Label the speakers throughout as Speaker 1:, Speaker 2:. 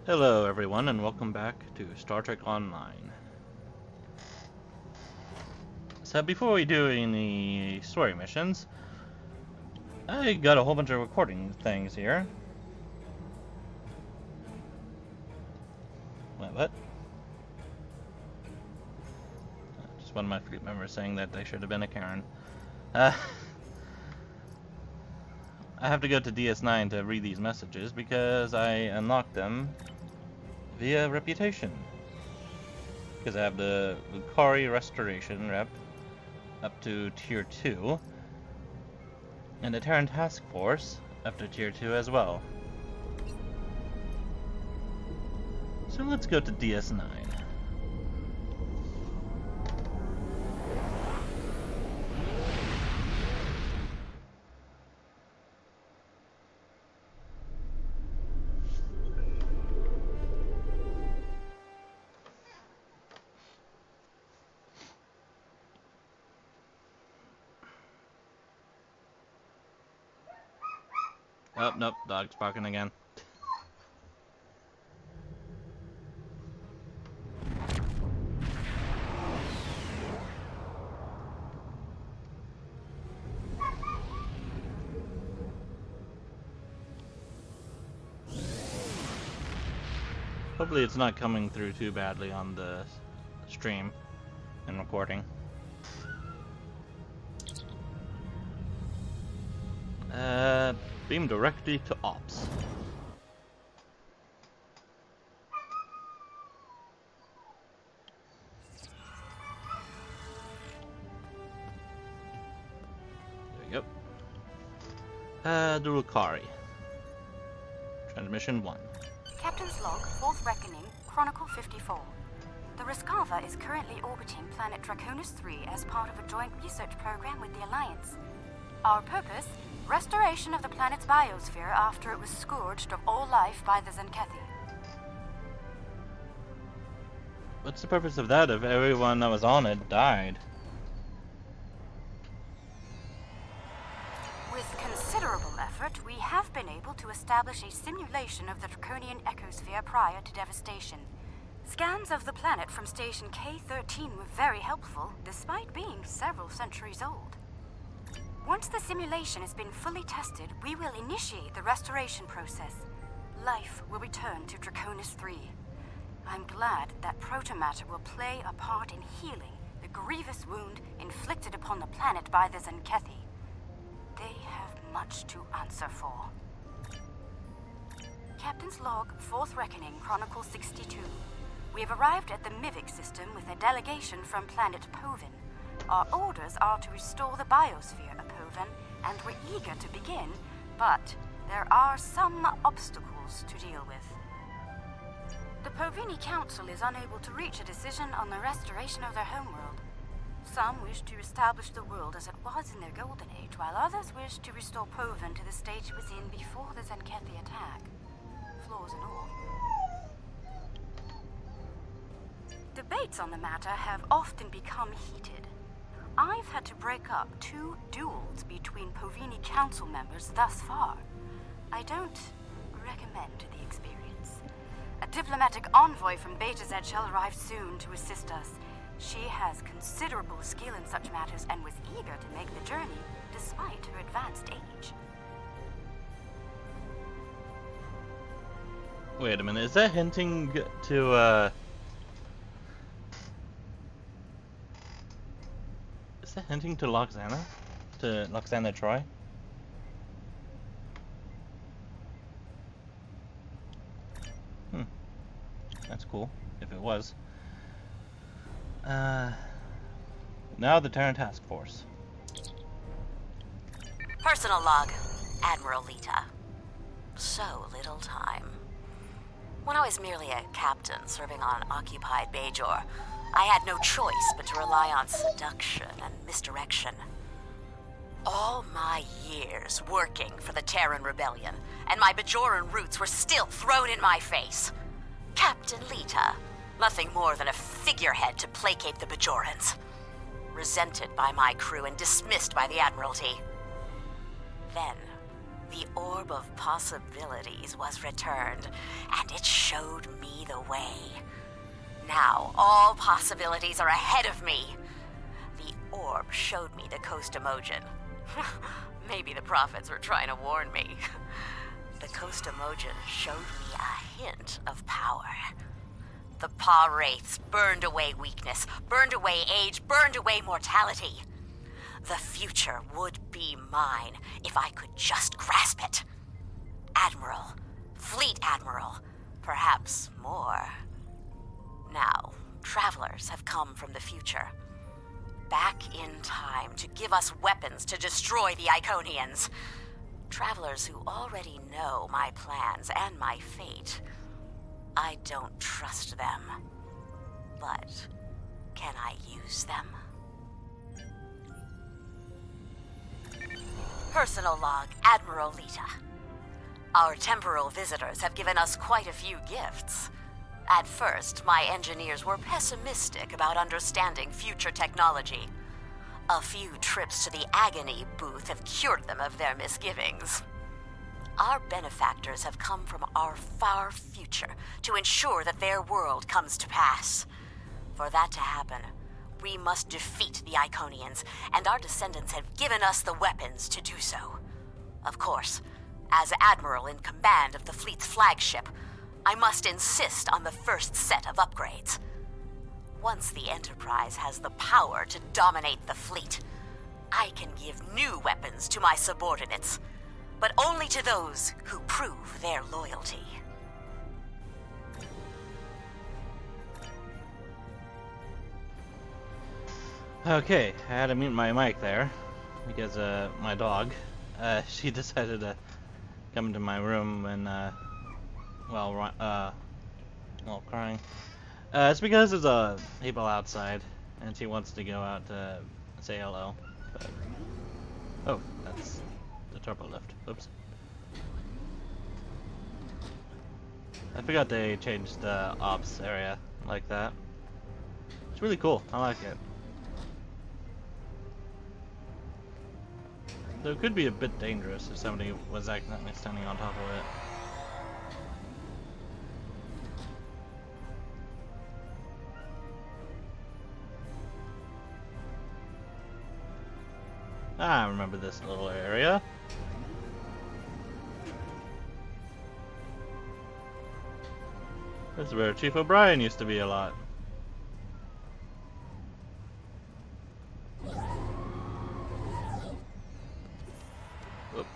Speaker 1: Hello everyone and welcome back to Star Trek Online. So before we do any story missions, I got a whole bunch of recording things here. Wait, what? Just one of my fleet members saying that they should have been a Karen. I have to go to DS9 to read these messages because I unlocked them via reputation. Because I have the Lucari Restoration rep up to Tier 2, and the Terran Task Force up to Tier 2 as well. So let's go to DS9. Oh, nope, dog's barking again. Hopefully it's not coming through too badly on the stream and recording. Beam directly to Ops. There you go. The Lucari. Transmission 1.
Speaker 2: Captain's log, 4th reckoning, Chronicle 54. The Rescava is currently orbiting planet Draconis 3 as part of a joint research program with the Alliance. Our purpose? Restoration of the planet's biosphere after it was scourged of all life by the Zenkethi.
Speaker 1: What's the purpose of that if everyone that was on it died?
Speaker 2: With considerable effort, we have been able to establish a simulation of the Draconian ecosphere prior to devastation. Scans of the planet from Station K-13 were very helpful, despite being several centuries old. Once the simulation has been fully tested, we will initiate the restoration process. Life will return to Draconis 3. I'm glad that protomatter will play a part in healing the grievous wound inflicted upon the planet by the Zenkethi. They have much to answer for. Captain's log, 4th reckoning, Chronicle 62. We have arrived at the Mivik system with a delegation from planet Povin. Our orders are to restore the biosphere of Povin, and we're eager to begin, but there are some obstacles to deal with. The Povini Council is unable to reach a decision on the restoration of their homeworld. Some wish to establish the world as it was in their golden age, while others wish to restore Povin to the state it was in before the Zenkethi attack. Flaws and all. Debates on the matter have often become heated. I've had to break up 2 duels between Povini Council members thus far. I don't recommend the experience. A diplomatic envoy from Beta Z shall arrive soon to assist us. She has considerable skill in such matters and was eager to make the journey, despite her advanced age.
Speaker 1: Wait a minute, is that hinting to, Is that hinting to Loxana? To Loxana Troy? That's cool, if it was. Now the Terran Task Force.
Speaker 3: Personal log, Admiral Lita. So little time. When I was merely a captain serving on occupied Bajor, I had no choice but to rely on seduction and misdirection. All my years working for the Terran Rebellion, and my Bajoran roots were still thrown in my face. Captain Lita, nothing more than a figurehead to placate the Bajorans. Resented by my crew and dismissed by the Admiralty. Then, The orb of possibilities was returned, and it showed me the way. Now, all possibilities are ahead of me. The orb showed me the Coast Emojin. Maybe the prophets were trying to warn me. The Coast Emojin showed me a hint of power. The Paw Wraiths burned away weakness, burned away age, burned away mortality. The future would be mine if I could just grasp it. Admiral, Fleet Admiral, perhaps more. Now, travelers have come from the future, back in time to give us weapons to destroy the Iconians. Travelers who already know my plans and my fate. I don't trust them, but can I use them? Personal log, Admiral Lita. Our temporal visitors have given us quite a few gifts. At first, my engineers were pessimistic about understanding future technology. A few trips to the Agony booth have cured them of their misgivings. Our benefactors have come from our far future to ensure that their world comes to pass. For that to happen, we must defeat the Iconians, and our descendants have given us the weapons to do so. Of course, as Admiral in command of the fleet's flagship, I must insist on the first set of upgrades. Once the Enterprise has the power to dominate the fleet, I can give new weapons to my subordinates, but only to those who prove their loyalty.
Speaker 1: Okay, I had to mute my mic there because my dog, she decided to come into my room and while crying. It's because there's people outside and she wants to go out to say hello. But, oh, that's the turbo lift. Oops. I forgot they changed the ops area like that. It's really cool. I like it. Though it could be a bit dangerous if somebody was accidentally standing on top of it. I remember this little area. This is where Chief O'Brien used to be a lot. Whoop.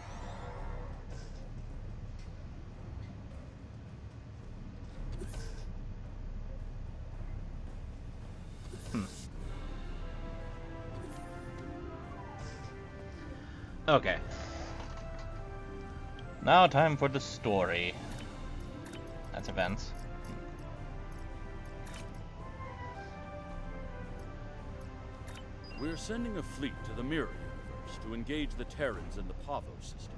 Speaker 1: Okay. Now time for the story. That's events.
Speaker 4: We're sending a fleet to the Mirror Universe to engage the Terrans in the Pavo system.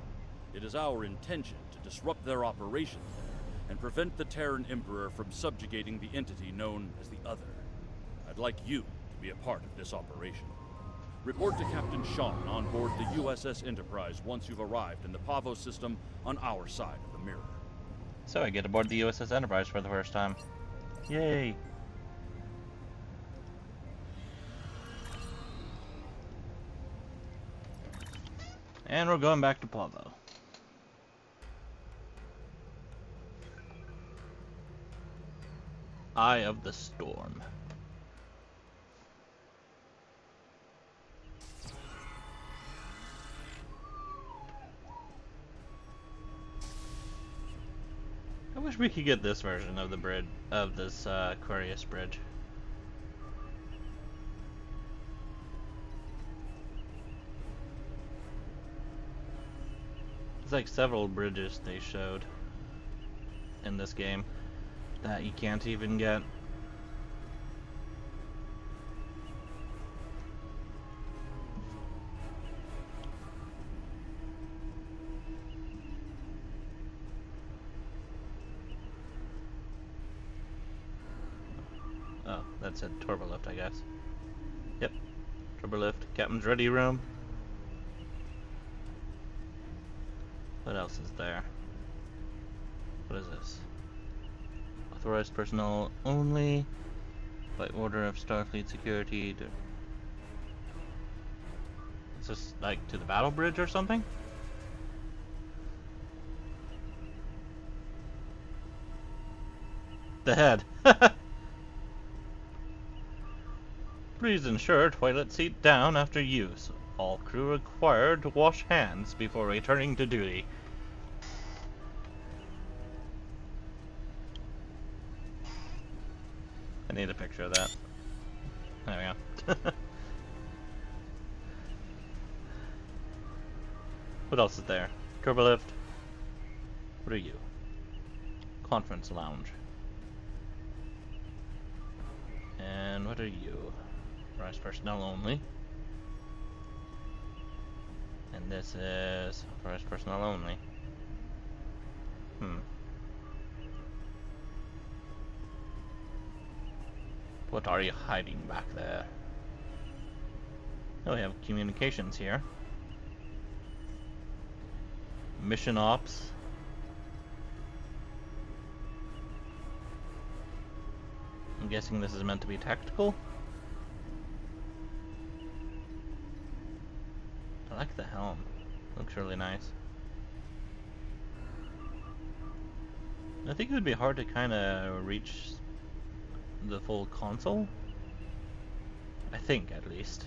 Speaker 4: It is our intention to disrupt their operation there and prevent the Terran Emperor from subjugating the entity known as the Other. I'd like you to be a part of this operation. Report to Captain Sean on board the USS Enterprise once you've arrived in the Pavo system on our side of the mirror.
Speaker 1: So I get aboard the USS Enterprise for the first time. Yay! And we're going back to Pavo. Eye of the Storm. I wish we could get this version of the bridge, of this Aquarius bridge. There's like several bridges they showed in this game that you can't even get. Oh, that said turbo lift, I guess. Yep, turbo lift, captain's ready room. What else is there? What is this? Authorized personnel only, by order of Starfleet Security. Is this like to the battle bridge or something? The head. Please ensure toilet seat down after use. All crew required to wash hands before returning to duty. I need a picture of that. There we go. What else is there? Turbolift. What are you? Conference lounge. And what are you? Authorized personnel only. And this is authorized personnel only. What are you hiding back there? Oh, we have communications here. Mission ops. I'm guessing this is meant to be tactical. I like the helm. Looks really nice. I think it would be hard to kind of reach the full console. I think, at least.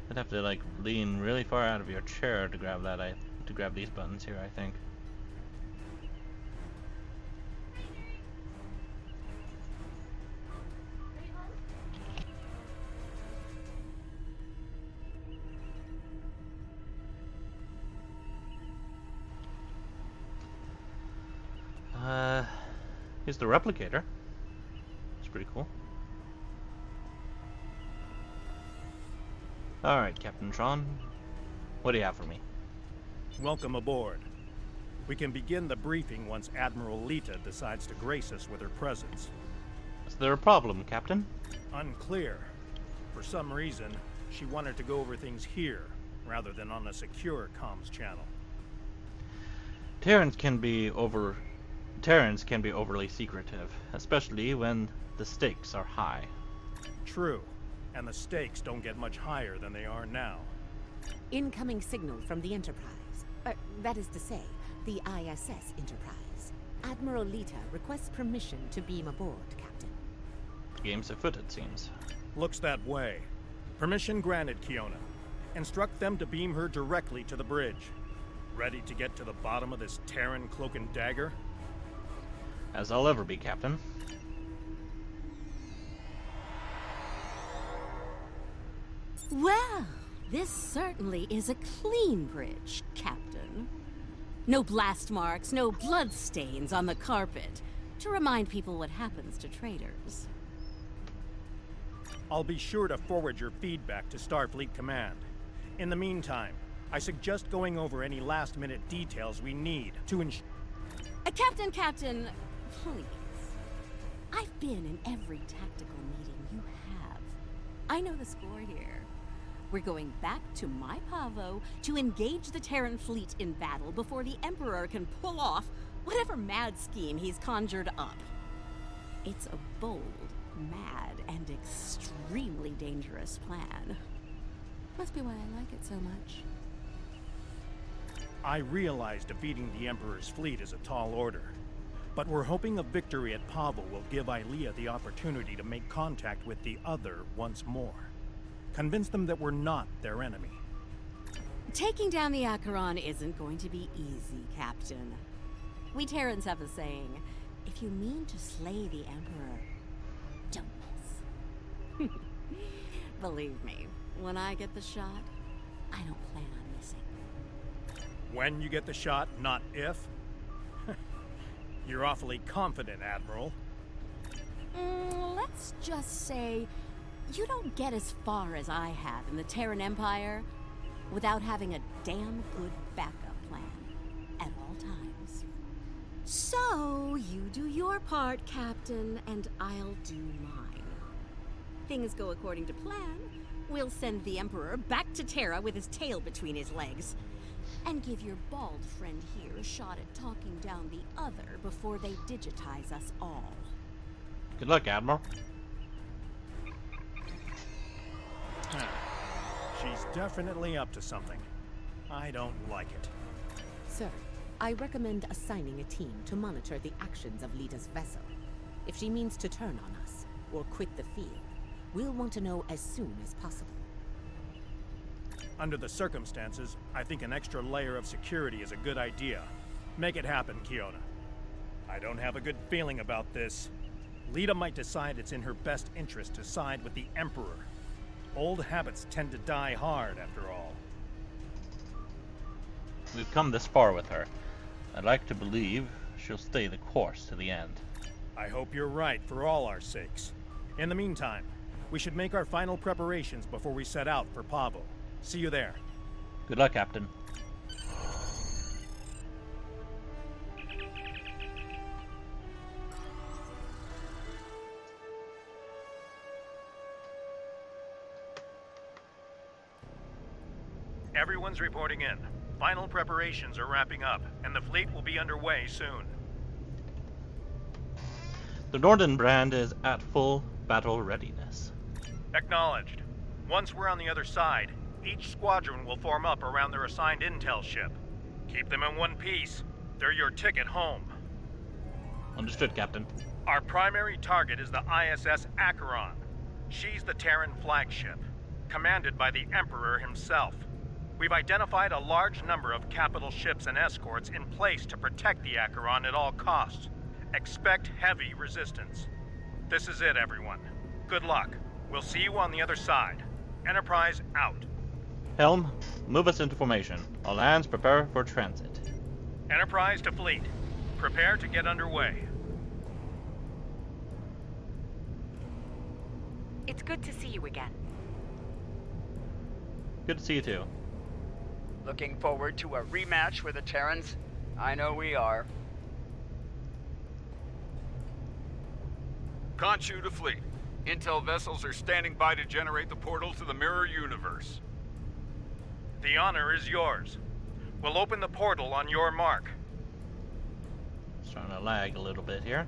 Speaker 1: I'd have to like lean really far out of your chair to grab that. To grab these buttons here, I think. Here's the replicator. It's pretty cool. Alright, Captain Tron. What do you have for me?
Speaker 5: Welcome aboard. We can begin the briefing once Admiral Lita decides to grace us with her presence.
Speaker 1: Is there a problem, Captain?
Speaker 5: Unclear. For some reason, she wanted to go over things here, rather than on a secure comms channel.
Speaker 1: Terrans can be overly secretive, especially when the stakes are high.
Speaker 5: True. And the stakes don't get much higher than they are now.
Speaker 6: Incoming signal from the Enterprise. That is to say, the ISS Enterprise. Admiral Lita requests permission to beam aboard, Captain.
Speaker 1: Game's afoot, it seems.
Speaker 5: Looks that way. Permission granted, Kiona. Instruct them to beam her directly to the bridge. Ready to get to the bottom of this Terran cloak and dagger?
Speaker 1: As I'll ever be, Captain.
Speaker 6: Well, this certainly is a clean bridge, Captain. No blast marks, no blood stains on the carpet, to remind people what happens to traitors.
Speaker 5: I'll be sure to forward your feedback to Starfleet Command. In the meantime, I suggest going over any last-minute details we need to ensure...
Speaker 6: Captain, please. I've been in every tactical meeting you have. I know the score here. We're going back to my Pavo to engage the Terran fleet in battle before the Emperor can pull off whatever mad scheme he's conjured up. It's a bold, mad, and extremely dangerous plan. Must be why I like it so much.
Speaker 5: I realize defeating the Emperor's fleet is a tall order, but we're hoping a victory at Pavo will give Ilea the opportunity to make contact with the other once more. Convince them that we're not their enemy.
Speaker 6: Taking down the Acheron isn't going to be easy, Captain. We Terrans have a saying, if you mean to slay the Emperor, don't miss. Believe me, when I get the shot, I don't plan on missing.
Speaker 5: When you get the shot, not if? You're awfully confident, Admiral.
Speaker 6: Let's just say you don't get as far as I have in the Terran Empire without having a damn good backup plan at all times. So, you do your part, Captain, and I'll do mine. Things go according to plan, we'll send the Emperor back to Terra with his tail between his legs. And give your bald friend here a shot at talking down the other before they digitize us all.
Speaker 1: Good luck, Admiral.
Speaker 5: She's definitely up to something. I don't like it.
Speaker 7: Sir, I recommend assigning a team to monitor the actions of Lita's vessel. If she means to turn on us, or quit the field, we'll want to know as soon as possible.
Speaker 5: Under the circumstances, I think an extra layer of security is a good idea. Make it happen, Kiona. I don't have a good feeling about this. Lita might decide it's in her best interest to side with the Emperor. Old habits tend to die hard, after all.
Speaker 1: We've come this far with her. I'd like to believe she'll stay the course to the end.
Speaker 5: I hope you're right for all our sakes. In the meantime, we should make our final preparations before we set out for Pavo. See you there.
Speaker 1: Good luck, Captain.
Speaker 5: Everyone's reporting in. Final preparations are wrapping up, and the fleet will be underway soon.
Speaker 1: The Northern Brand is at full battle readiness.
Speaker 5: Acknowledged. Once we're on the other side, each squadron will form up around their assigned intel ship. Keep them in one piece. They're your ticket home.
Speaker 1: Understood, Captain.
Speaker 5: Our primary target is the ISS Acheron. She's the Terran flagship, commanded by the Emperor himself. We've identified a large number of capital ships and escorts in place to protect the Acheron at all costs. Expect heavy resistance. This is it, everyone. Good luck. We'll see you on the other side. Enterprise out.
Speaker 1: Helm, move us into formation. All hands prepare for transit.
Speaker 5: Enterprise to fleet. Prepare to get underway.
Speaker 2: It's good to see you again.
Speaker 1: Good to see you too.
Speaker 8: Looking forward to a rematch with the Terrans? I know we are.
Speaker 9: Conchu to fleet. Intel vessels are standing by to generate the portal to the mirror universe.
Speaker 5: The honor is yours. We'll open the portal on your mark.
Speaker 1: It's trying to lag a little bit here.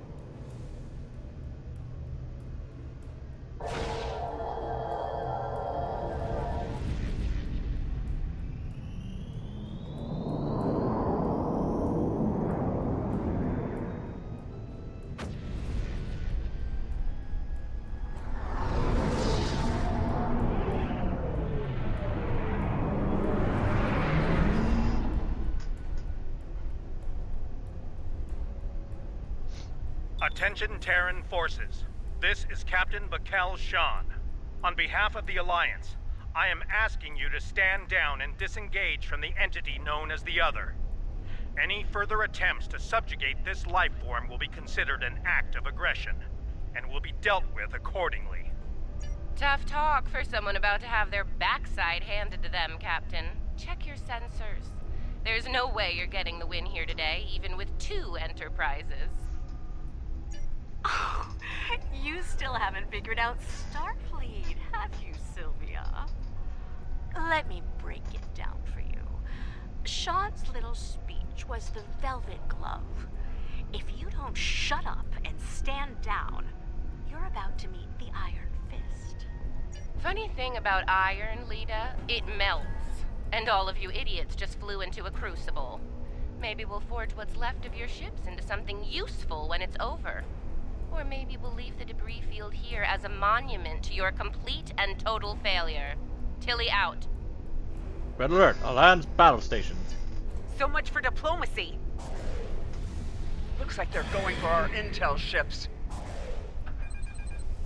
Speaker 5: Attention Terran forces. This is Captain Bakel Shan. On behalf of the Alliance, I am asking you to stand down and disengage from the entity known as the Other. Any further attempts to subjugate this life form will be considered an act of aggression, and will be dealt with accordingly.
Speaker 10: Tough talk for someone about to have their backside handed to them, Captain. Check your sensors. There's no way you're getting the win here today, even with 2 Enterprises.
Speaker 2: Oh, you still haven't figured out Starfleet, have you, Sylvia? Let me break it down for you. Sean's little speech was the velvet glove. If you don't shut up and stand down, you're about to meet the Iron Fist.
Speaker 10: Funny thing about iron, Lita, it melts. And all of you idiots just flew into a crucible. Maybe we'll forge what's left of your ships into something useful when it's over. Or maybe we'll leave the debris field here as a monument to your complete and total failure. Tilly out.
Speaker 1: Red alert, all hands battle stations.
Speaker 8: So much for diplomacy. Looks like they're going for our intel ships.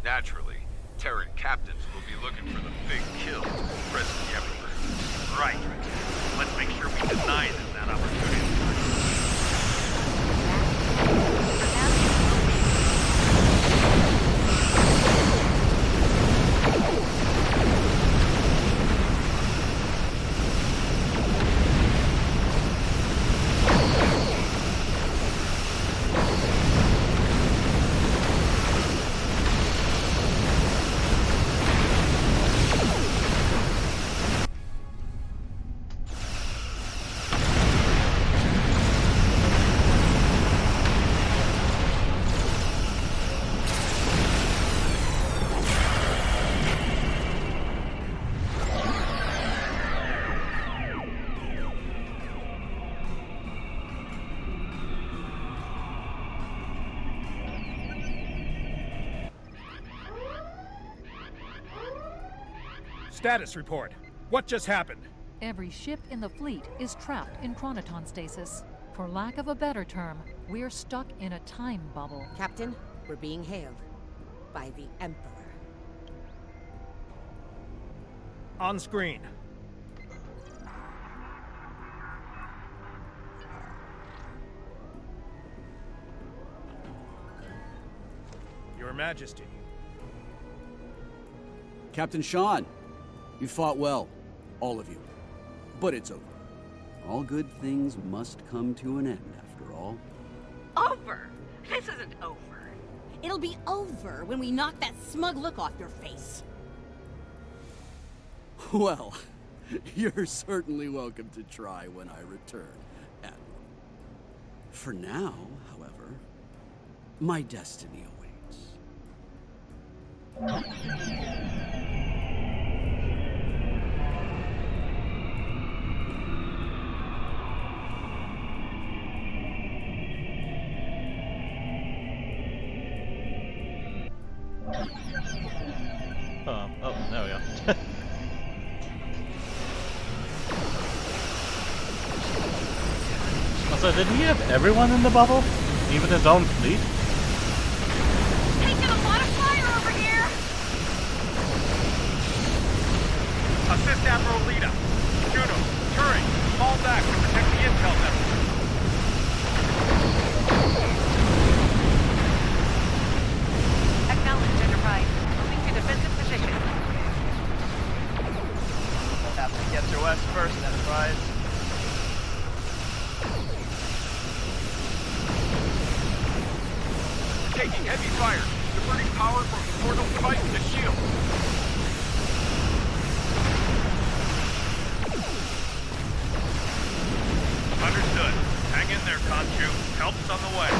Speaker 9: Naturally, Terran captains will be looking for the big kills to impress the Emperor.
Speaker 5: Right. Let's make sure we deny them that opportunity. Status report. What just happened?
Speaker 11: Every ship in the fleet is trapped in chronoton stasis. For lack of a better term, we're stuck in a time bubble.
Speaker 7: Captain, we're being hailed by the Emperor.
Speaker 5: On screen. Your Majesty.
Speaker 12: Captain Sean, you fought well. All of you. But it's over. All good things must come to an end, after all.
Speaker 8: Over? This isn't over.
Speaker 6: It'll be over when we knock that smug look off your face.
Speaker 12: Well, you're certainly welcome to try when I return, Admiral. For now, however, my destiny awaits.
Speaker 1: Oh, there we go. So did he have everyone in the bubble? Even his own fleet?
Speaker 8: Taking a lot of fire over here!
Speaker 5: Assist Admiral Lita. Juno, Turing, fall back to protect the intel network.
Speaker 8: Acknowledged, Enterprise. Moving to defensive position.
Speaker 13: We'll have to get through us first, Enterprise.
Speaker 9: Taking heavy fire. Diverting power from the portal device to shield.
Speaker 5: Understood. Hang in there, Khonshu. Help's on the way.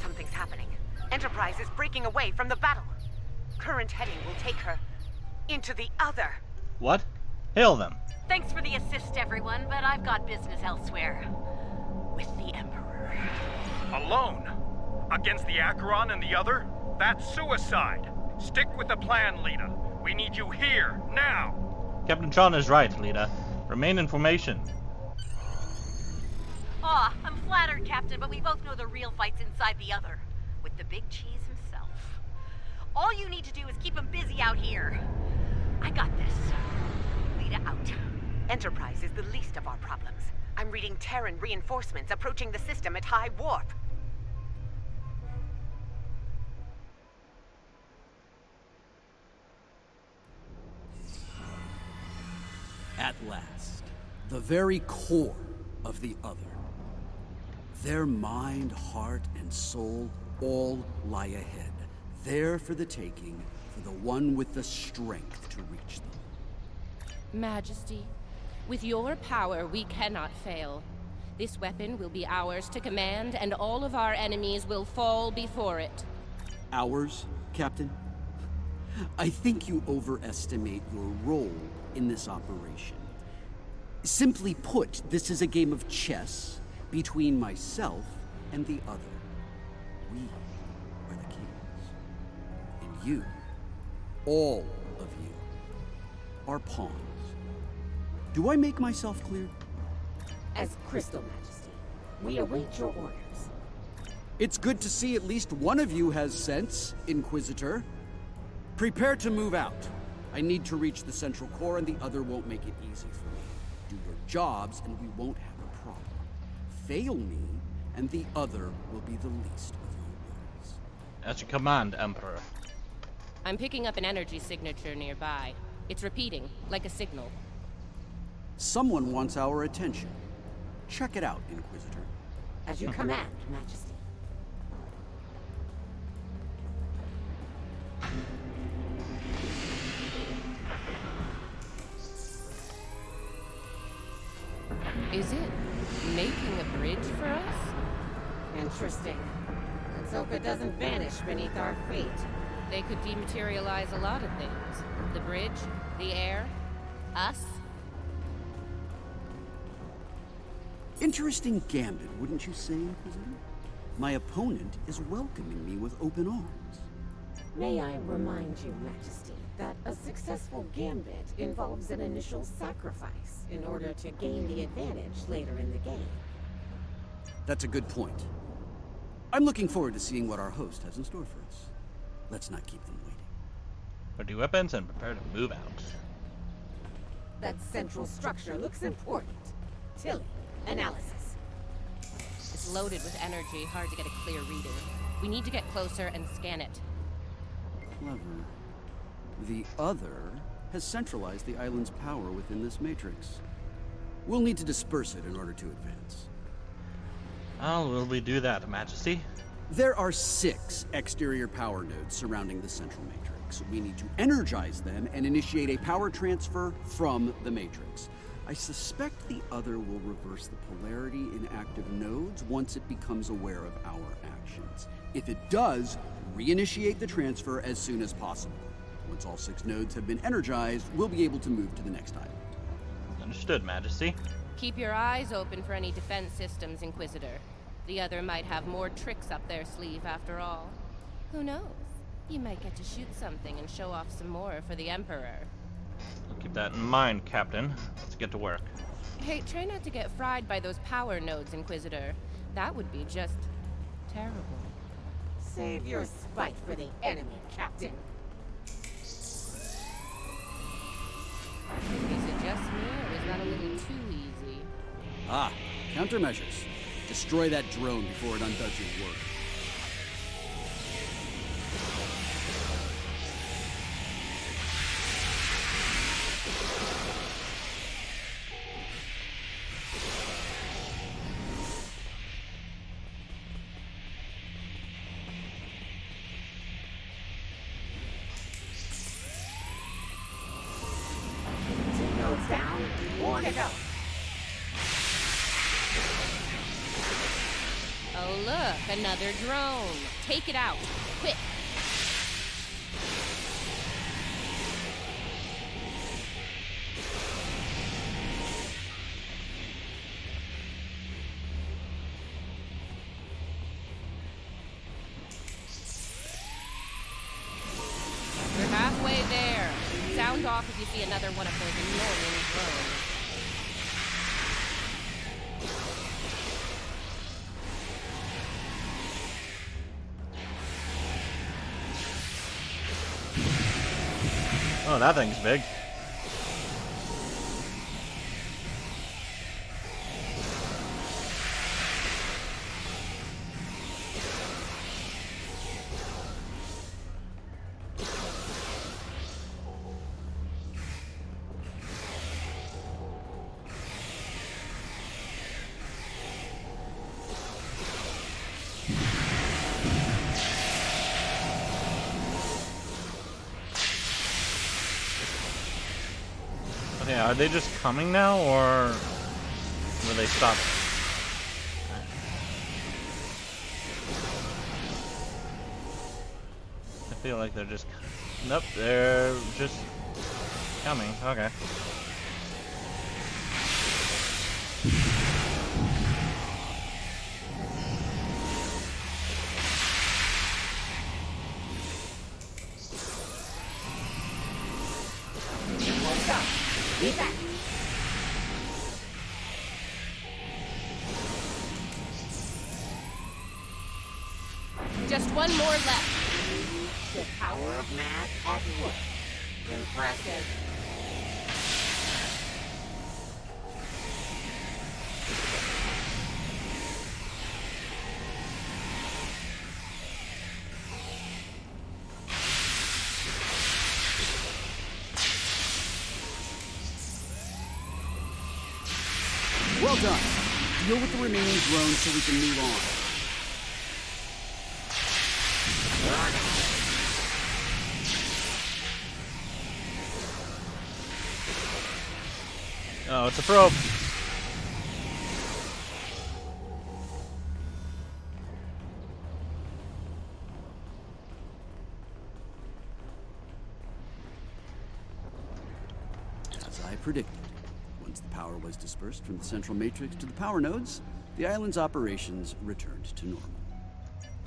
Speaker 8: Something's happening. Enterprise is breaking away from the battle. Current heading will take her into the other.
Speaker 1: What? Hail them.
Speaker 6: Thanks for the assist, everyone, but I've got business elsewhere. With the Emperor.
Speaker 5: Alone? Against the Acheron and the other? That's suicide. Stick with the plan, Lita. We need you here, now.
Speaker 1: Captain Sean is right, Lita. Remain in formation.
Speaker 6: Aw, I'm flattered, Captain, but we both know the real fight's inside the other. With the big cheese himself. All you need to do is keep him busy out here. I got this. Lita out.
Speaker 8: Enterprise is the least of our problems. I'm reading Terran reinforcements approaching the system at high warp.
Speaker 12: At last, the very core of the other. Their mind, heart, and soul all lie ahead. There for the taking, for the one with the strength to reach them.
Speaker 10: Majesty, with your power, we cannot fail. This weapon will be ours to command, and all of our enemies will fall before it.
Speaker 12: Ours, Captain? I think you overestimate your role in this operation. Simply put, this is a game of chess between myself and the other. We are the kings. And you, all of you, are pawns. Do I make myself clear?
Speaker 7: As Crystal Majesty, we await your orders.
Speaker 12: It's good to see at least one of you has sense, Inquisitor. Prepare to move out. I need to reach the central core, and the other won't make it easy for me. Do your jobs, and we won't have a problem. Fail me, and the other will be the least of your worries.
Speaker 1: At your command, Emperor.
Speaker 10: I'm picking up an energy signature nearby. It's repeating, like a signal.
Speaker 12: Someone wants our attention. Check it out, Inquisitor.
Speaker 7: As you command, Majesty.
Speaker 10: Is it making a bridge for us?
Speaker 7: Interesting. Let's hope it doesn't vanish beneath our feet.
Speaker 10: They could dematerialize a lot of things. The bridge, the air, us.
Speaker 12: Interesting gambit, wouldn't you say, Inquisitor? My opponent is welcoming me with open arms.
Speaker 7: May I remind you, Majesty, that a successful gambit involves an initial sacrifice in order to gain the advantage later in the game.
Speaker 12: That's a good point. I'm looking forward to seeing what our host has in store for us. Let's not keep them waiting.
Speaker 1: Ready weapons and prepare to move out.
Speaker 7: That central structure looks important. Tilly, analysis.
Speaker 10: It's loaded with energy, hard to get a clear reading. We need to get closer and scan it.
Speaker 12: Clever. The other has centralized the island's power within this matrix. We'll need to disperse it in order to advance.
Speaker 1: How will we do that, Majesty?
Speaker 12: There are 6 exterior power nodes surrounding the central matrix. We need to energize them and initiate a power transfer from the matrix. I suspect the other will reverse the polarity in active nodes once it becomes aware of our actions. If it does, reinitiate the transfer as soon as possible. Once all 6 nodes have been energized, we'll be able to move to the next island.
Speaker 1: Understood, Majesty.
Speaker 10: Keep your eyes open for any defense systems, Inquisitor. The other might have more tricks up their sleeve after all. Who knows? You might get to shoot something and show off some more for the Emperor.
Speaker 1: I'll keep that in mind, Captain. Let's get to work.
Speaker 10: Hey, try not to get fried by those power nodes, Inquisitor. That would be just terrible.
Speaker 7: Save your spite for the enemy, Captain.
Speaker 10: Is it just me, or is that a little too easy?
Speaker 12: Ah, countermeasures. Destroy that drone before it undoes your work.
Speaker 7: Down, more to go.
Speaker 10: Oh look, another drone. Take it out, quick. You're halfway there. Sound off if you see another one of those annoying drones.
Speaker 1: Oh, that thing's big. Yeah, are they just coming now, or will they stop? I feel like they're just... Nope, they're just coming. Okay.
Speaker 7: Be back.
Speaker 10: Just one more left.
Speaker 7: The power of math at work. Impressive.
Speaker 12: Well done. Deal with the remaining drones so we can move on.
Speaker 1: Oh, it's a probe.
Speaker 12: As I predicted, once the power was dispersed from the central matrix to the power nodes, the island's operations returned to normal.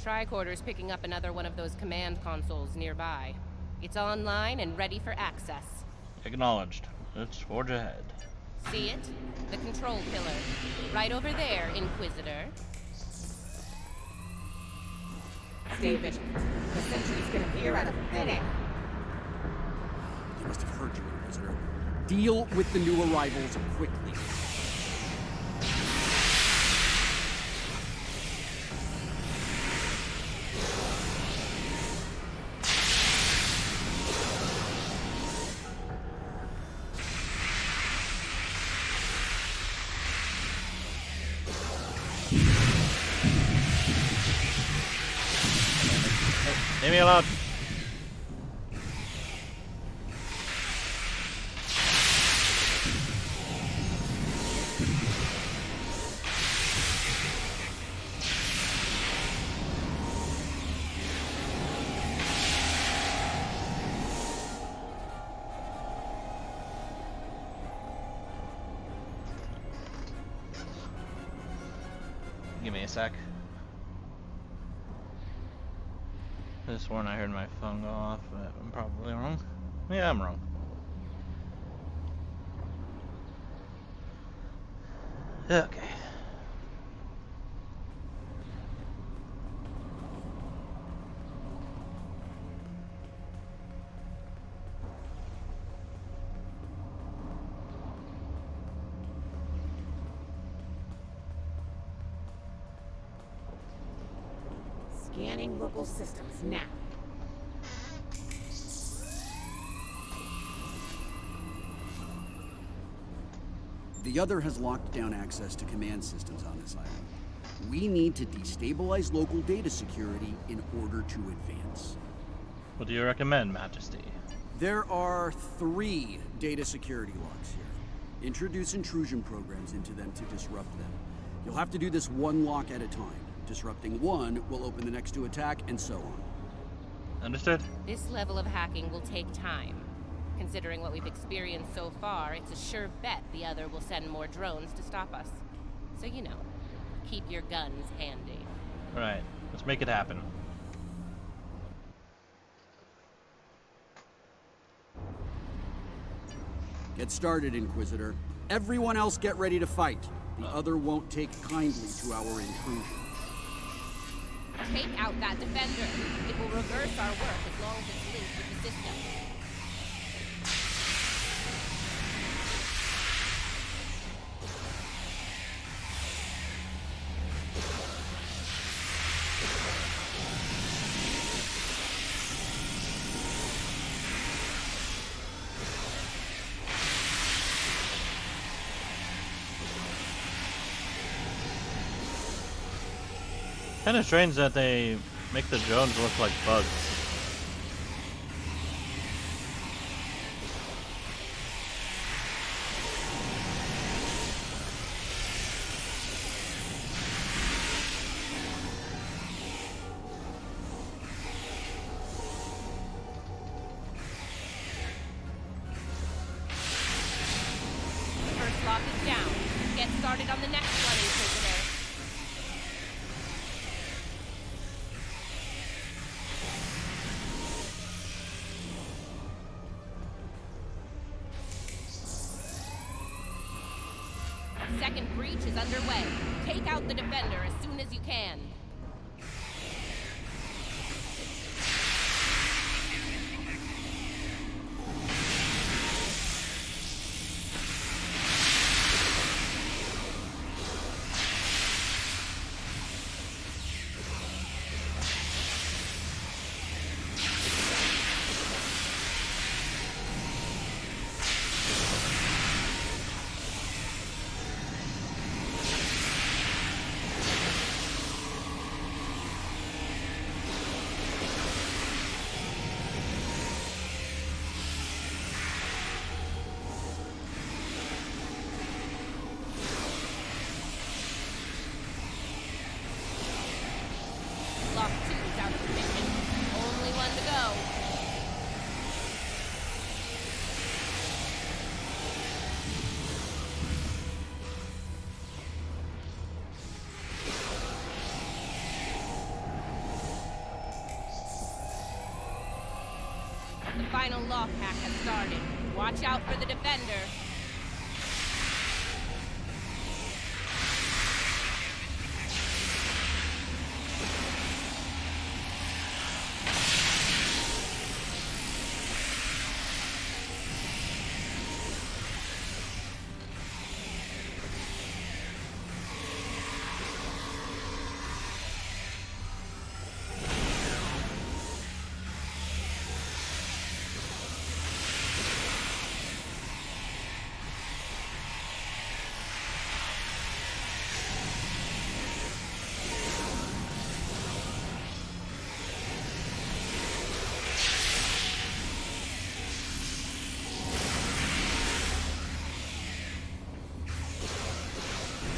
Speaker 10: Tricorder's picking up another one of those command consoles nearby. It's online and ready for access.
Speaker 1: Acknowledged. Let's forge ahead.
Speaker 10: See it? The control pillar. Right over there, Inquisitor.
Speaker 7: Stay vigilant. The sentries can appear out of thin air.
Speaker 12: They must have heard you, Inquisitor. Deal with the new arrivals quickly.
Speaker 1: Leave me alone. Give me a sec. I sworn I heard my phone go off, but I'm probably wrong. Yeah, I'm wrong. Okay.
Speaker 7: Scanning local systems now.
Speaker 12: The other has locked down access to command systems on this island. We need to destabilize local data security in order to advance.
Speaker 1: What do you recommend, Majesty?
Speaker 12: There are 3 data security locks here. Introduce intrusion programs into them to disrupt them. You'll have to do this one lock at a time. Disrupting one will open the next to attack, and so on.
Speaker 1: Understood.
Speaker 10: This level of hacking will take time. Considering what we've experienced so far, it's a sure bet the other will send more drones to stop us. So you know, keep your guns handy.
Speaker 1: Alright, let's make it happen.
Speaker 12: Get started, Inquisitor. Everyone else get ready to fight. The other won't take kindly to our intrusion.
Speaker 10: Take out that defender. It will reverse our work as long as it's linked with the system.
Speaker 1: Kind of strange that they make the drones look like bugs.
Speaker 10: The first lock is down. Get started on the next one, Inquisitor. Second breach is underway. Take out the defender as soon as you can. final lock hack has started. Watch out for the defender.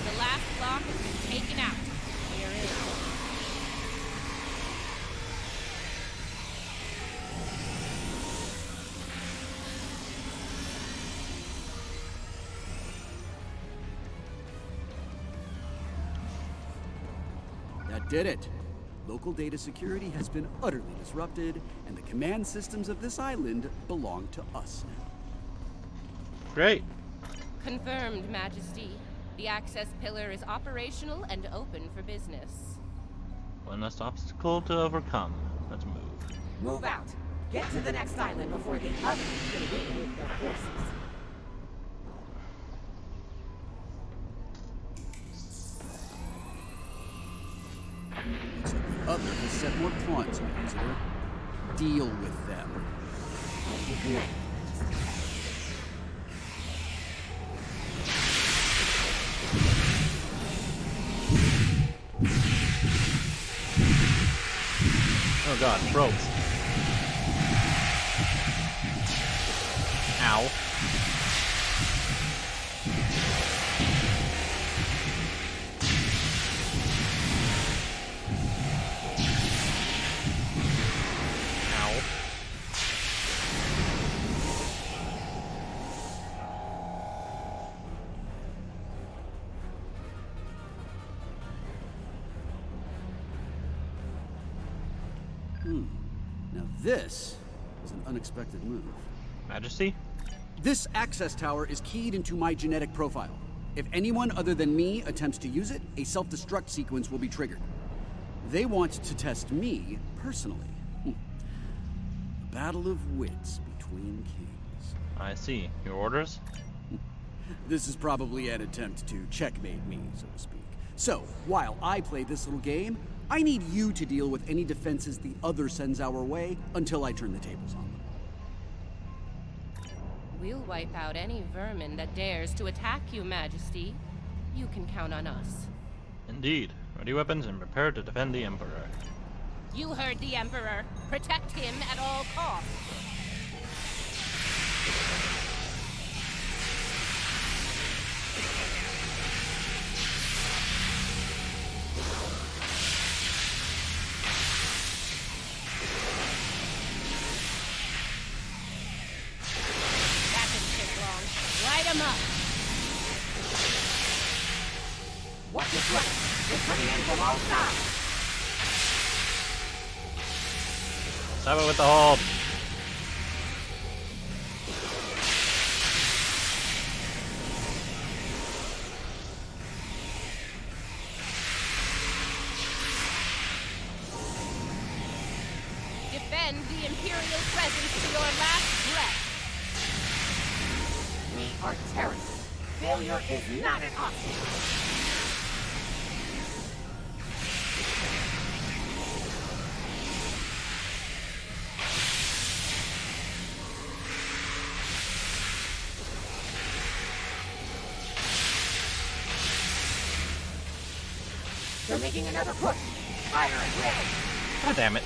Speaker 10: The last lock has been taken out. We're in.
Speaker 12: That did it. Local data security has been utterly disrupted, and the command systems of this island belong to us now.
Speaker 1: Great.
Speaker 10: Confirmed, Majesty. The access pillar is operational and open for business.
Speaker 1: One less obstacle to overcome. Let's move.
Speaker 7: Move out. Get to the next island before the others can reunite their forces.
Speaker 12: Looks like the other has set more pawns in the visitor. Deal with them.
Speaker 1: Oh god, ropes. Ow. Ow.
Speaker 12: Now this is an unexpected move.
Speaker 1: Majesty?
Speaker 12: This access tower is keyed into my genetic profile. If anyone other than me attempts to use it, a self-destruct sequence will be triggered. They want to test me personally. A battle of wits between kings.
Speaker 1: I see. Your orders?
Speaker 12: This is probably an attempt to checkmate me, so to speak. So, while I play this little game, I need you to deal with any defenses the other sends our way until I turn the tables on them.
Speaker 10: We'll wipe out any vermin that dares to attack you, Majesty. You can count on us.
Speaker 1: Indeed. Ready weapons and prepare to defend the Emperor.
Speaker 10: You heard the Emperor. Protect him at all costs. That didn't take long. Light him up.
Speaker 7: Watch your front! They're coming in from all sides!
Speaker 1: Stab it with the hold.
Speaker 10: Defend the Imperial presence to your last breath.
Speaker 7: We are terrorists. Failure is not an option. They're making another push. Fire at will.
Speaker 1: God damn it.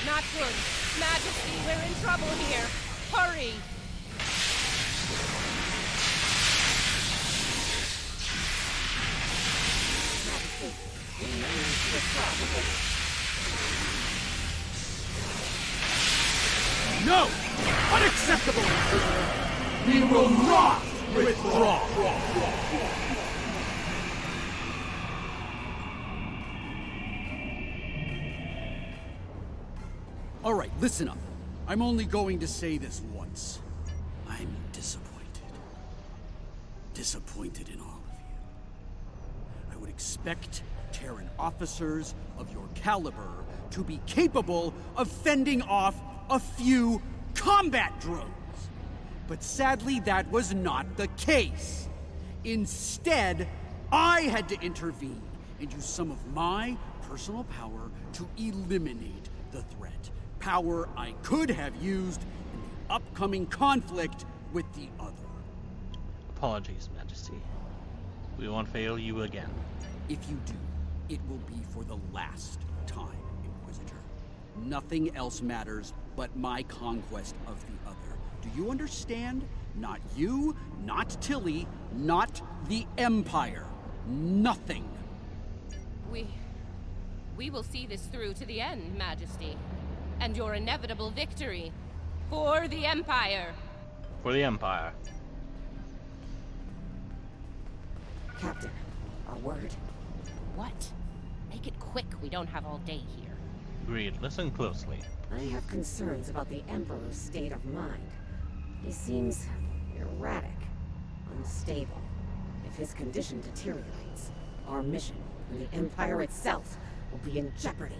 Speaker 10: Not good. Majesty, we're in trouble here. Hurry.
Speaker 5: No! Unacceptable! We will not withdraw!
Speaker 12: All right, listen up. I'm only going to say this once. I'm disappointed. Disappointed in all of you. I would expect Terran officers of your caliber to be capable of fending off a few combat drones. But sadly, that was not the case. Instead, I had to intervene and use some of my personal power to eliminate the threat. Power I could have used in the upcoming conflict with the other.
Speaker 1: Apologies, Majesty. We won't fail you again.
Speaker 12: If you do, it will be for the last time, Inquisitor. Nothing else matters but my conquest of the other. Do you understand? Not you, not Tilly, not the Empire. Nothing.
Speaker 10: We will see this through to the end, Majesty. And your inevitable victory. For the Empire.
Speaker 1: For the Empire.
Speaker 7: Captain, a word.
Speaker 10: What? Make it quick, we don't have all day here.
Speaker 1: Agreed. Listen closely.
Speaker 7: I have concerns about the Emperor's state of mind. He seems erratic, unstable. If his condition deteriorates, our mission and the Empire itself will be in jeopardy.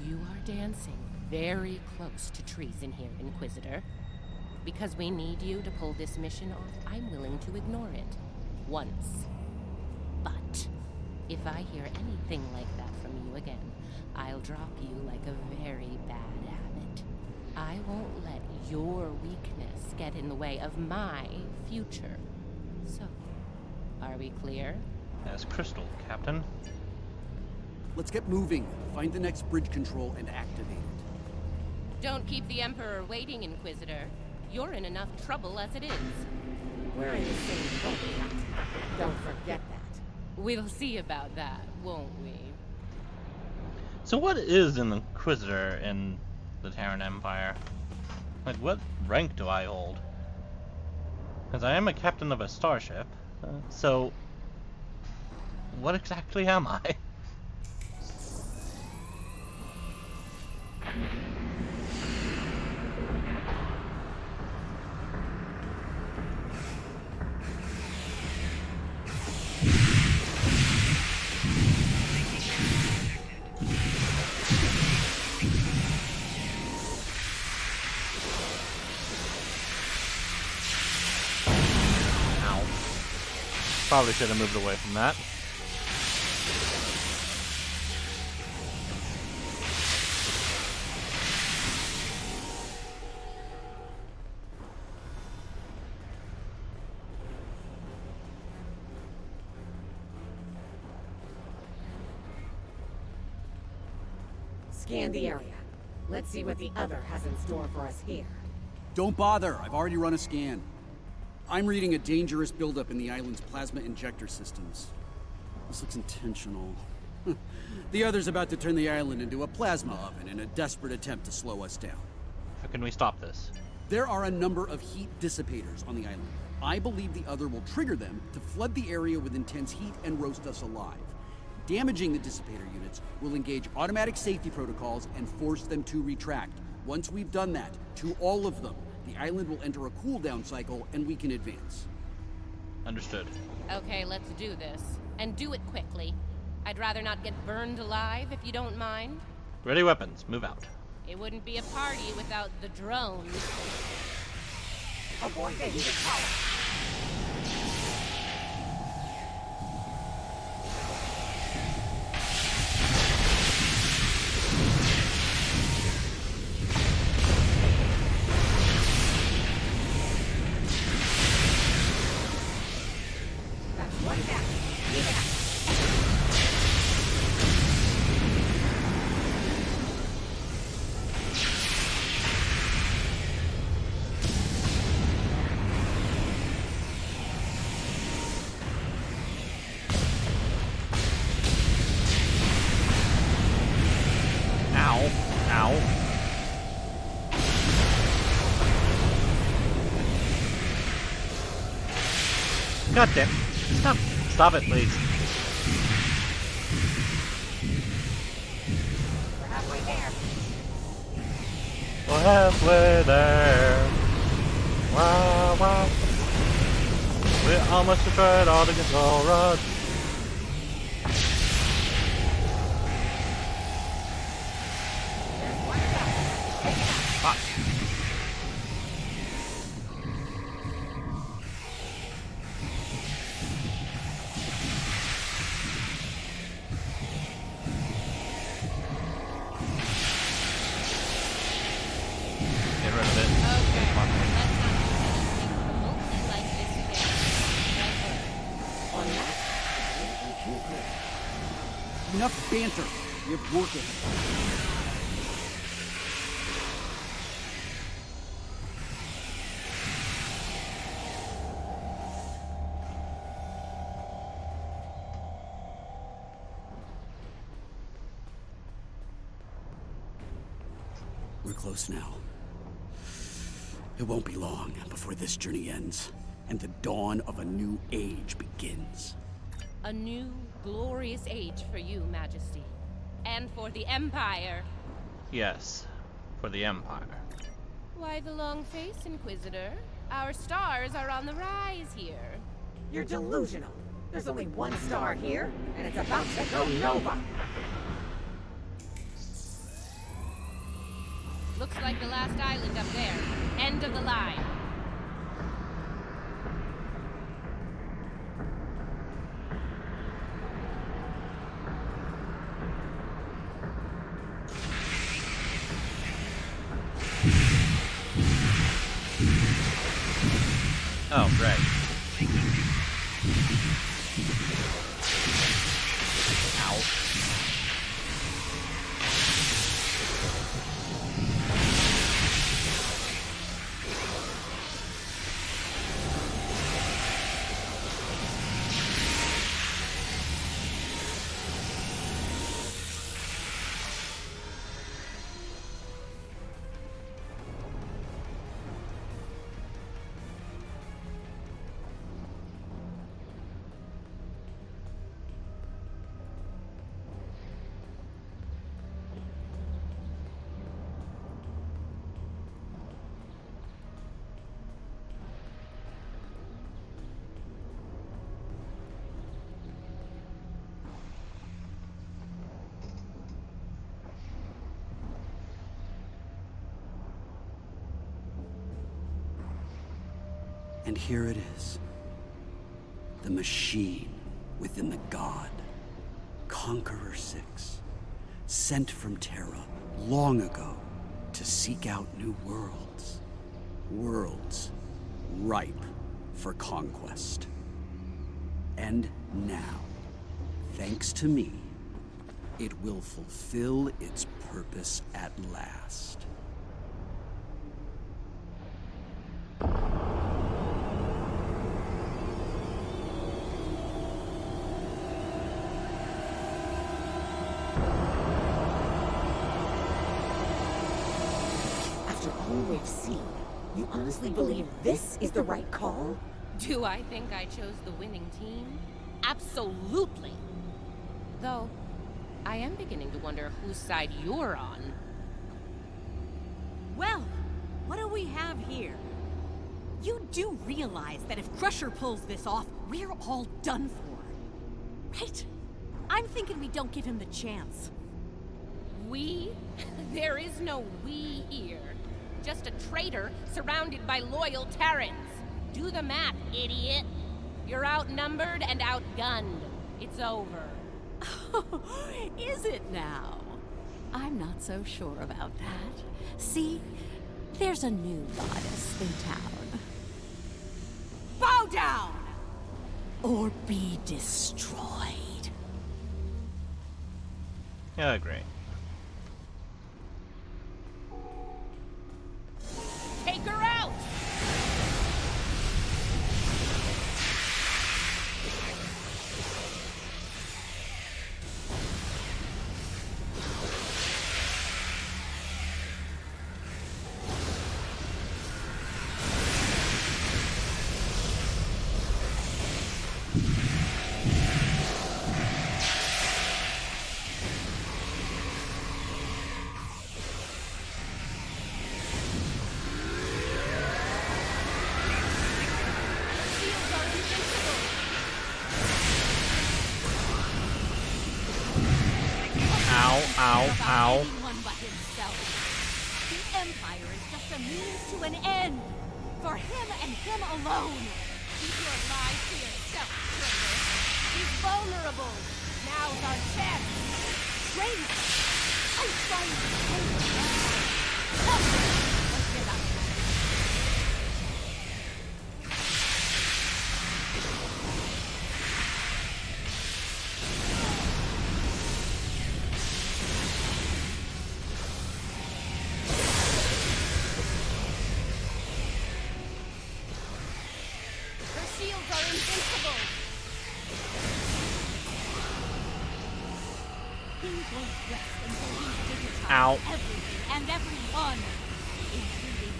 Speaker 10: You are dancing very close to treason here, Inquisitor. Because we need you to pull this mission off, I'm willing to ignore it. Once. But if I hear anything like that from you again, I'll drop you like a very bad habit. I won't let your weakness get in the way of my future. So, are we clear?
Speaker 1: As crystal, Captain.
Speaker 12: Let's get moving. Find the next bridge control and activate it.
Speaker 10: Don't keep the Emperor waiting, Inquisitor. You're in enough trouble as it is.
Speaker 7: We're in the same boat, Captain. Don't forget that.
Speaker 10: We'll see about that, won't we?
Speaker 1: So what is an Inquisitor in the Terran Empire? Like, what rank do I hold? Because I am a captain of a starship, so what exactly am I? Probably should have moved away from that.
Speaker 7: Scan the area. Let's see what the other has in store for us here.
Speaker 12: Don't bother. I've already run a scan. I'm reading a dangerous buildup in the island's plasma injector systems. This looks intentional. The other's about to turn the island into a plasma oven in a desperate attempt to slow us down.
Speaker 1: How can we stop this?
Speaker 12: There are a number of heat dissipators on the island. I believe the other will trigger them to flood the area with intense heat and roast us alive. Damaging the dissipator units will engage automatic safety protocols and force them to retract. Once we've done that, to all of them, the island will enter a cooldown cycle and we can advance.
Speaker 1: Understood.
Speaker 10: Okay, let's do this. And do it quickly. I'd rather not get burned alive, if you don't mind.
Speaker 1: Ready weapons, move out.
Speaker 10: It wouldn't be a party without the drones.
Speaker 7: Avoid the heated power.
Speaker 1: God damn. Stop. Stop it, please.
Speaker 8: We're halfway there.
Speaker 1: What? halfway there. Wow, wow. We almost destroyed all the control rods. Fuck. Get rid of it.
Speaker 6: Okay,
Speaker 1: Come on.
Speaker 6: let's not do anything remotely like this again.
Speaker 7: On that, we can agree.
Speaker 12: Enough banter. We have work ahead. We're close now. It won't be long before this journey ends, and the dawn of a new age begins.
Speaker 10: A new, glorious age for you, Majesty. And for the Empire.
Speaker 1: Yes, for the Empire.
Speaker 10: Why the long face, Inquisitor? Our stars are on the rise here.
Speaker 7: You're delusional. There's only one star here, and it's about to go nova.
Speaker 10: Looks like the last island up there. End of the line.
Speaker 1: Oh, right. Ow.
Speaker 12: And here it is. The machine within the god. Conqueror 6. Sent from Terra long ago to seek out new worlds. Worlds ripe for conquest. And now, thanks to me, it will fulfill its purpose at last.
Speaker 7: After all we've seen, you honestly believe this is the right call?
Speaker 10: Do I think I chose the winning team? Absolutely. Though, I am beginning to wonder whose side you're on.
Speaker 6: Well, what do we have here? You do realize that if Crusher pulls this off, we're all done for, right? I'm thinking we don't give him the chance.
Speaker 10: We? There is no we here. Just a traitor surrounded by loyal Terrans. Do the math, idiot. You're outnumbered and outgunned. It's over.
Speaker 6: Is it now? I'm not so sure about that. See, there's a new goddess in town. Bow down! Or be destroyed.
Speaker 1: Yeah, great.
Speaker 10: Take her out!
Speaker 6: care about
Speaker 1: ow.
Speaker 6: anyone but himself. The Empire is just a means to an end. For him and him alone. Keep your lies to yourself, traitor. He's vulnerable. Now's our chance. Traitor! I'm trying to save you. Come, let's get out of here. Her shields are invincible. He won't rest until he's digitized
Speaker 1: Ow.
Speaker 6: everything and everyone, including.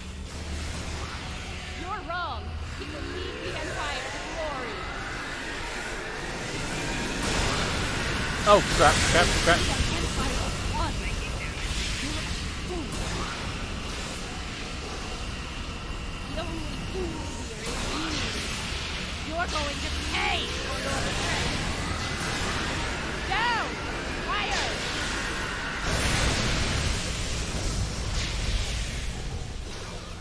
Speaker 6: You're wrong. He will lead the Empire to glory.
Speaker 1: Oh, crap.
Speaker 6: The Empire of one. You're a fool. The only fool here is you. You're going to pay for your betrayal. Down! Fire!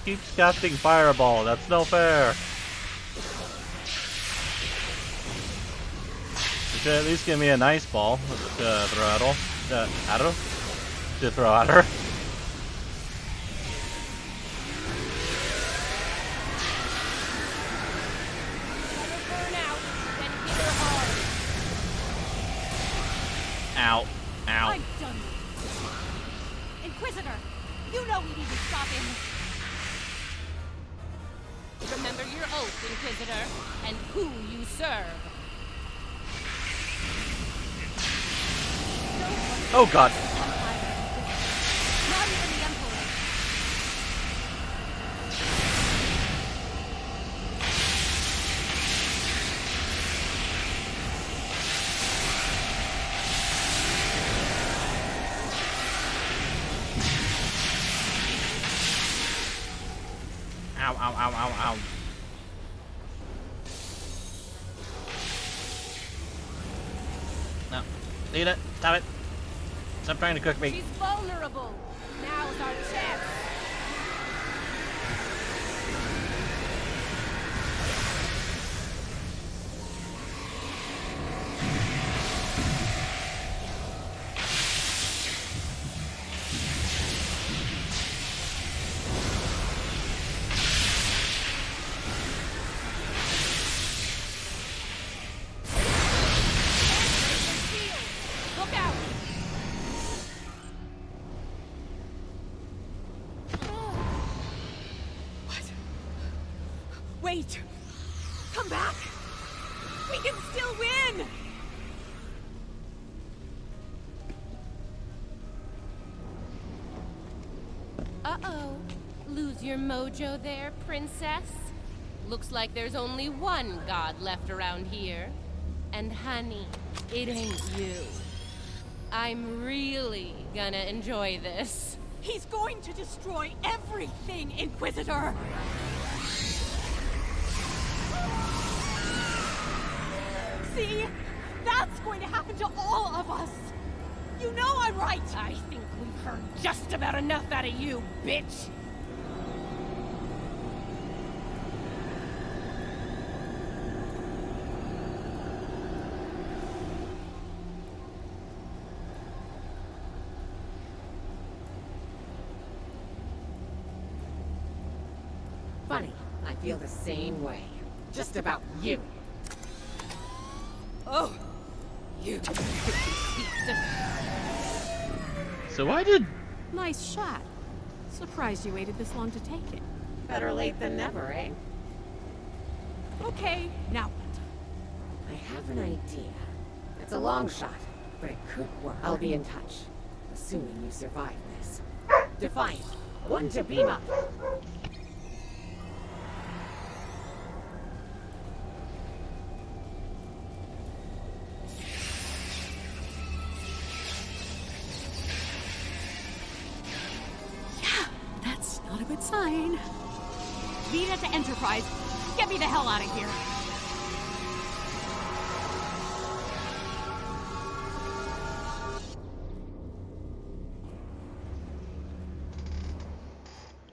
Speaker 1: Keeps casting fireball. That's no fair. You should at least give me an ice ball to throw at her. To throw at her.
Speaker 6: Let her burn out, then hit her hard.
Speaker 1: Ow. Ow.
Speaker 6: I'm done with this. Inquisitor, you know we need to stop him. Remember your oath, Inquisitor, and who you serve.
Speaker 1: Oh, God.
Speaker 6: Not even the Emperor.
Speaker 1: Ow, ow, ow, ow, ow. No. Eat it. Stop it. Stop trying to cook me.
Speaker 6: She's vulnerable. Now's our chance. Look out! What? Wait! Come back! We can still win! Uh-oh. Lose your mojo there, princess? Looks like there's only one god left around here. And honey, it ain't you. I'm really gonna enjoy this. He's going to destroy everything, Inquisitor! See? That's going to happen to all of us! You know I'm right! I think we've heard just about enough out of you, bitch!
Speaker 7: Funny, I feel the same way. Just about you.
Speaker 6: Oh! You...
Speaker 1: So why did...
Speaker 6: Nice shot. Surprised you waited this long to take it.
Speaker 7: Better late than never, eh?
Speaker 6: Okay, now what?
Speaker 7: I have an idea. It's a long shot, but it could work. I'll be in touch, assuming you survive this. Defiant, one to beam up.
Speaker 6: That's not a good sign. Lead it to Enterprise. Get me the hell out of here.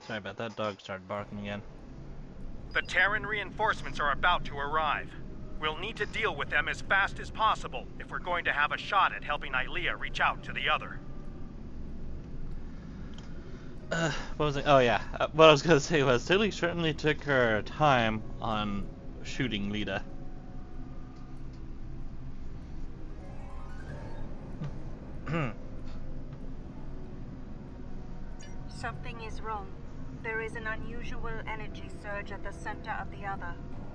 Speaker 1: Sorry about that, dog started barking again.
Speaker 5: The Terran reinforcements are about to arrive. We'll need to deal with them as fast as possible if we're going to have a shot at helping Ilea reach out to the other.
Speaker 1: What was it? Oh yeah, what I was gonna say was Tilly certainly took her time on shooting Lita.
Speaker 14: Something is wrong. There is an unusual energy surge at the center of the other.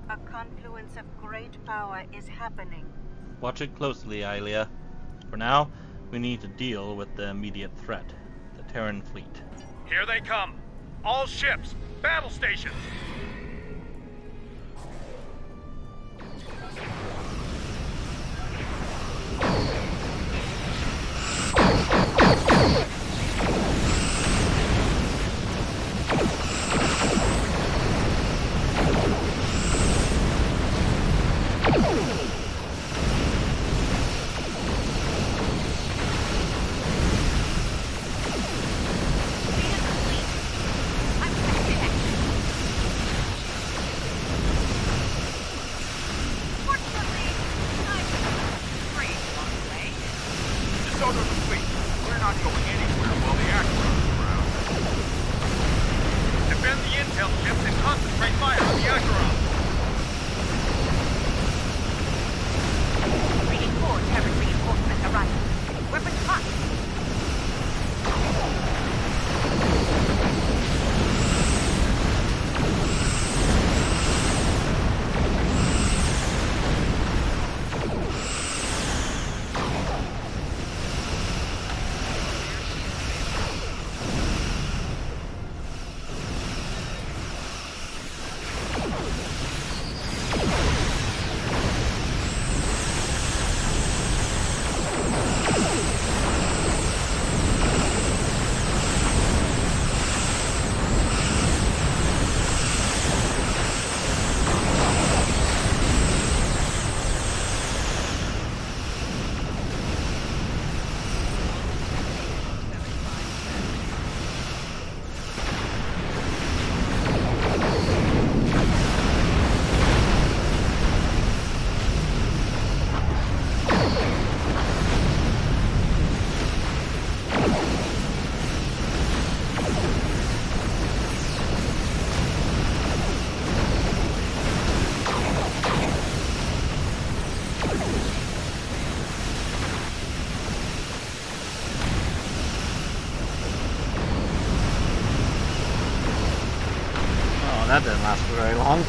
Speaker 14: A confluence of great power is happening.
Speaker 1: Watch it closely, Ilea. For now, we need to deal with the immediate threat, the Terran fleet.
Speaker 5: Here they come! All ships! Battle stations!
Speaker 1: That didn't last for very long.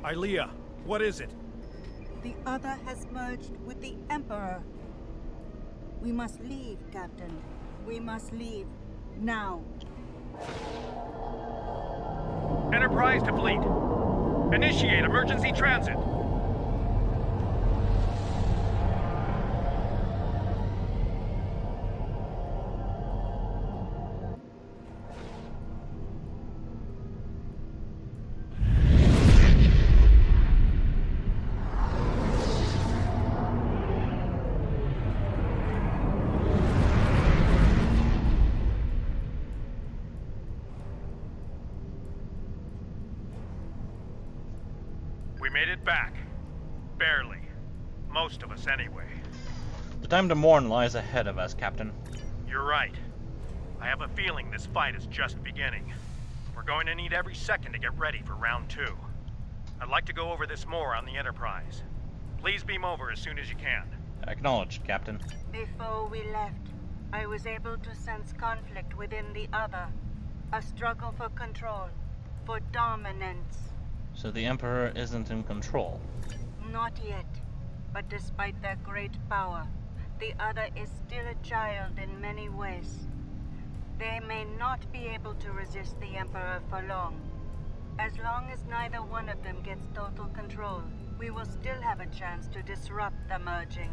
Speaker 5: Ilea, what is it?
Speaker 14: The other has merged with the Emperor. We must leave, Captain. We must leave. Now.
Speaker 5: Enterprise to fleet. Initiate emergency transit. We made it back. Barely. Most of us anyway.
Speaker 1: The time to mourn lies ahead of us, Captain.
Speaker 5: You're right. I have a feeling this fight is just beginning. We're going to need every second to get ready for round 2. I'd like to go over this more on the Enterprise. Please beam over as soon as you can.
Speaker 1: Acknowledged, Captain.
Speaker 14: Before we left, I was able to sense conflict within the other. A struggle for control, for dominance.
Speaker 1: So the Emperor isn't in control.
Speaker 14: Not yet, but despite their great power, the other is still a child in many ways. They may not be able to resist the Emperor for long. As long as neither one of them gets total control, we will still have a chance to disrupt the merging.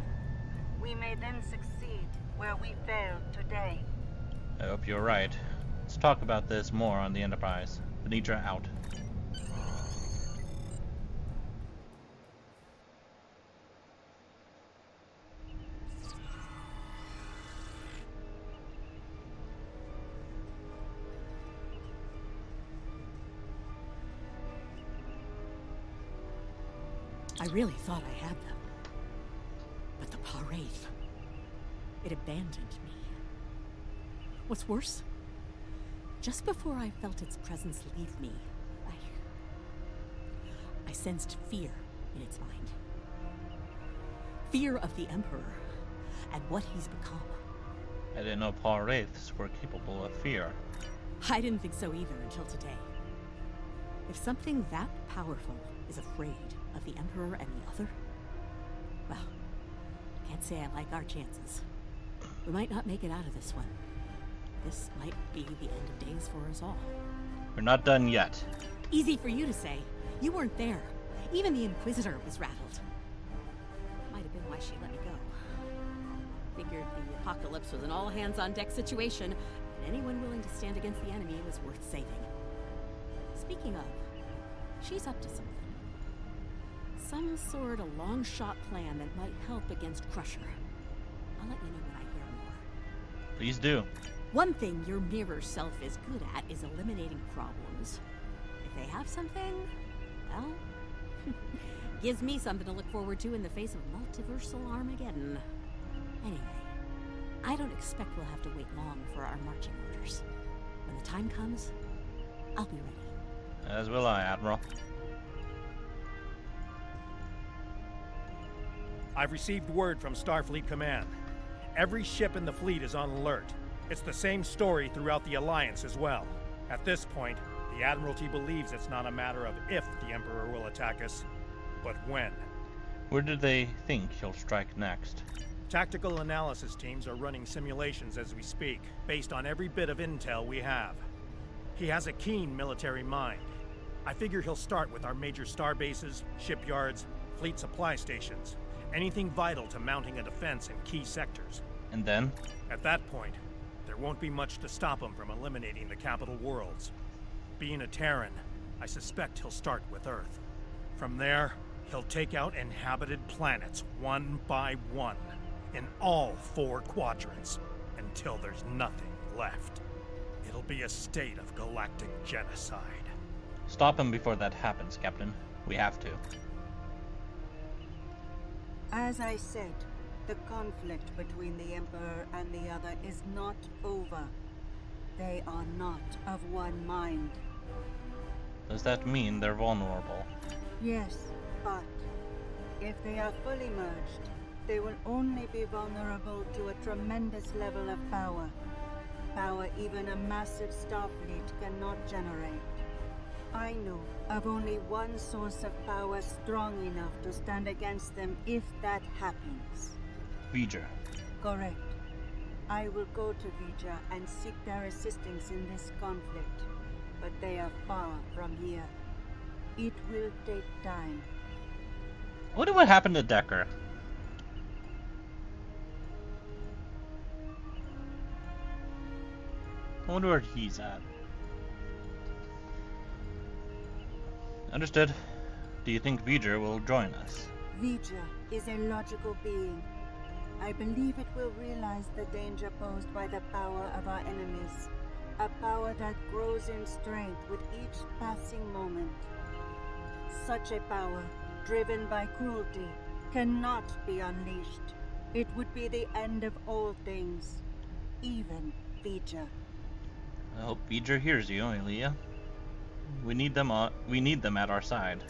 Speaker 14: We may then succeed where we failed today.
Speaker 1: I hope you're right. Let's talk about this more on the Enterprise. Benidra out.
Speaker 6: I really thought I had them. But the Paraith, it abandoned me. What's worse, just before I felt its presence leave me, I sensed fear in its mind. Fear of the Emperor and what he's become.
Speaker 1: I didn't know Paraiths were capable of fear.
Speaker 6: I didn't think so either until today. If something that powerful is afraid of the Emperor and the other, well, can't say I like our chances. We might not make it out of this one. This might be the end of days for us all.
Speaker 1: We're not done yet.
Speaker 6: Easy for you to say. You weren't there. Even the Inquisitor was rattled. Might have been why she let me go. Figured the apocalypse was an all-hands-on-deck situation, and anyone willing to stand against the enemy was worth saving. Speaking of, she's up to something. Some sort of long-shot plan that might help against Crusher. I'll let you know when I hear more.
Speaker 1: Please do.
Speaker 6: One thing your mirror self is good at is eliminating problems. If they have something, well, gives me something to look forward to in the face of multiversal Armageddon. Anyway, I don't expect we'll have to wait long for our marching orders. When the time comes, I'll be ready.
Speaker 1: As will I, Admiral.
Speaker 5: I've received word from Starfleet Command. Every ship in the fleet is on alert. It's the same story throughout the Alliance as well. At this point, the Admiralty believes it's not a matter of if the Emperor will attack us, but when.
Speaker 1: Where do they think he'll strike next?
Speaker 5: Tactical analysis teams are running simulations as we speak, based on every bit of intel we have. He has a keen military mind. I figure he'll start with our major star bases, shipyards, fleet supply stations. Anything vital to mounting a defense in key sectors.
Speaker 1: And then?
Speaker 5: At that point, there won't be much to stop him from eliminating the capital worlds. Being a Terran, I suspect he'll start with Earth. From there, he'll take out inhabited planets one by one, in all 4 quadrants, until there's nothing left. It'll be a state of galactic genocide.
Speaker 1: Stop him before that happens, Captain. We have to.
Speaker 14: As I said, the conflict between the Emperor and the other is not over. They are not of one mind.
Speaker 1: Does that mean they're vulnerable?
Speaker 14: Yes, but if they are fully merged, they will only be vulnerable to a tremendous level of power. Power even a massive Starfleet cannot generate. I know of only one source of power strong enough to stand against them if that happens.
Speaker 1: Vija.
Speaker 14: Correct. I will go to Vija and seek their assistance in this conflict, but they are far from here. It will take time.
Speaker 1: I wonder what happened to Decker. I wonder where he's at. Understood. Do you think Vija will join us?
Speaker 14: Vija is a logical being. I believe it will realize the danger posed by the power of our enemies. A power that grows in strength with each passing moment. Such a power, driven by cruelty, cannot be unleashed. It would be the end of all things, even Vija.
Speaker 1: I hope Vija hears you, Aaliyah. We need them at our side.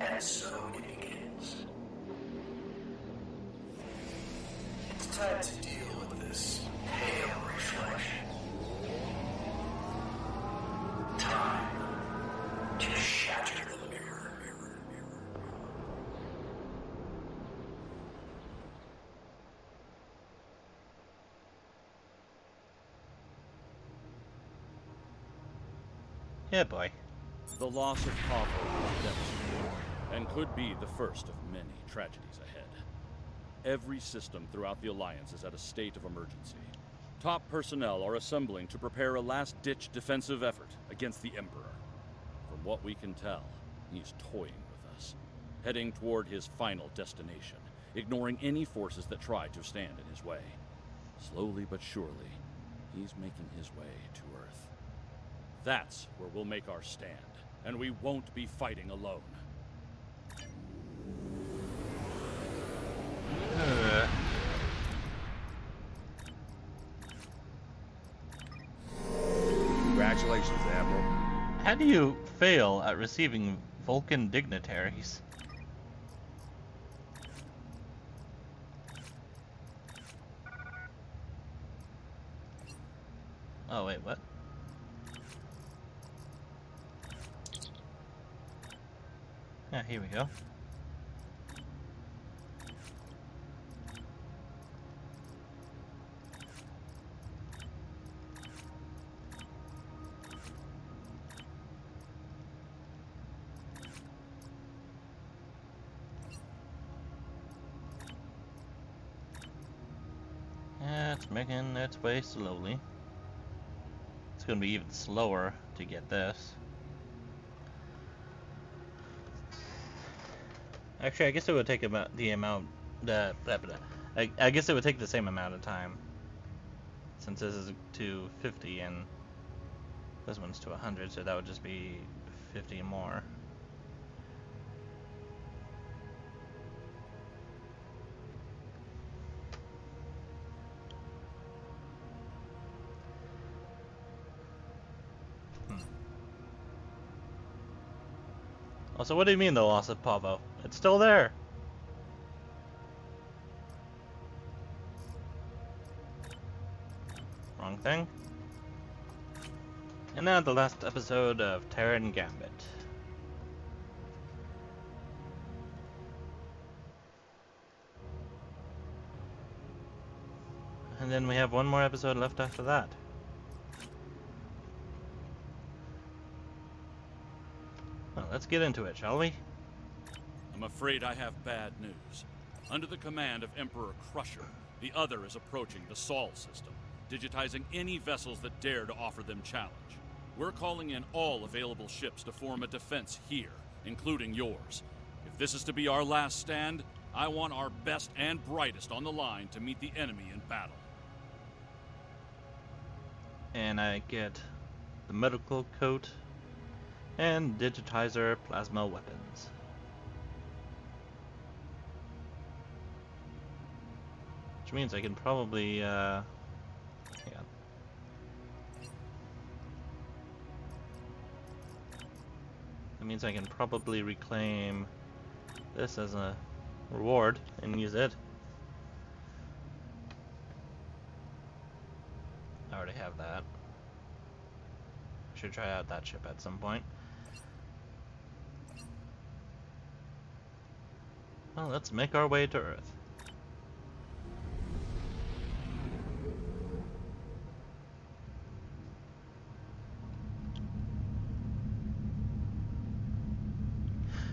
Speaker 15: And so it begins. It's time to deal with this pale reflection. Time to shatter the mirror.
Speaker 1: Yeah, boy.
Speaker 4: The loss of Pavo was devastating, and could be the first of many tragedies ahead. Every system throughout the Alliance is at a state of emergency. Top personnel are assembling to prepare a last-ditch defensive effort against the Emperor. From what we can tell, he's toying with us, heading toward his final destination, ignoring any forces that try to stand in his way. Slowly but surely, he's making his way to Earth. That's where we'll make our stand, and we won't be fighting alone.
Speaker 16: Congratulations, Admiral.
Speaker 1: How do you fail at receiving Vulcan dignitaries? Oh, wait, what? Yeah, here we go. Yeah, it's making its way slowly. It's gonna be even slower to get this. Actually, I guess it would take about the amount that I guess it would take the same amount of time, since this is to 50 and this one's to 100, so that would just be 50 more. Also, what do you mean the loss of Pavo? It's still there. Wrong thing. And now the last episode of Terran Gambit. And then we have one more episode left after that. Well, let's get into it, shall we?
Speaker 4: I'm afraid I have bad news. Under the command of Emperor Crusher, the Other is approaching the Sol system, digitizing any vessels that dare to offer them challenge. We're calling in all available ships to form a defense here, including yours. If this is to be our last stand, I want our best and brightest on the line to meet the enemy in battle.
Speaker 1: And I get the medical coat and digitizer plasma weapons. Which means I can probably, hang on. That means I can probably reclaim this as a reward and use it. I already have that. Should try out that ship at some point. Well, let's make our way to Earth.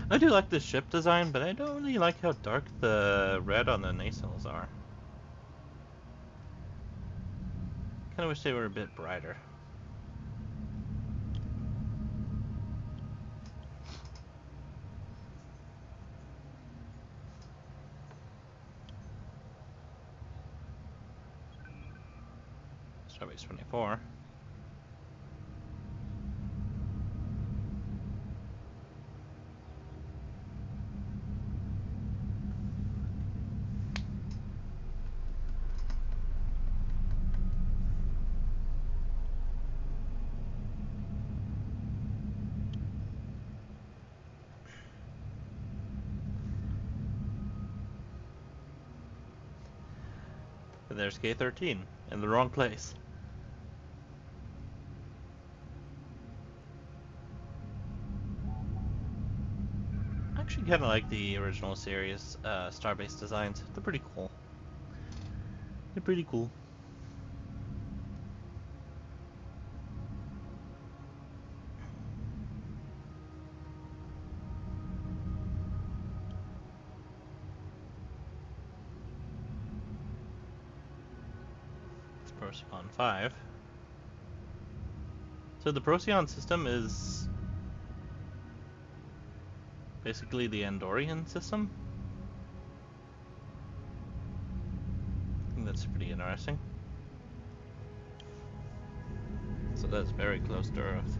Speaker 1: I do like the ship design, but I don't really like how dark the red on the nacelles are. Kinda wish they were a bit brighter. Starbase 24. And there's K-13 in the wrong place. I actually kind of like the original series Starbase designs. They're pretty cool. They're pretty cool. It's Procyon 5. So the Procyon system is basically the Andorian system. I think that's pretty interesting. So that's very close to Earth.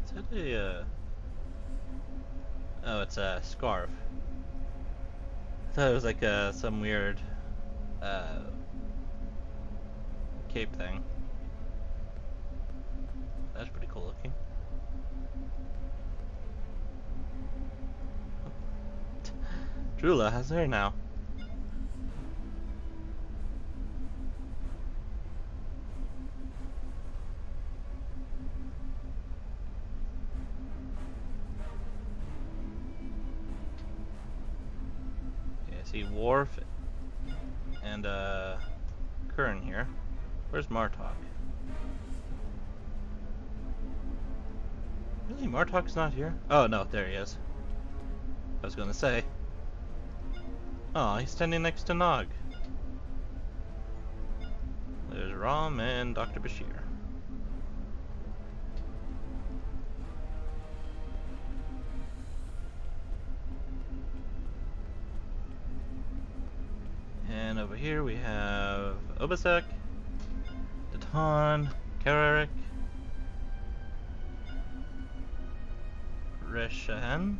Speaker 1: Is that a, oh, it's a scarf. I thought it was like some weird cape thing. That's pretty cool looking. Drula has hair now. See Worf and Kern here. Where's Martok? Really, Martok's not here? Oh no, there he is. I was gonna say. Oh, he's standing next to Nog. There's Rom and Dr. Bashir. And over here we have Obasek, Datan, Kararik, Reshahen.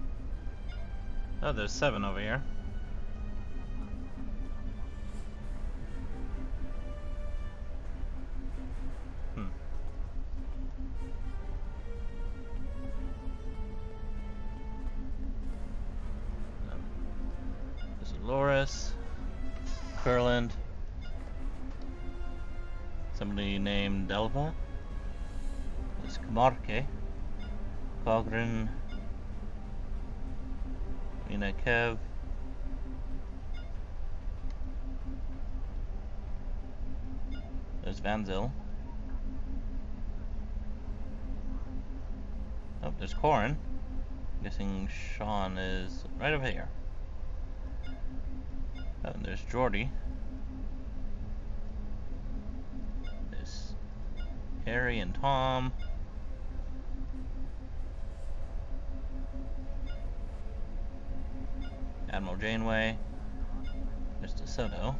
Speaker 1: Oh, there's 7 over here. This is Loris, Kurland, somebody named Delva. There's Kamarke, Kogrin, Mina Kev, there's Vanzil. Oh, there's Corin. I'm guessing Sean is right over here. Oh, and there's Jordy. There's Harry and Tom. Admiral Janeway. There's DeSoto.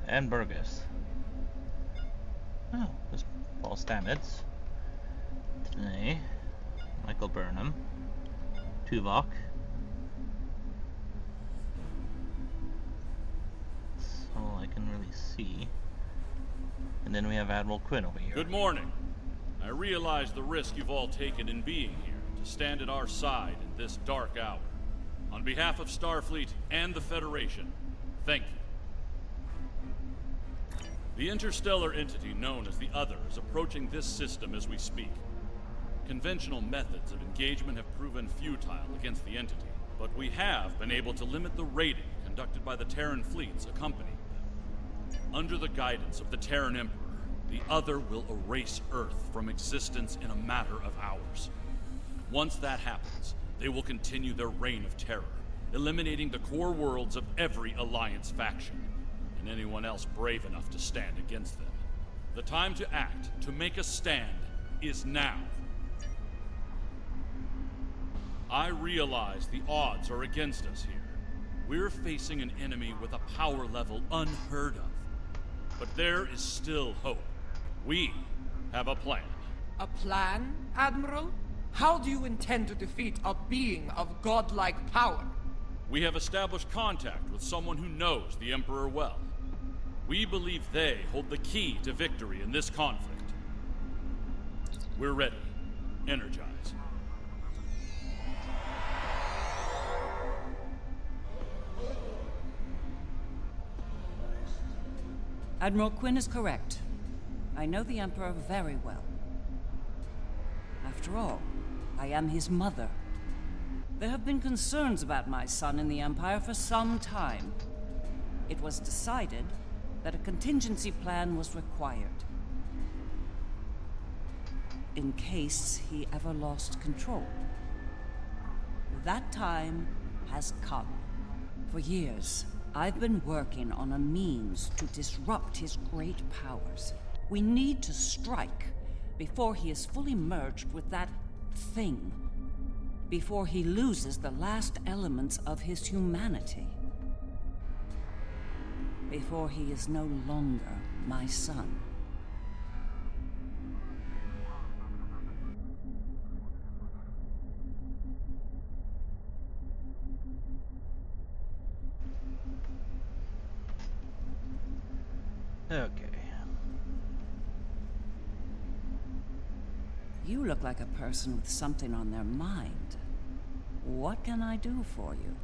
Speaker 1: And Burgess. Oh, there's Paul Stamets. Today, Michael Burnham. Tuvok. That's all I can really see. And then we have Admiral Quinn over here.
Speaker 4: Good morning. I realize the risk you've all taken in being here to stand at our side in this dark hour. On behalf of Starfleet and the Federation, thank you. The interstellar entity known as the Other is approaching this system as we speak. Conventional methods of engagement have proven futile against the entity, but we have been able to limit the raiding conducted by the Terran fleets accompanying them. Under the guidance of the Terran Emperor, the Other will erase Earth from existence in a matter of hours. Once that happens, they will continue their reign of terror, eliminating the core worlds of every Alliance faction, and anyone else brave enough to stand against them. The time to act, to make a stand, is now. I realize the odds are against us here. We're facing an enemy with a power level unheard of. But there is still hope. We have a plan.
Speaker 17: A plan, Admiral? How do you intend to defeat a being of godlike power?
Speaker 4: We have established contact with someone who knows the Emperor well. We believe they hold the key to victory in this conflict. We're ready. Energize.
Speaker 18: Admiral Quinn is correct. I know the Emperor very well. After all, I am his mother. There have been concerns about my son in the Empire for some time. It was decided that a contingency plan was required. In case he ever lost control. That time has come. For years, I've been working on a means to disrupt his great powers. We need to strike before he is fully merged with that thing. Before he loses the last elements of his humanity. Before he is no longer my son.
Speaker 1: Okay.
Speaker 18: You look like a person with something on their mind. What can I do for you?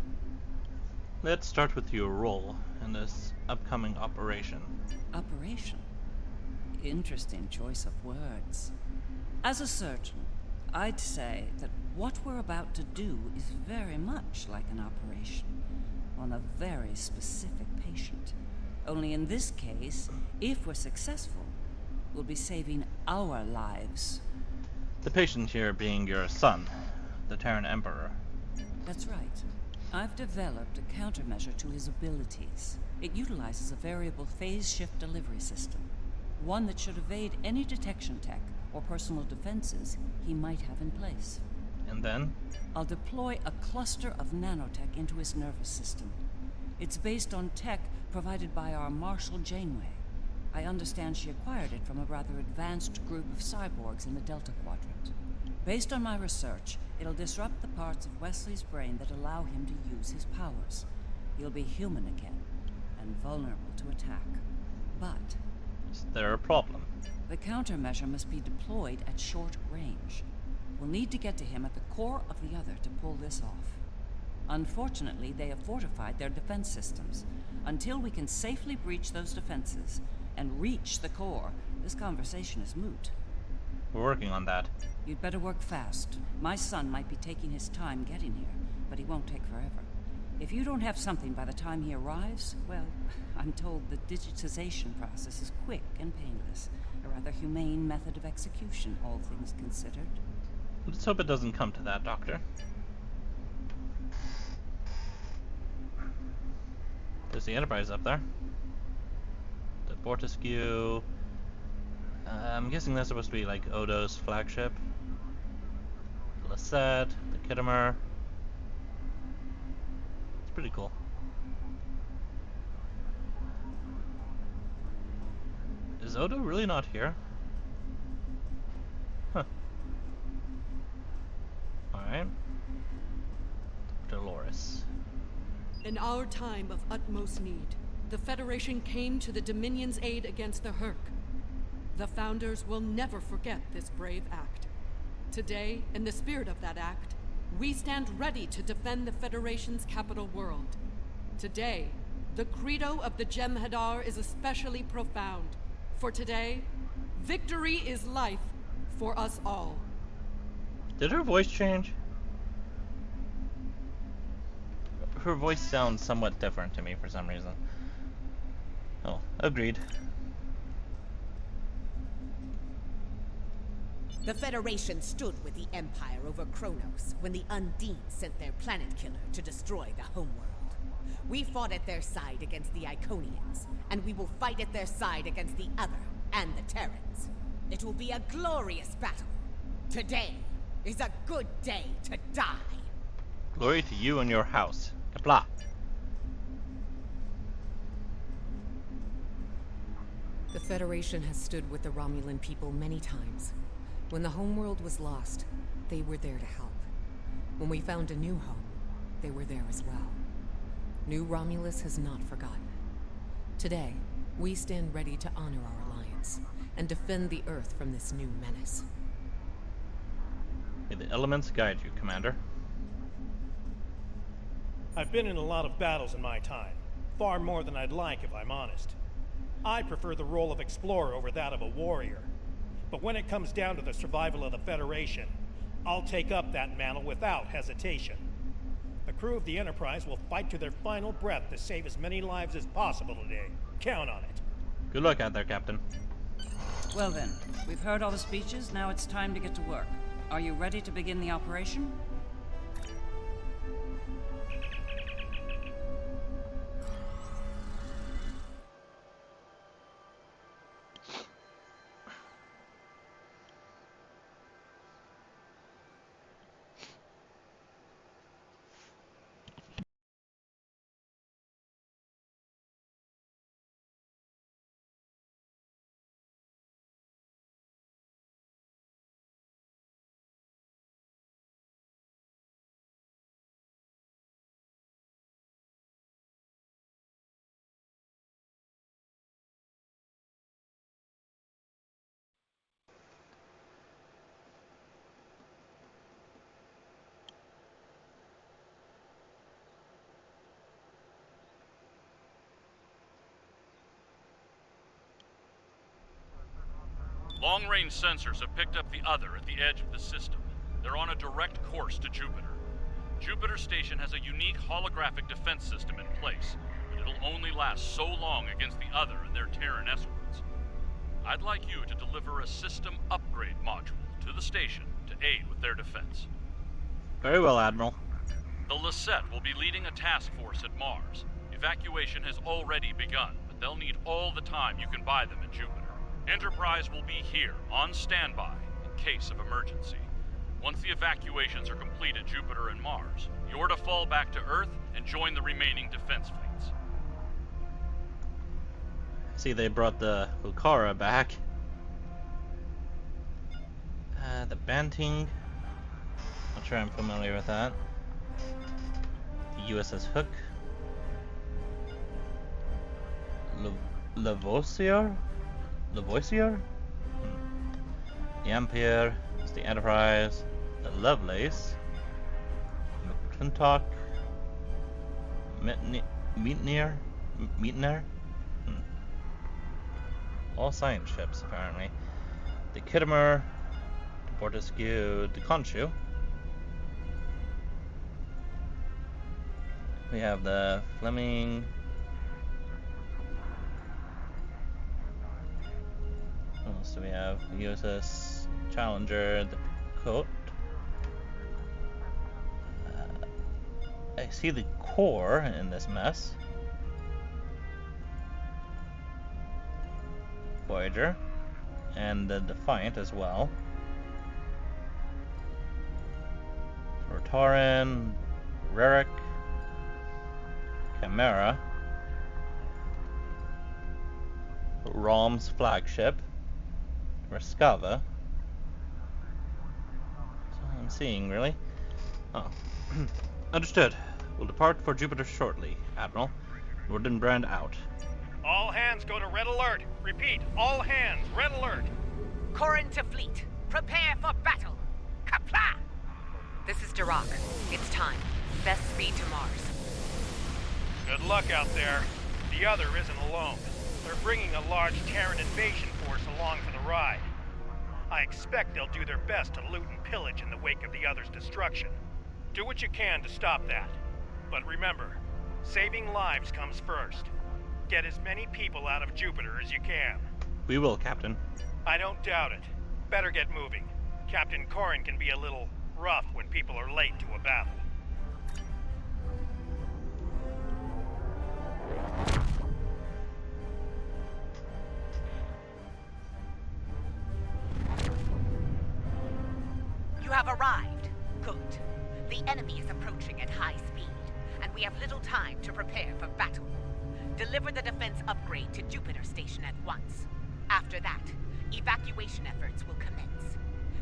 Speaker 1: Let's start with your role in this upcoming operation.
Speaker 18: Operation? Interesting choice of words. As a surgeon, I'd say that what we're about to do is very much like an operation on a very specific patient. Only in this case, if we're successful, we'll be saving our lives.
Speaker 1: The patient here being your son, the Terran Emperor.
Speaker 18: That's right. I've developed a countermeasure to his abilities. It utilizes a variable phase shift delivery system. One that should evade any detection tech or personal defenses he might have in place.
Speaker 1: And then?
Speaker 18: I'll deploy a cluster of nanotech into his nervous system. It's based on tech provided by our Marshal Janeway. I understand she acquired it from a rather advanced group of cyborgs in the Delta Quadrant. Based on my research, it'll disrupt the parts of Wesley's brain that allow him to use his powers. He'll be human again, and vulnerable to attack. But
Speaker 1: is there a problem?
Speaker 18: the countermeasure must be deployed at short range. We'll need to get to him at the core of the other to pull this off. Unfortunately, they have fortified their defense systems. Until we can safely breach those defenses and reach the core, this conversation is moot.
Speaker 1: We're working on that.
Speaker 18: You'd better work fast. My son might be taking his time getting here, but he won't take forever. If you don't have something by the time he arrives, well, I'm told the digitization process is quick and painless. A rather humane method of execution, all things considered.
Speaker 1: Let's hope it doesn't come to that, Doctor. There's the Enterprise up there. The Fortescue. I'm guessing that's supposed to be like Odo's flagship. The Lasset, the Kittimer. It's pretty cool. Is Odo really not here? Huh. Alright. Dolores.
Speaker 19: In our time of utmost need, the Federation came to the Dominion's aid against the Herc. The Founders will never forget this brave act. Today, in the spirit of that act, we stand ready to defend the Federation's capital world. Today, the credo of the Jem'Hadar is especially profound. For today, victory is life for us all.
Speaker 1: Did her voice change? Her voice sounds somewhat different to me for some reason. Oh, agreed.
Speaker 20: The Federation stood with the Empire over Kronos when the Undine sent their planet killer to destroy the homeworld. We fought at their side against the Iconians, and we will fight at their side against the other and the Terrans. It will be a glorious battle. Today is a good day to die.
Speaker 1: Glory to you and your house. Kapla.
Speaker 7: The Federation has stood with the Romulan people many times. When the homeworld was lost, they were there to help. When we found a new home, they were there as well. New Romulus has not forgotten. Today, we stand ready to honor our alliance and defend the Earth from this new menace.
Speaker 1: May the elements guide you, Commander.
Speaker 5: I've been in a lot of battles in my time. Far more than I'd like, if I'm honest. I prefer the role of explorer over that of a warrior. But when it comes down to the survival of the Federation, I'll take up that mantle without hesitation. The crew of the Enterprise will fight to their final breath to save as many lives as possible today. Count on it.
Speaker 1: Good luck out there, Captain.
Speaker 18: Well then, we've heard all the speeches, now it's time to get to work. Are you ready to begin the operation?
Speaker 4: Long-range sensors have picked up the other at the edge of the system. They're on a direct course to Jupiter. Jupiter Station has a unique holographic defense system in place, but it'll only last so long against the other and their Terran escorts. I'd like you to deliver a system upgrade module to the station to aid with their defense.
Speaker 1: Very well, Admiral.
Speaker 4: The Lasset will be leading a task force at Mars. Evacuation has already begun, but they'll need all the time you can buy them at Jupiter. Enterprise will be here, on standby, in case of emergency. Once the evacuations are complete at Jupiter and Mars, you're to fall back to Earth and join the remaining defense fleets.
Speaker 1: See, they brought the Lucara back. The Banting. sure I'm familiar with that. The USS Hook. Lavoisier? Lavoisier? The Ampere, it's the Enterprise, the Lovelace, McClintock, Meitner? All science ships, apparently. The Kittimer, the Fortescue, the Conchu. We have the Fleming. What else do we have? The USS Challenger, the Coat. I see the core in this mess. Voyager. And the Defiant as well. Rotaran, Rarick, Chimera, Rom's flagship, Rescava. That's all I'm seeing, really. Oh. Understood. We'll depart for Jupiter shortly, Admiral. Nordenbrand out.
Speaker 5: All hands go to red alert. Repeat, all hands, red alert.
Speaker 8: Corrin to fleet. Prepare for battle. Kapla! This is Dirac. It's time. Best speed to Mars.
Speaker 5: Good luck out there. The other isn't alone. They're bringing a large Terran invasion force along for the ride. I expect they'll do their best to loot and pillage in the wake of the other's destruction. Do what you can to stop that. But remember, saving lives comes first. Get as many people out of Jupiter as you can.
Speaker 1: We will, Captain.
Speaker 5: I don't doubt it. Better get moving. Captain Corrin can be a little rough when people are late to a battle.
Speaker 8: You have arrived. Good. The enemy is approaching at high speed, and we have little time to prepare for battle. Deliver the defense upgrade to Jupiter Station at once. After that, evacuation efforts will commence.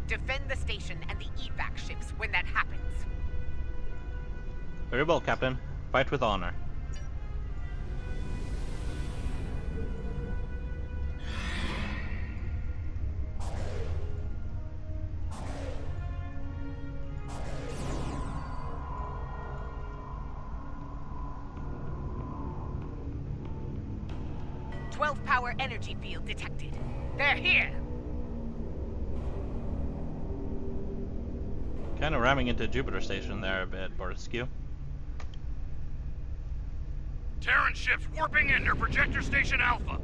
Speaker 8: Defend the station and the evac ships when that happens.
Speaker 1: Very well, Captain. Fight with honor.
Speaker 8: Power energy field detected. They're here!
Speaker 1: Kind of ramming into Jupiter Station there a bit, Fortescue.
Speaker 4: Terran ships warping in near Projector Station Alpha.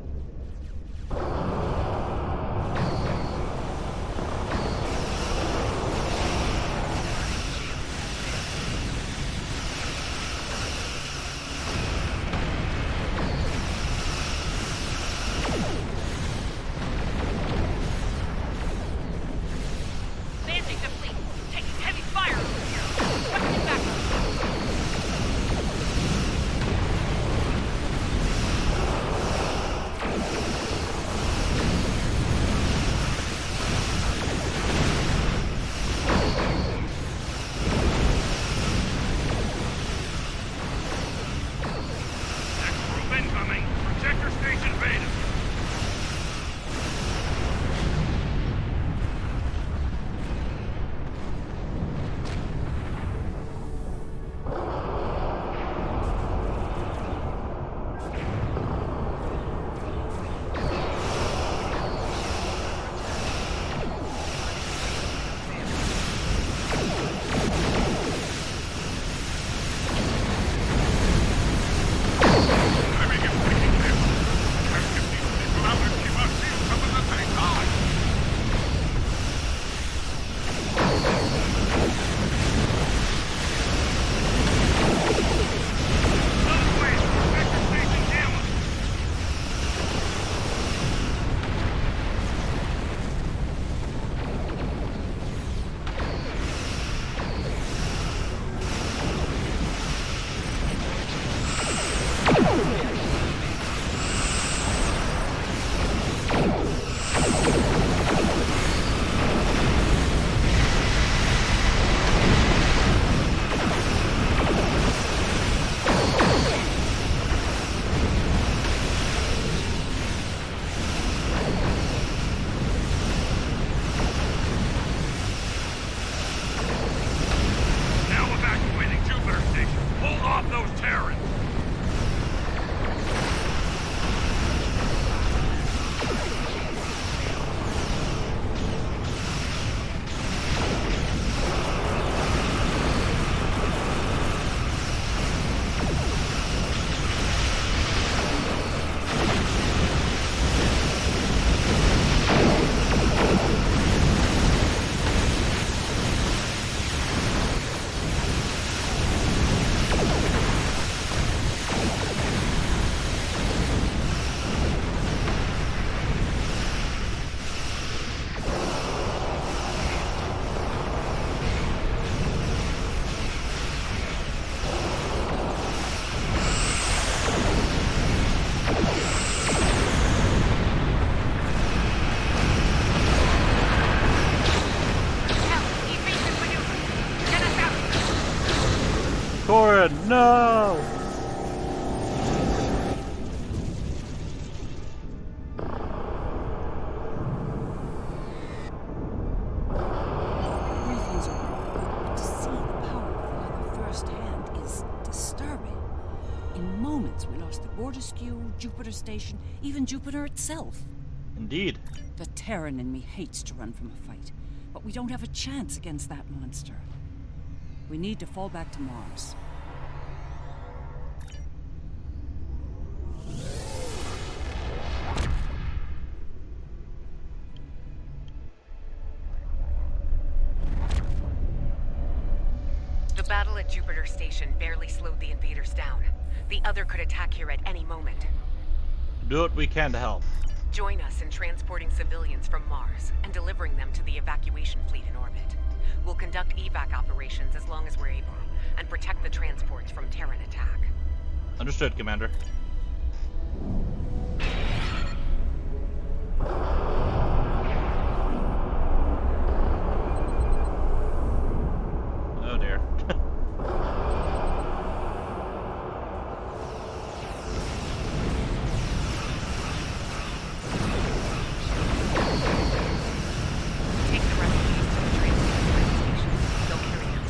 Speaker 1: Corin, no!
Speaker 18: Briefings are good, but to see the power of the other firsthand is disturbing. In moments, we lost the Borderskew, Jupiter Station, even Jupiter itself.
Speaker 1: Indeed.
Speaker 18: The Terran in me hates to run from a fight, but we don't have a chance against that monster. We need to fall back to Mars.
Speaker 8: The battle at Jupiter Station barely slowed the invaders down. The other could attack here at any moment.
Speaker 1: Do what we can to help.
Speaker 8: Join us in transporting civilians from Mars and delivering them to the evacuation fleet in orbit. We'll conduct evac operations as long as we're able, and protect the transports from Terran attack.
Speaker 1: Understood, Commander. Oh dear.
Speaker 8: Take the refugees to the transport station. They'll carry them.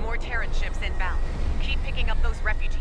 Speaker 8: More Terran ships inbound. Keep picking up those refugees.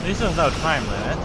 Speaker 1: At least there's no time limit.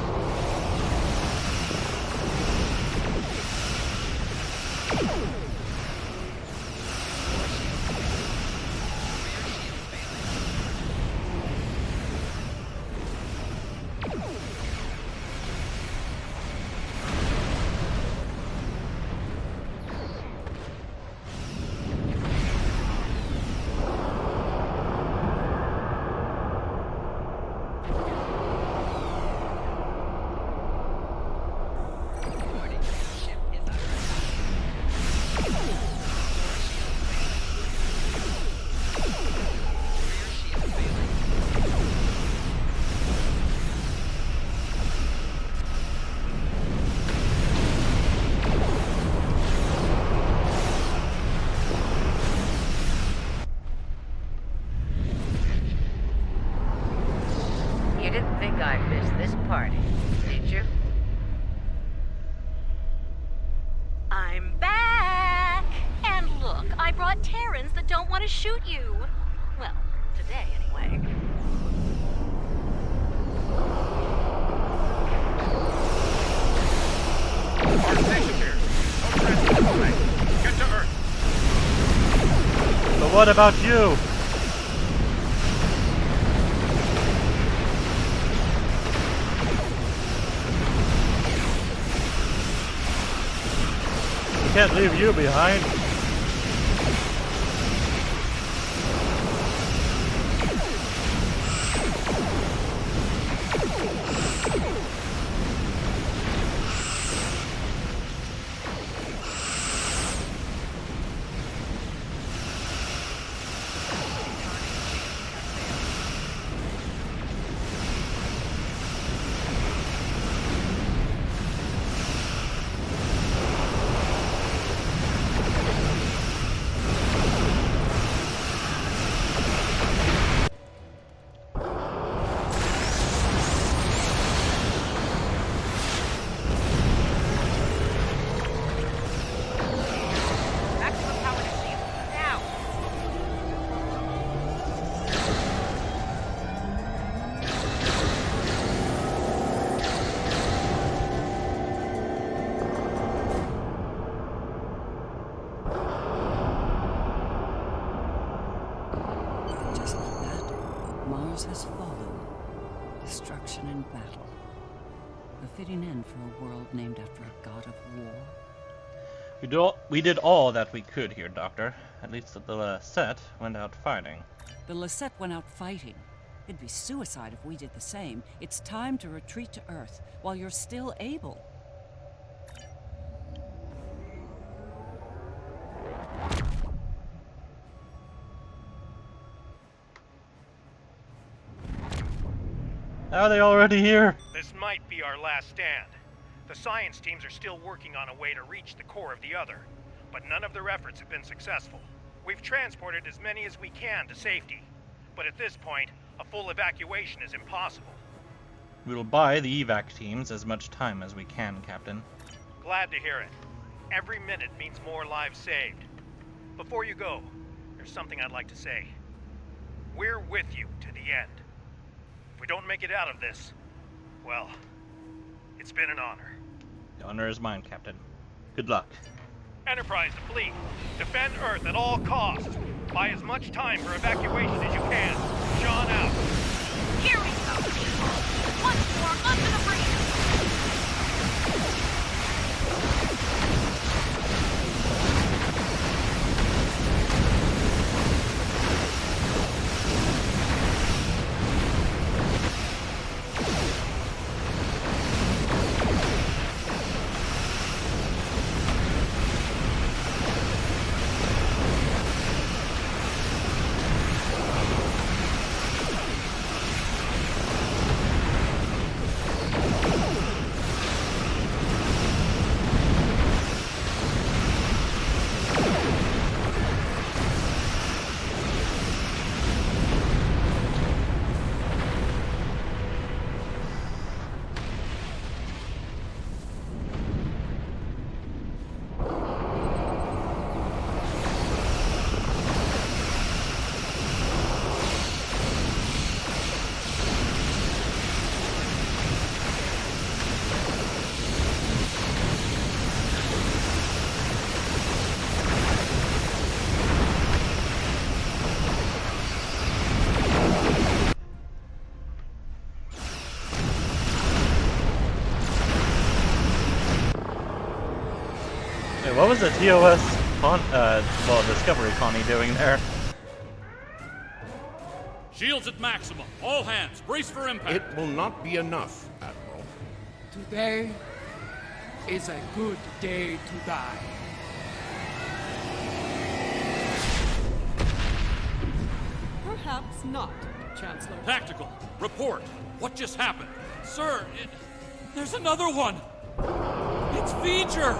Speaker 10: You didn't think I'd miss this party, did you?
Speaker 21: I'm back! And look, I brought Terrans that don't want to shoot you. Well, today anyway.
Speaker 16: Our station here. No transport away. Get to Earth.
Speaker 1: But what about you? can't leave you behind.
Speaker 18: Mars has fallen. Destruction and battle. A fitting end for a world named after a god of war.
Speaker 1: We did all that we could here, Doctor. At least the Lasset went out fighting.
Speaker 18: The Lasset went out fighting. It'd be suicide if we did the same. It's time to retreat to Earth while you're still able.
Speaker 1: How are they already here?
Speaker 5: This might be our last stand. The science teams are still working on a way to reach the core of the other, but none of their efforts have been successful. We've transported as many as we can to safety, but at this point, a full evacuation is impossible.
Speaker 1: We'll buy the evac teams as much time as we can, Captain.
Speaker 5: Glad to hear it. Every minute means more lives saved. Before you go, there's something I'd like to say. We're with you to the end. If we don't make it out of this, well, it's been an honor.
Speaker 1: The honor is mine, Captain. Good luck.
Speaker 5: Enterprise to fleet. Defend Earth at all costs. Buy as much time for evacuation as you can. John out.
Speaker 21: Here we go, people. Once more, under the breeze.
Speaker 1: What was the TOS Discovery Connie doing there?
Speaker 4: Shields at maximum. All hands, brace for impact.
Speaker 16: It will not be enough, Admiral.
Speaker 17: Today is a good day to die.
Speaker 19: Perhaps not, Chancellor.
Speaker 4: Tactical, report. What just happened? Sir, there's another one. It's V'ger.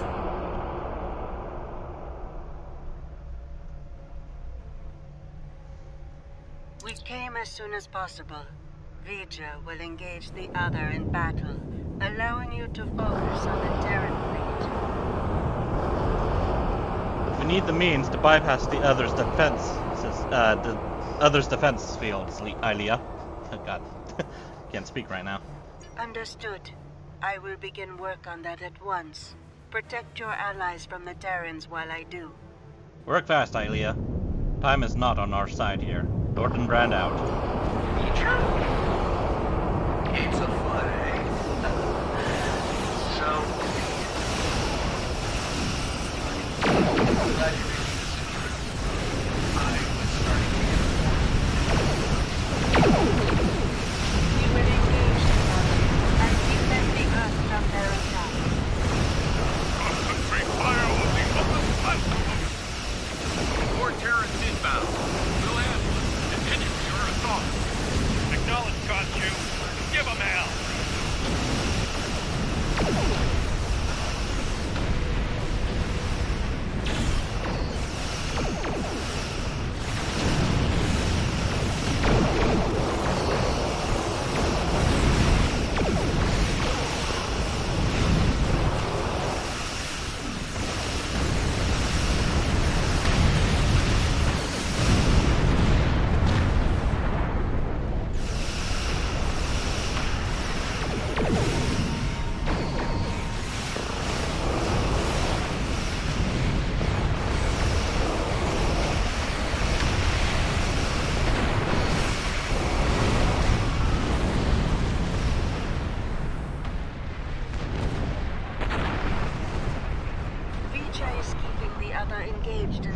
Speaker 14: We came as soon as possible. V'ger will engage the other in battle, allowing you to focus on the Terran fleet.
Speaker 1: We need the means to bypass the other's defense fields, Ilea. Oh god. Can't speak right now.
Speaker 14: Understood. I will begin work on that at once. Protect your allies from the Terrans while I do.
Speaker 1: Work fast, Ilea. Time is not on our side here. Thornton Brand out.
Speaker 15: It's a fun, eh? So...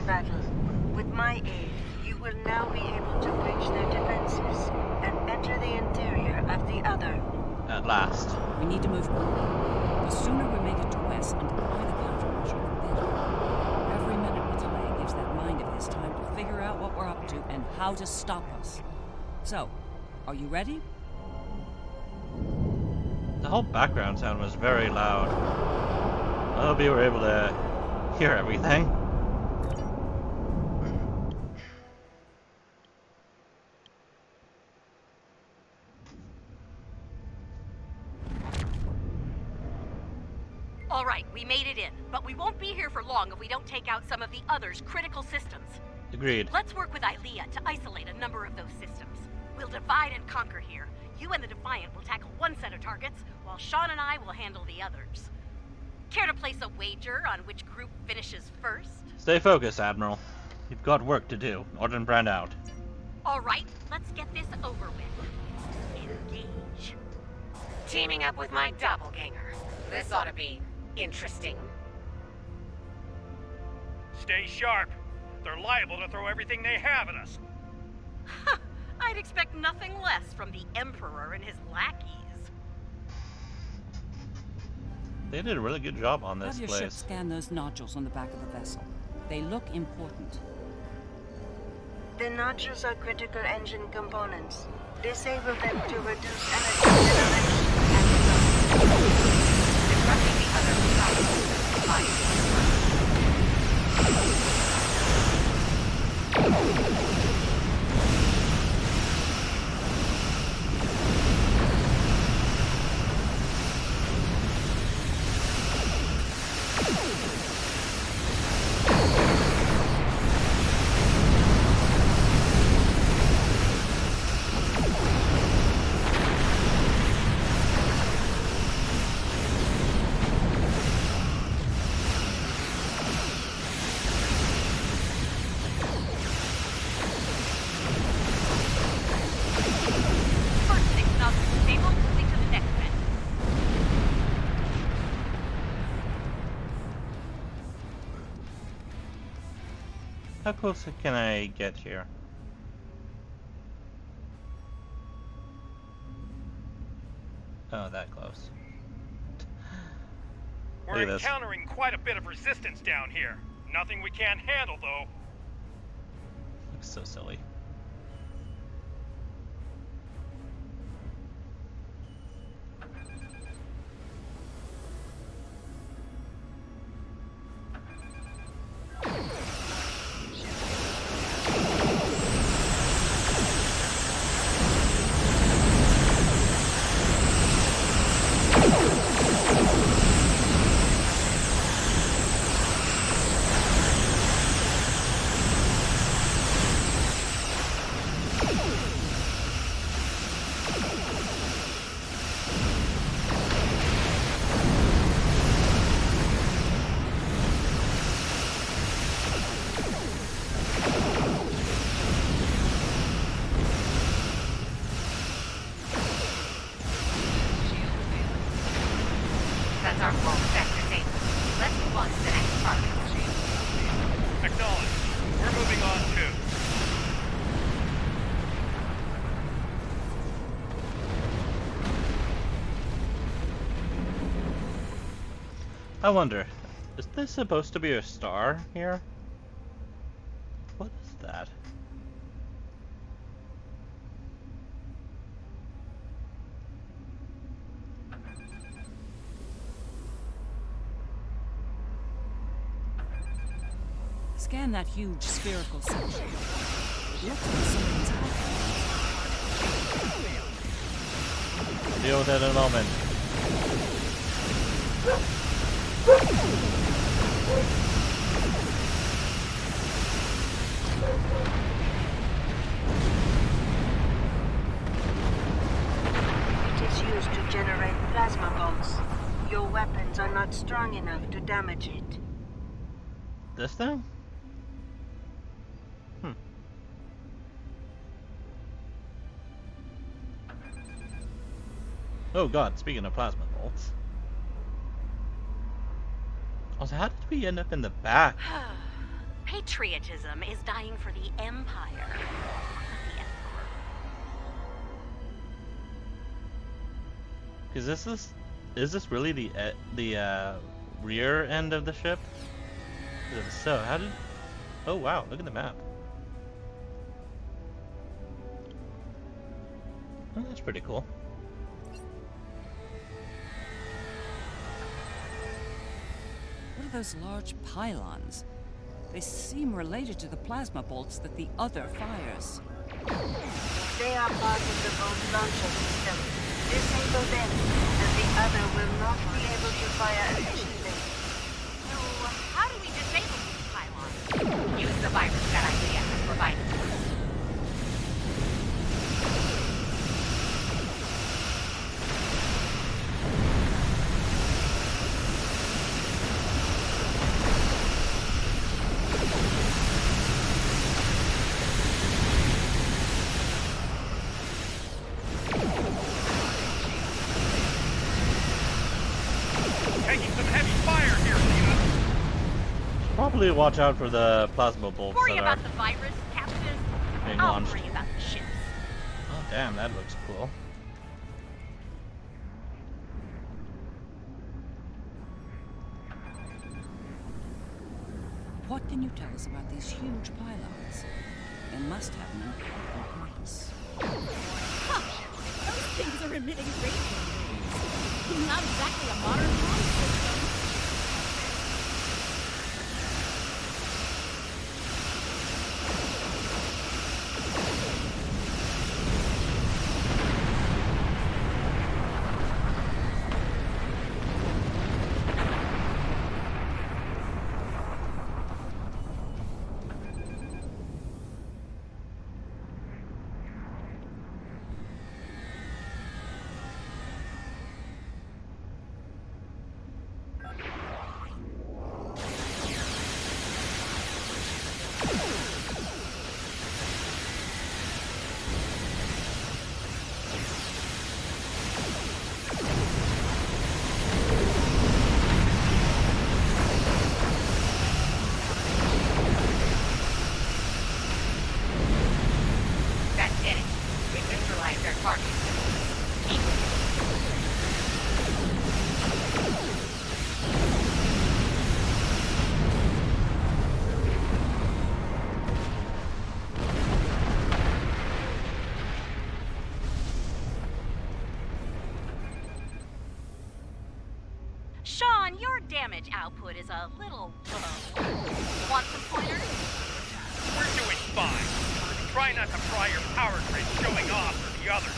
Speaker 14: battle. With my aid, you will now be able to breach their defenses and enter the interior of the other.
Speaker 1: At last.
Speaker 18: We need to move quickly. The sooner we make it to West and apply the countermeasure, the better. Every minute we delay gives that mind of his time to figure out what we're up to and how to stop us. So, are you ready?
Speaker 1: The whole background sound was very loud. I hope you were able to hear everything.
Speaker 21: All right, we made it in, but we won't be here for long if we don't take out some of the other's critical systems.
Speaker 1: Agreed.
Speaker 21: Let's work with Ilea to isolate a number of those systems. We'll divide and conquer here. You and the Defiant will tackle one set of targets, while Sean and I will handle the others. Care to place a wager on which group finishes first?
Speaker 1: Stay focused, Admiral. You've got work to do. Northern Brand out.
Speaker 21: All right, let's get this over with. Engage.
Speaker 8: Teaming up with my doppelganger. This ought to be interesting.
Speaker 16: Stay sharp. They're liable to throw everything they have at us.
Speaker 21: I'd expect nothing less from the Emperor and his lackeys.
Speaker 1: They did a really good job on this
Speaker 18: Have your
Speaker 1: place.
Speaker 18: ship scan those nodules on the back of the vessel. They look important.
Speaker 14: The nodules are critical engine components. Disable them to reduce energy generation and
Speaker 8: Disrupting the other
Speaker 1: How close can I get here? Oh, that close.
Speaker 16: We're encountering quite a bit of resistance down here. Nothing we can't handle, though.
Speaker 1: Looks so silly.
Speaker 8: That's our full sector data. Let's move on to the next part of the exchange.
Speaker 16: Acknowledged. We're moving on too.
Speaker 1: I wonder, is this supposed to be a star here? What is that?
Speaker 18: Scan that huge spherical section. Looks like something's happening.
Speaker 1: Deal with it in a moment.
Speaker 14: It is used to generate plasma bolts. Your weapons are not strong enough to damage it.
Speaker 1: This thing? Oh god, speaking of plasma bolts. Also, how did we end up in the back?
Speaker 21: Patriotism is dying for the Empire, not the Emperor.
Speaker 1: Because is this really the rear end of the ship? If so, how did? Oh wow! Look at the map. Oh, that's pretty cool.
Speaker 18: What are those large pylons? They seem related to the plasma bolts that the other fires.
Speaker 14: They are part of the bolt launcher system. Disable them, and the other will not be able to fire efficiently.
Speaker 21: So, how do we disable these pylons? Use the virus that idea has provided to us.
Speaker 1: Probably watch out for the plasma bolts
Speaker 21: Worry
Speaker 1: that
Speaker 21: about
Speaker 1: are
Speaker 21: the virus, Captain.
Speaker 1: being
Speaker 21: I'll
Speaker 1: launched.
Speaker 21: worry about the ships.
Speaker 1: Oh damn, that looks cool.
Speaker 18: What can you tell us about these huge pylons? They must have an important purpose.
Speaker 6: Those things are emitting radio waves. Not exactly a modern comm system.
Speaker 21: Sean, your damage output is a little low. Want some pointers?
Speaker 16: We're doing fine. Try not to fry your power grid showing off for the others.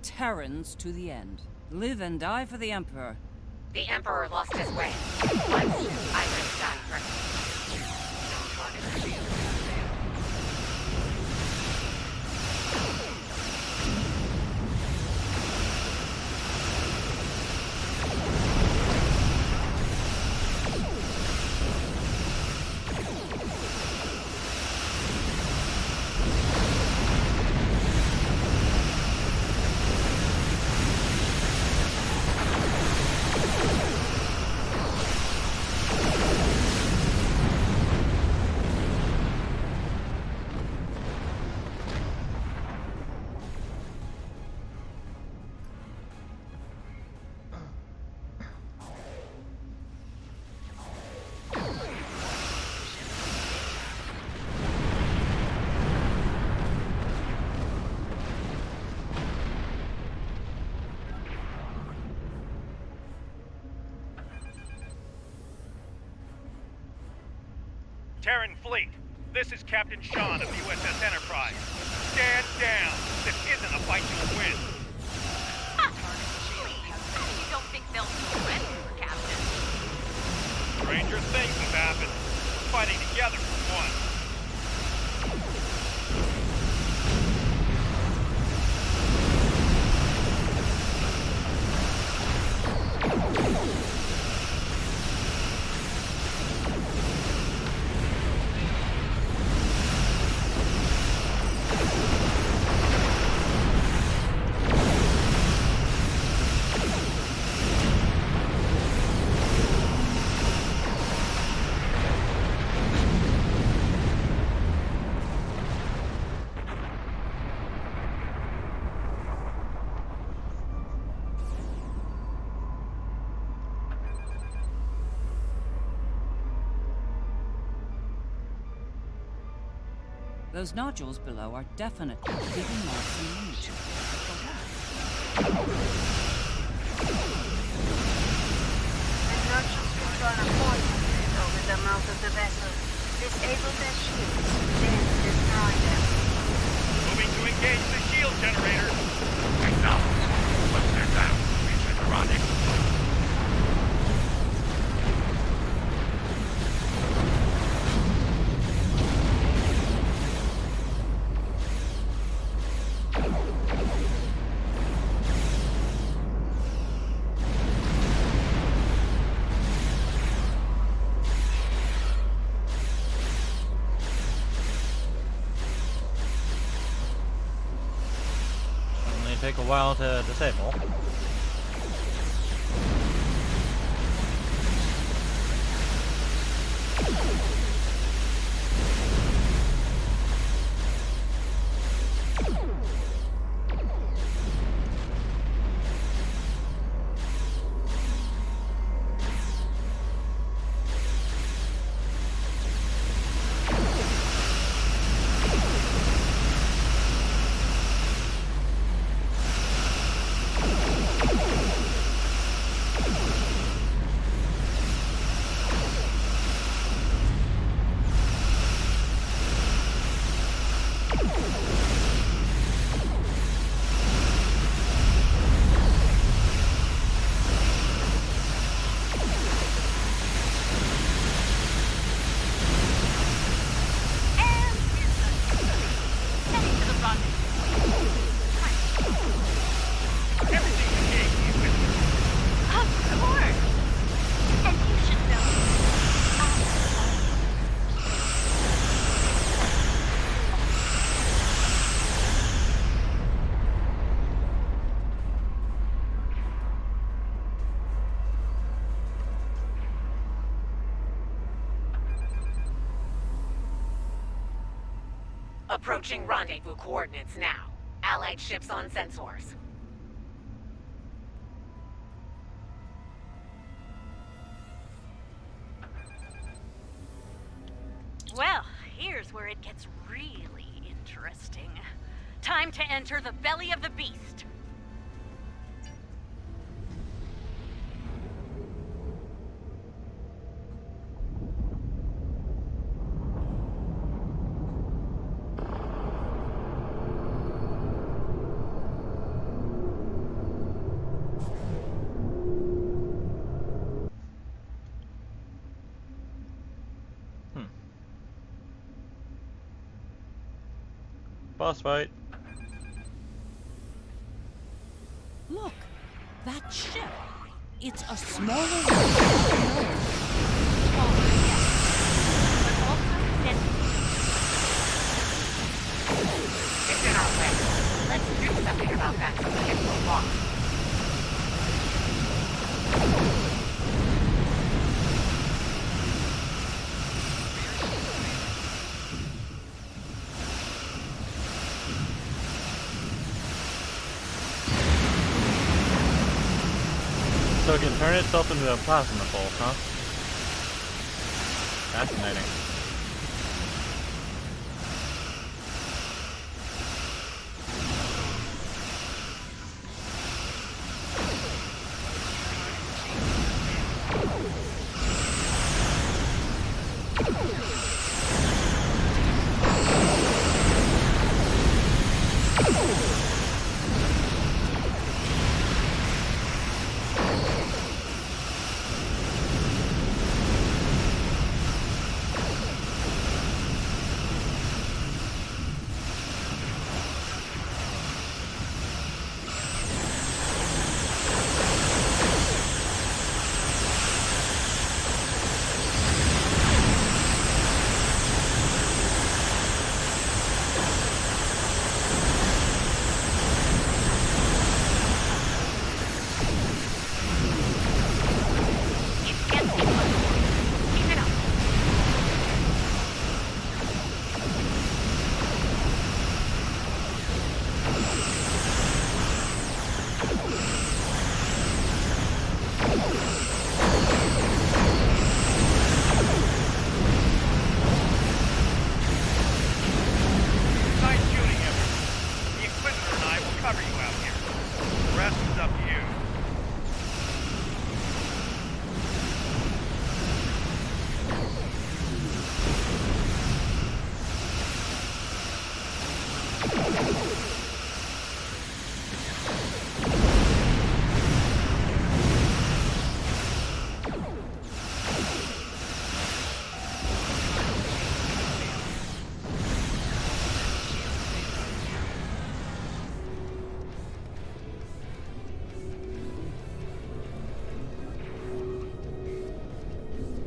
Speaker 18: Terrans to the end. Live and die for the Emperor.
Speaker 8: The Emperor lost his way. Once, I risked dying for him. Target shield.
Speaker 16: Terran fleet, this is Captain Sean of the USS Enterprise. Stand down. This isn't a fight you'll win.
Speaker 21: Please, you don't think they'll surrender, Captain?
Speaker 16: Stranger things have happened. We're fighting together for once.
Speaker 18: Those nodules below are definitely giving marks in miniature.
Speaker 14: Byrnjolf's controller pointed over the mouth of the vessel. Disable their shields, then destroy them.
Speaker 16: Moving to engage the shield generator.
Speaker 9: McDonald, let's head down. Mission Rendezvous.
Speaker 1: Take a while to disable.
Speaker 8: Approaching rendezvous coordinates now. Allied ships on sensors.
Speaker 21: Well, here's where it gets really interesting. Time to enter the belly of the beast.
Speaker 1: Boss fight.
Speaker 18: Look, that ship. It's a smaller one.
Speaker 8: It's in our way. Let's do something about that so we can move on.
Speaker 1: So it can turn itself into a plasma pulse, huh? Fascinating.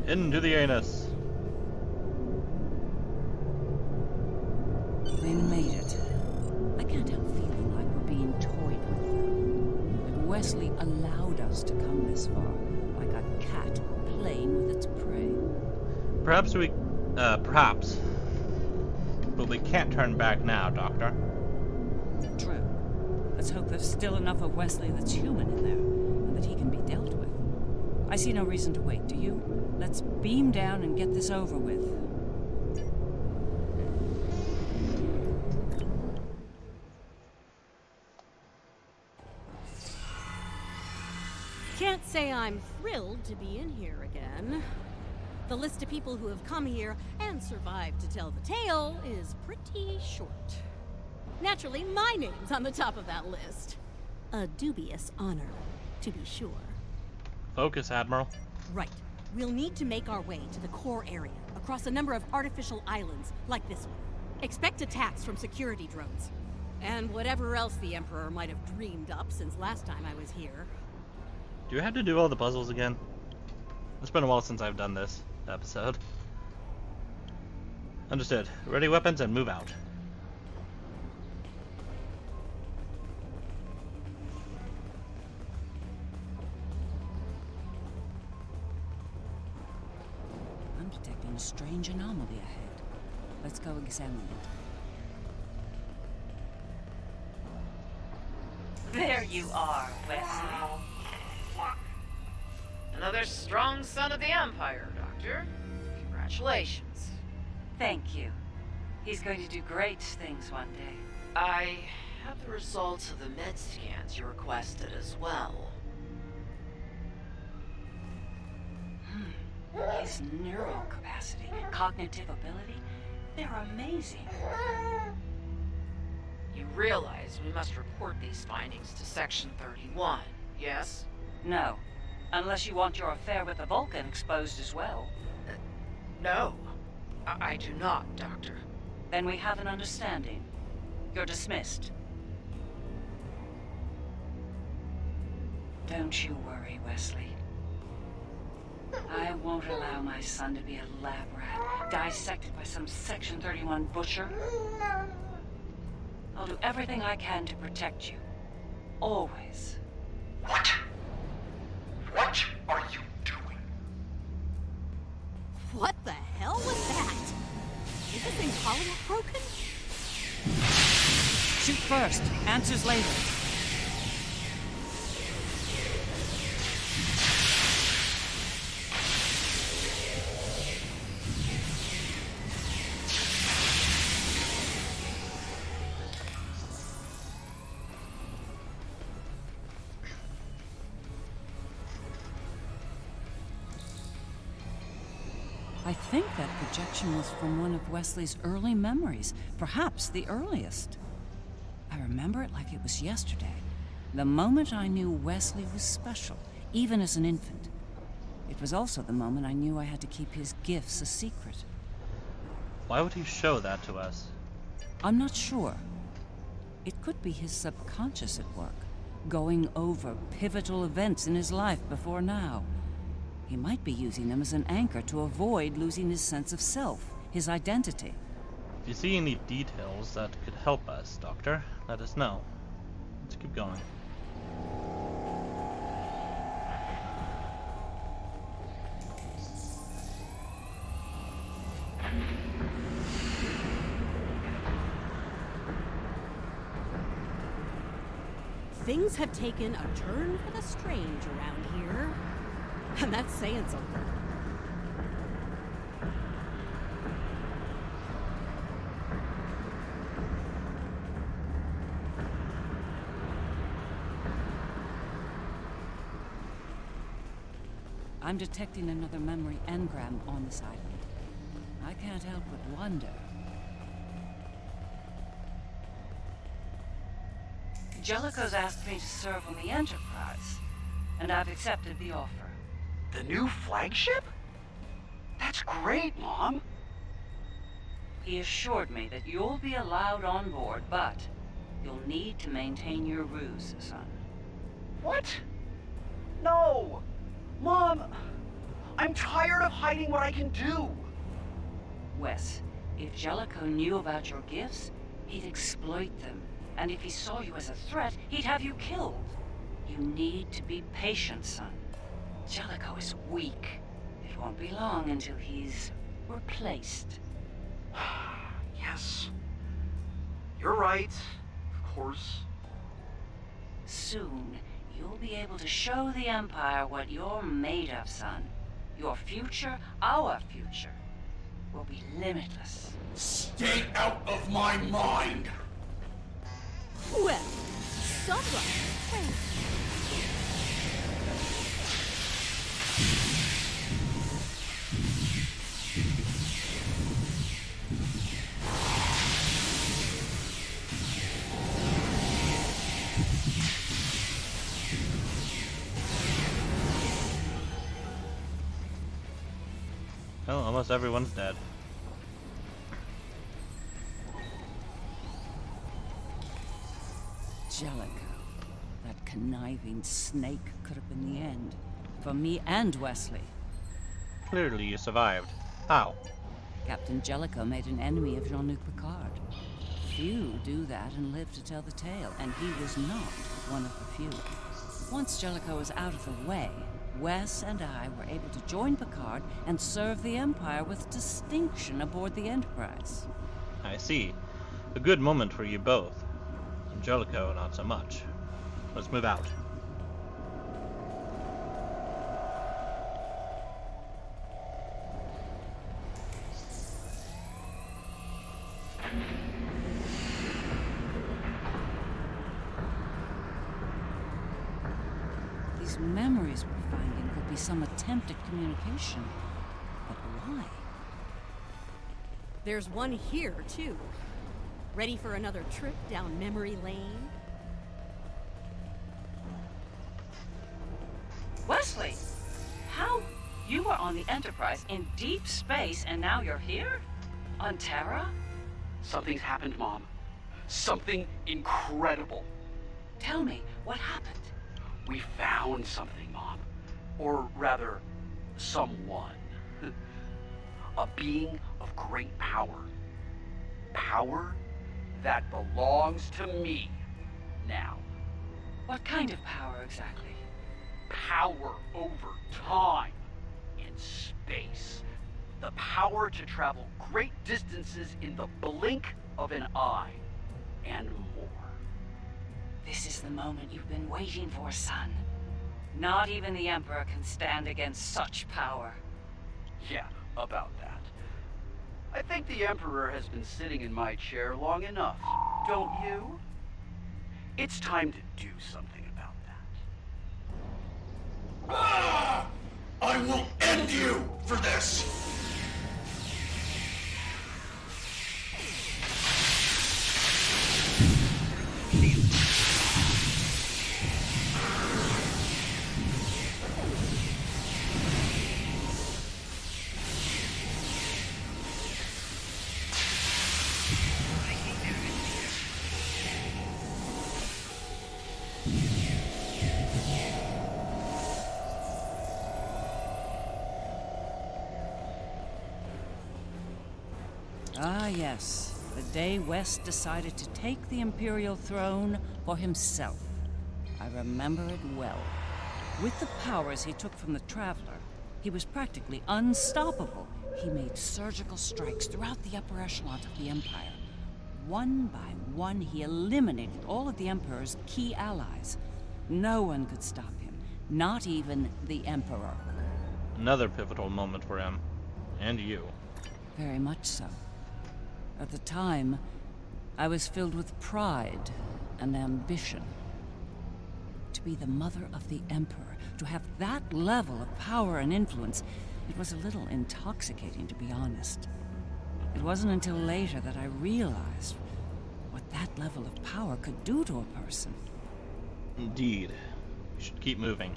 Speaker 1: Into the anus.
Speaker 18: We made it. I can't help feeling like we're being toyed with. But Wesley allowed us to come this far, like a cat playing with its prey.
Speaker 1: Perhaps. But we can't turn back now, Doctor.
Speaker 18: True. Let's hope there's still enough of Wesley that's human in there, and that he can be dealt with. I see no reason to wait, do you? Let's beam down and get this over with.
Speaker 6: Can't say I'm thrilled to be in here again. The list of people who have come here and survived to tell the tale is pretty short. Naturally, my name's on the top of that list. A dubious honor, to be sure.
Speaker 1: Focus, Admiral.
Speaker 6: Right. We'll need to make our way to the core area, across a number of artificial islands, like this one. Expect attacks from security drones. And whatever else the Emperor might have dreamed up since last time I was here.
Speaker 1: Do you have to do all the puzzles again? It's been a while since I've done this episode. Understood. Ready weapons and move out.
Speaker 18: I'm detecting a strange anomaly ahead. Let's go examine it.
Speaker 8: There you are, Wesley. Another strong son of the Empire, Doctor. Congratulations.
Speaker 3: Thank you. He's going to do great things one day.
Speaker 8: I have the results of the med scans you requested as well.
Speaker 3: His neural capacity, cognitive ability, they're amazing.
Speaker 8: You realize we must report these findings to Section 31, yes?
Speaker 3: No. Unless you want your affair with the Vulcan exposed as well.
Speaker 8: No. I do not, Doctor.
Speaker 3: Then we have an understanding. You're dismissed. Don't you worry, Wesley. I won't allow my son to be a lab rat, dissected by some Section 31 butcher. I'll do everything I can to protect you. Always.
Speaker 15: What? What are you doing?
Speaker 6: What the hell was that? Is this thing hollow broken?
Speaker 18: Shoot first, answers later. I think that projection was from one of Wesley's early memories, perhaps the earliest. I remember it like it was yesterday. The moment I knew Wesley was special, even as an infant. It was also the moment I knew I had to keep his gifts a secret.
Speaker 1: Why would he show that to us?
Speaker 18: I'm not sure. It could be his subconscious at work, going over pivotal events in his life before now. He might be using them as an anchor to avoid losing his sense of self, his identity.
Speaker 1: If you see any details that could help us, Doctor, let us know. Let's keep going.
Speaker 6: Things have taken a turn for the strange around here. And that's saying something.
Speaker 18: I'm detecting another memory engram on this island. I can't help but wonder.
Speaker 3: Jellicoe's asked me to serve on the Enterprise, and I've accepted the offer.
Speaker 12: The new flagship? That's great, Mom.
Speaker 3: He assured me that you'll be allowed on board, but you'll need to maintain your ruse, son.
Speaker 12: What? No! Mom, I'm tired of hiding what I can do.
Speaker 3: Wes, if Jellicoe knew about your gifts, he'd exploit them. And if he saw you as a threat, he'd have you killed. You need to be patient, son. Jellicoe is weak. It won't be long until he's replaced.
Speaker 12: Yes. You're right. Of course.
Speaker 3: Soon, you'll be able to show the Empire what you're made of, son. Your future, our future, will be limitless.
Speaker 15: Stay out of my mind!
Speaker 6: Well, someone.
Speaker 1: Well, almost everyone's dead.
Speaker 18: Jellicoe. That conniving snake could have been the end. For me and Wesley.
Speaker 1: Clearly you survived. How?
Speaker 18: Captain Jellicoe made an enemy of Jean-Luc Picard. Few do that and live to tell the tale, and he was not one of the few. Once Jellicoe was out of the way, Wes and I were able to join Picard and serve the Empire with distinction aboard the Enterprise.
Speaker 1: I see. A good moment for you both. Jellicoe, not so much. Let's move out.
Speaker 18: These memories we're finding could be some attempt at communication. But why?
Speaker 6: There's one here, too. Ready for another trip down memory lane?
Speaker 3: Wesley! How? You were on the Enterprise in deep space, and now you're here? On Terra?
Speaker 12: Something's happened, Mom. Something incredible.
Speaker 3: Tell me, what happened?
Speaker 12: We found something, Mom. Or rather, someone. A being of great power. Power that belongs to me now.
Speaker 3: What kind of power exactly?
Speaker 12: Power over time and space. The power to travel great distances in the blink of an eye. And more.
Speaker 3: This is the moment you've been waiting for, son. Not even the Emperor can stand against such power.
Speaker 12: Yeah, about that. I think the Emperor has been sitting in my chair long enough, don't you? It's time to do something about that.
Speaker 15: Ah! I will end you for this!
Speaker 8: yes, the day West decided to take the Imperial throne for himself. I remember it well. With the powers he took from the Traveler, he was practically unstoppable. He made surgical strikes throughout the upper echelons of the Empire. One by one, he eliminated all of the Emperor's key allies. No one could stop him, not even the Emperor.
Speaker 1: Another pivotal moment for him. And you.
Speaker 8: Very much so. At the time, I was filled with pride and ambition. To be the mother of the Emperor, to have that level of power and influence, it was a little intoxicating, to be honest. It wasn't until later that I realized what that level of power could do to a person.
Speaker 1: Indeed. We should keep moving.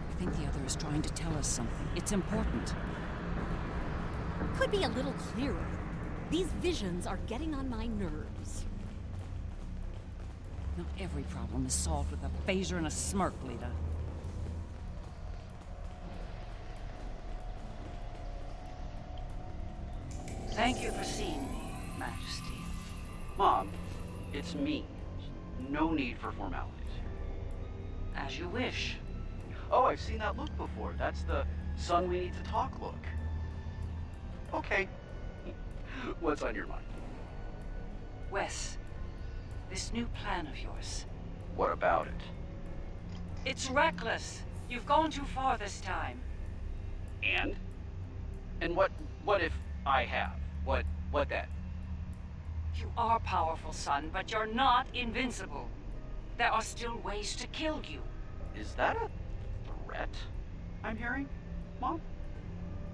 Speaker 8: I think the other is trying to tell us something. It's important.
Speaker 6: Could be a little clearer. These visions are getting on my nerves.
Speaker 8: Not every problem is solved with a phaser and a smirk, Lita.
Speaker 2: Thank you for seeing me, Majesty.
Speaker 22: Mom, it's me. No need for formalities.
Speaker 2: As you wish.
Speaker 22: Oh, I've seen that look before. That's the son we need to talk look. Okay. What's on your mind?
Speaker 3: Wes, this new plan of yours.
Speaker 22: What about it?
Speaker 3: It's reckless. You've gone too far this time.
Speaker 22: And? And what if I have? What then?
Speaker 3: You are powerful, son, but you're not invincible. There are still ways to kill you.
Speaker 22: Is that a threat I'm hearing, Mom?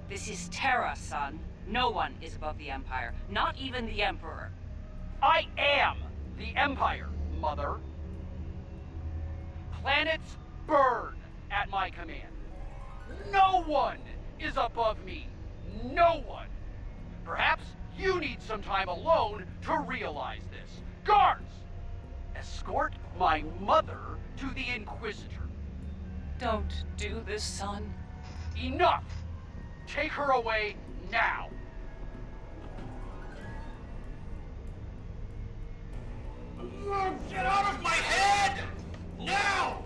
Speaker 3: This is Terra, son. No one is above the Empire, not even the Emperor.
Speaker 22: I am the Empire, Mother. Planets burn at my command. No one is above me. No one. Perhaps you need some time alone to realize this. Guards! Escort my mother to the Inquisitor.
Speaker 3: Don't do this, son.
Speaker 22: Enough! Take her away now!
Speaker 16: Get out of my head! Now!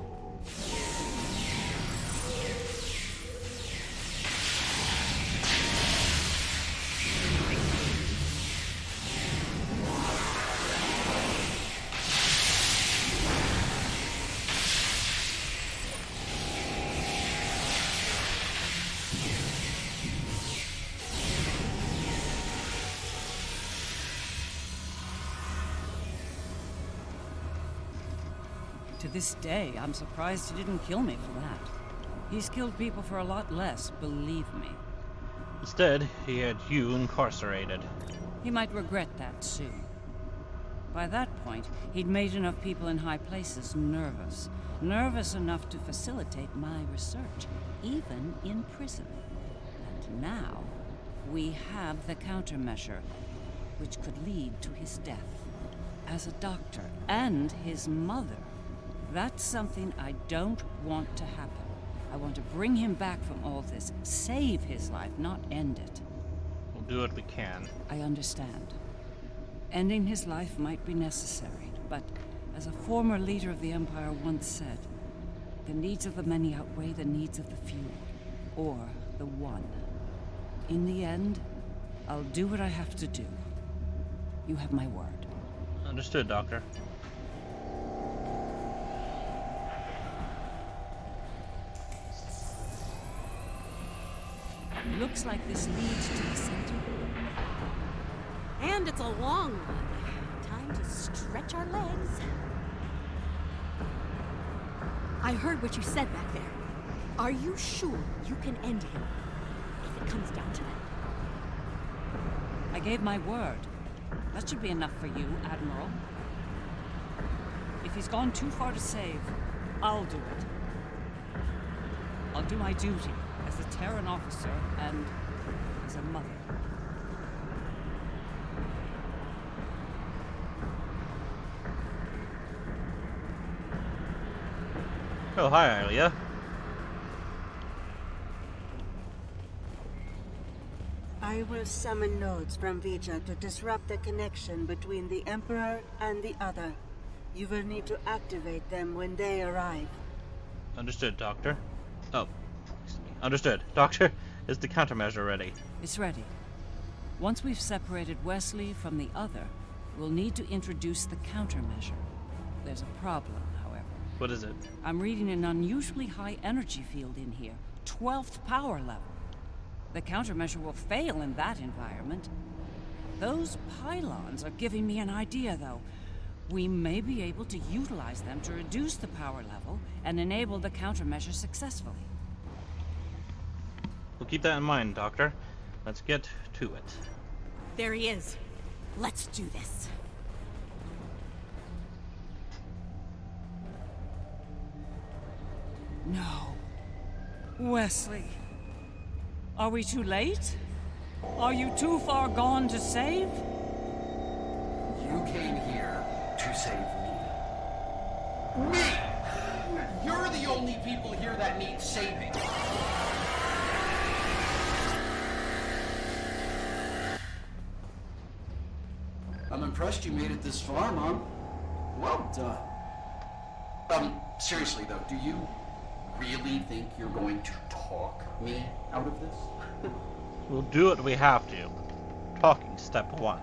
Speaker 8: To this day, I'm surprised he didn't kill me for that. He's killed people for a lot less, believe me.
Speaker 1: Instead, he had you incarcerated.
Speaker 8: He might regret that soon. By that point, he'd made enough people in high places nervous. Nervous enough to facilitate my research, even in prison. And now, we have the countermeasure, which could lead to his death. As a doctor, and his mother. That's something I don't want to happen. I want to bring him back from all this. Save his life, not end it.
Speaker 1: We'll do what we can.
Speaker 8: I understand. Ending his life might be necessary, but as a former leader of the Empire once said, the needs of the many outweigh the needs of the few, or the one. In the end, I'll do what I have to do. You have my word.
Speaker 1: Understood, Doctor.
Speaker 8: Looks like this leads to the center.
Speaker 6: And it's a long one. Time to stretch our legs. I heard what you said back there. Are you sure you can end him? If it comes down to that.
Speaker 8: I gave my word. That should be enough for you, Admiral. If he's gone too far to save, I'll do it. I'll do my duty as a Terran officer and as
Speaker 18: as a mother.
Speaker 1: Oh, hi, Alia.
Speaker 14: I will summon nodes from Vija to disrupt the connection between the Emperor and the other. You will need to activate them when they arrive.
Speaker 1: Understood, Doctor. Oh, understood. Doctor, is the countermeasure ready?
Speaker 18: It's ready. Once we've separated Wesley from the other, we'll need to introduce the countermeasure. There's a problem, however.
Speaker 1: What is it?
Speaker 18: I'm reading an unusually high energy field in here. 12th power level. The countermeasure will fail in that environment. Those pylons are giving me an idea, though. We may be able to utilize them to reduce the power level and enable the countermeasure successfully.
Speaker 1: We'll keep that in mind, Doctor. Let's get to it.
Speaker 6: There he is. Let's do this.
Speaker 18: No. Wesley. Are we too late? Are you too far gone to save?
Speaker 22: You came here to save me. Me! You're the only people here that need saving. I'm impressed you made it this far, Mom. Well done. Seriously though, do you really think you're going to talk me out of this?
Speaker 1: We'll do what we have to. Talking step 1.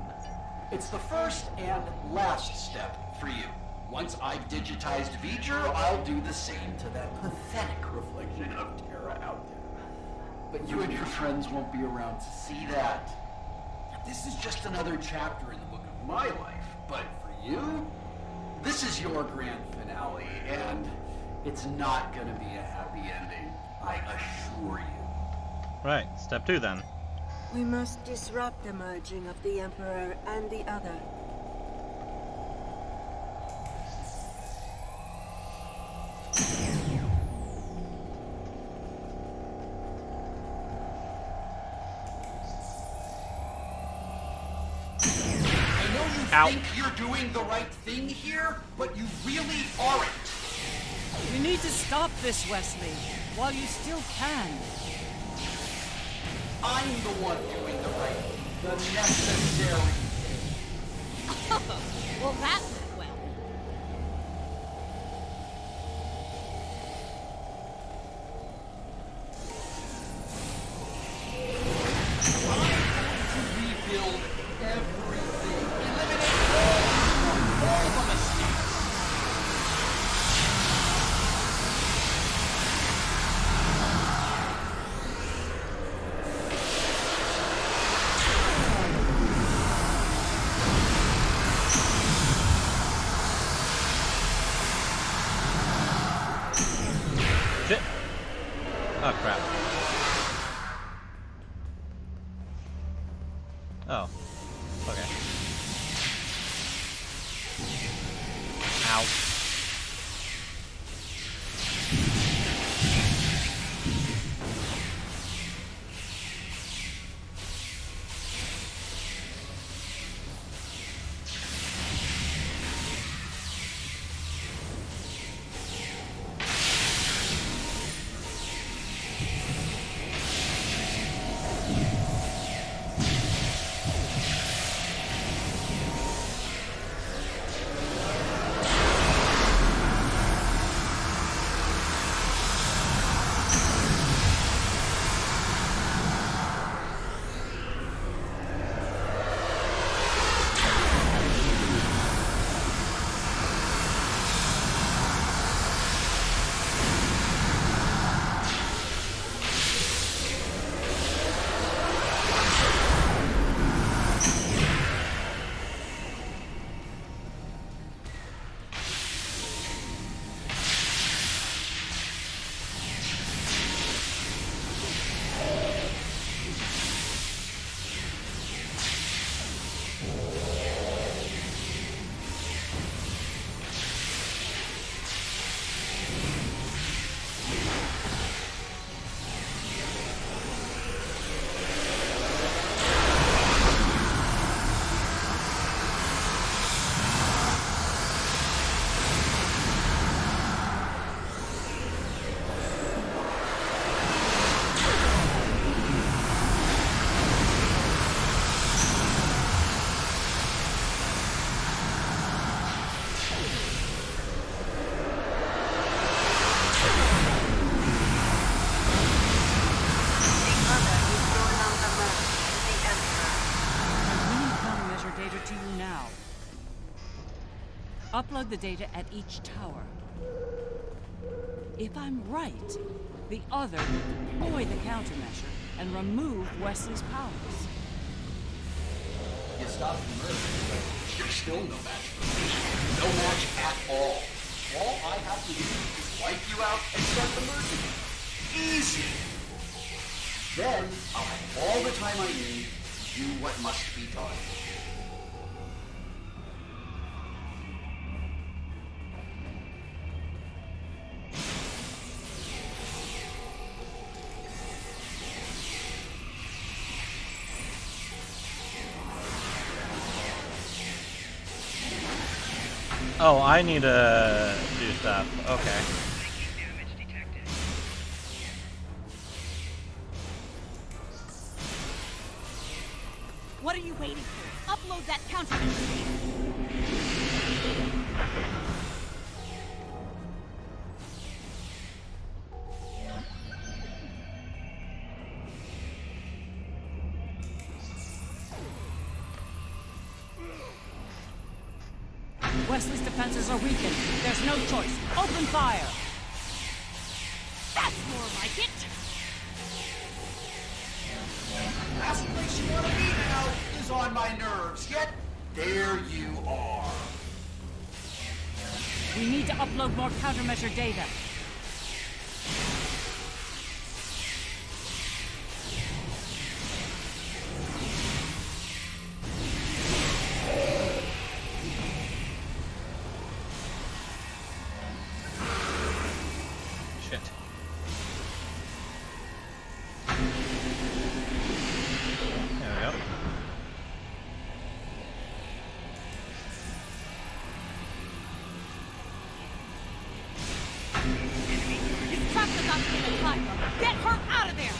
Speaker 22: It's the first and last step for you. Once I've digitized V'ger, I'll do the same to that pathetic reflection of Terra out there. But you and your friends won't be around to see that. This is just another chapter in the book of my life, but for you, this is your grand finale, and it's not gonna be a happy ending, I assure you.
Speaker 1: Right, step 2 then.
Speaker 14: We must disrupt the merging of the Emperor and the other.
Speaker 22: I know you think you're doing the right thing here, but you really aren't.
Speaker 18: You need to stop this, Wesley, while you still can.
Speaker 22: I'm the one doing the right thing, the necessary thing.
Speaker 6: Well, that went well.
Speaker 22: To rebuild everything, eliminate all the mistakes.
Speaker 1: Shit. Oh, crap. Oh. Okay. Ow.
Speaker 18: it to you now. Upload the data at each tower. If I'm right, the other will deploy the countermeasure and remove Wesley's powers.
Speaker 11: You stopped the murder, but you're still no match for me. No match at all. All I have to do is wipe you out and start the merge again. Easy. Then I'll have all the time I need to do what must be done.
Speaker 1: Oh, I need to do stuff. Okay.
Speaker 21: What are you waiting for? Upload that countermeasure.
Speaker 18: Wesley's defenses are weakened. There's no choice. Open fire!
Speaker 21: That's more like it!
Speaker 11: Last place you want to be now is on my nerves, yet there you are.
Speaker 18: We need to upload more countermeasure data.
Speaker 1: Shit. There we go.
Speaker 21: His truck is up in the climber. Get her out of there!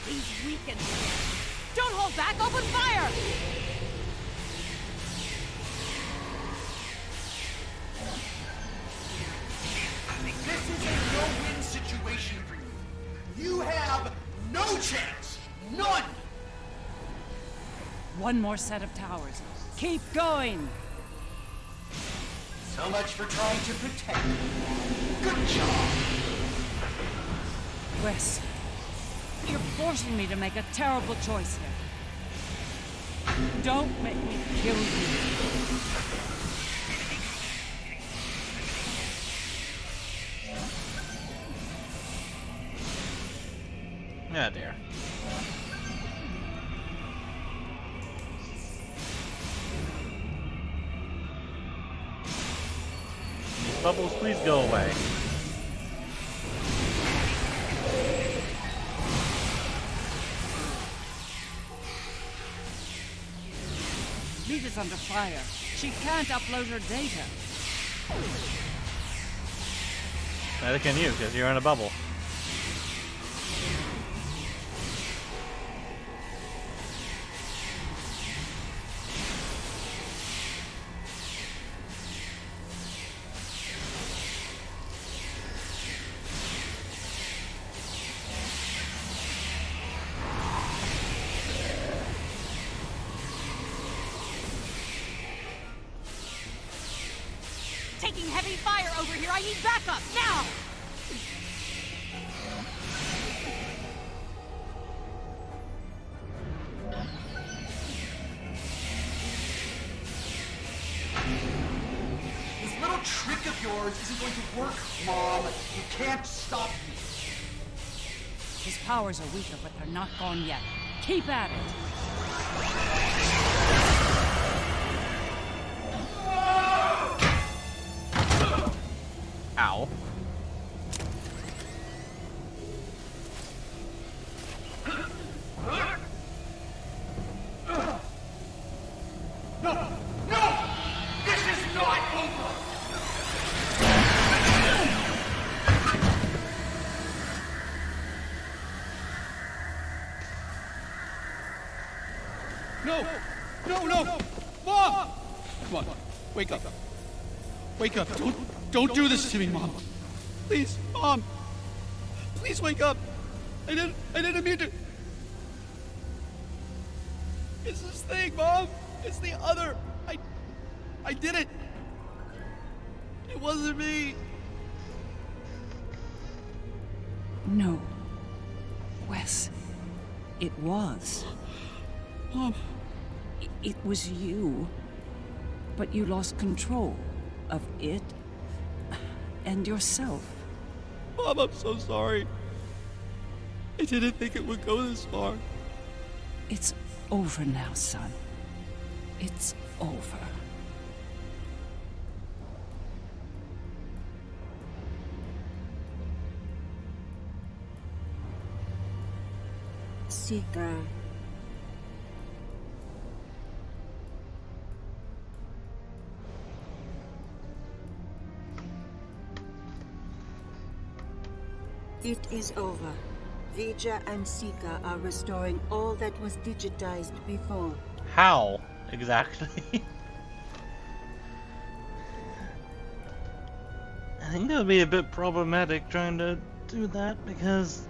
Speaker 21: He's weakened. Don't hold back! Open fire!
Speaker 11: This is a no-win situation for you. You have no chance. None.
Speaker 18: One more set of towers. Keep going!
Speaker 11: So much for trying to protect me. Good job.
Speaker 18: Wes, you're forcing me to make a terrible choice here. Don't make me kill you.
Speaker 1: Ah, dear. These bubbles, please go away.
Speaker 18: Rita's under fire. She can't upload her data.
Speaker 1: Neither can you, because you're in a bubble.
Speaker 21: Taking heavy fire over here. I need backup now!
Speaker 11: This little trick of yours isn't going to work, Mom. You can't stop me.
Speaker 18: His powers are weaker, but they're not gone yet. Keep at it!
Speaker 22: No! No! This is not over!
Speaker 13: No! No, no! Mom! Come on, wake up. Wake up. Don't do this to me, Mom. Please, Mom. Please wake up. I didn't mean to. It's this thing, Mom. It's the other. I did it. It wasn't me.
Speaker 18: No. Wes. It was.
Speaker 13: Mom.
Speaker 18: It was you. But you lost control of it and yourself.
Speaker 13: Mom, I'm so sorry. I didn't think it would go this far.
Speaker 18: It's over now, son. It's over.
Speaker 14: Seeker. It is over. Vija and Sika are restoring all that was digitized before.
Speaker 1: How exactly? I think that would be a bit problematic trying to do that because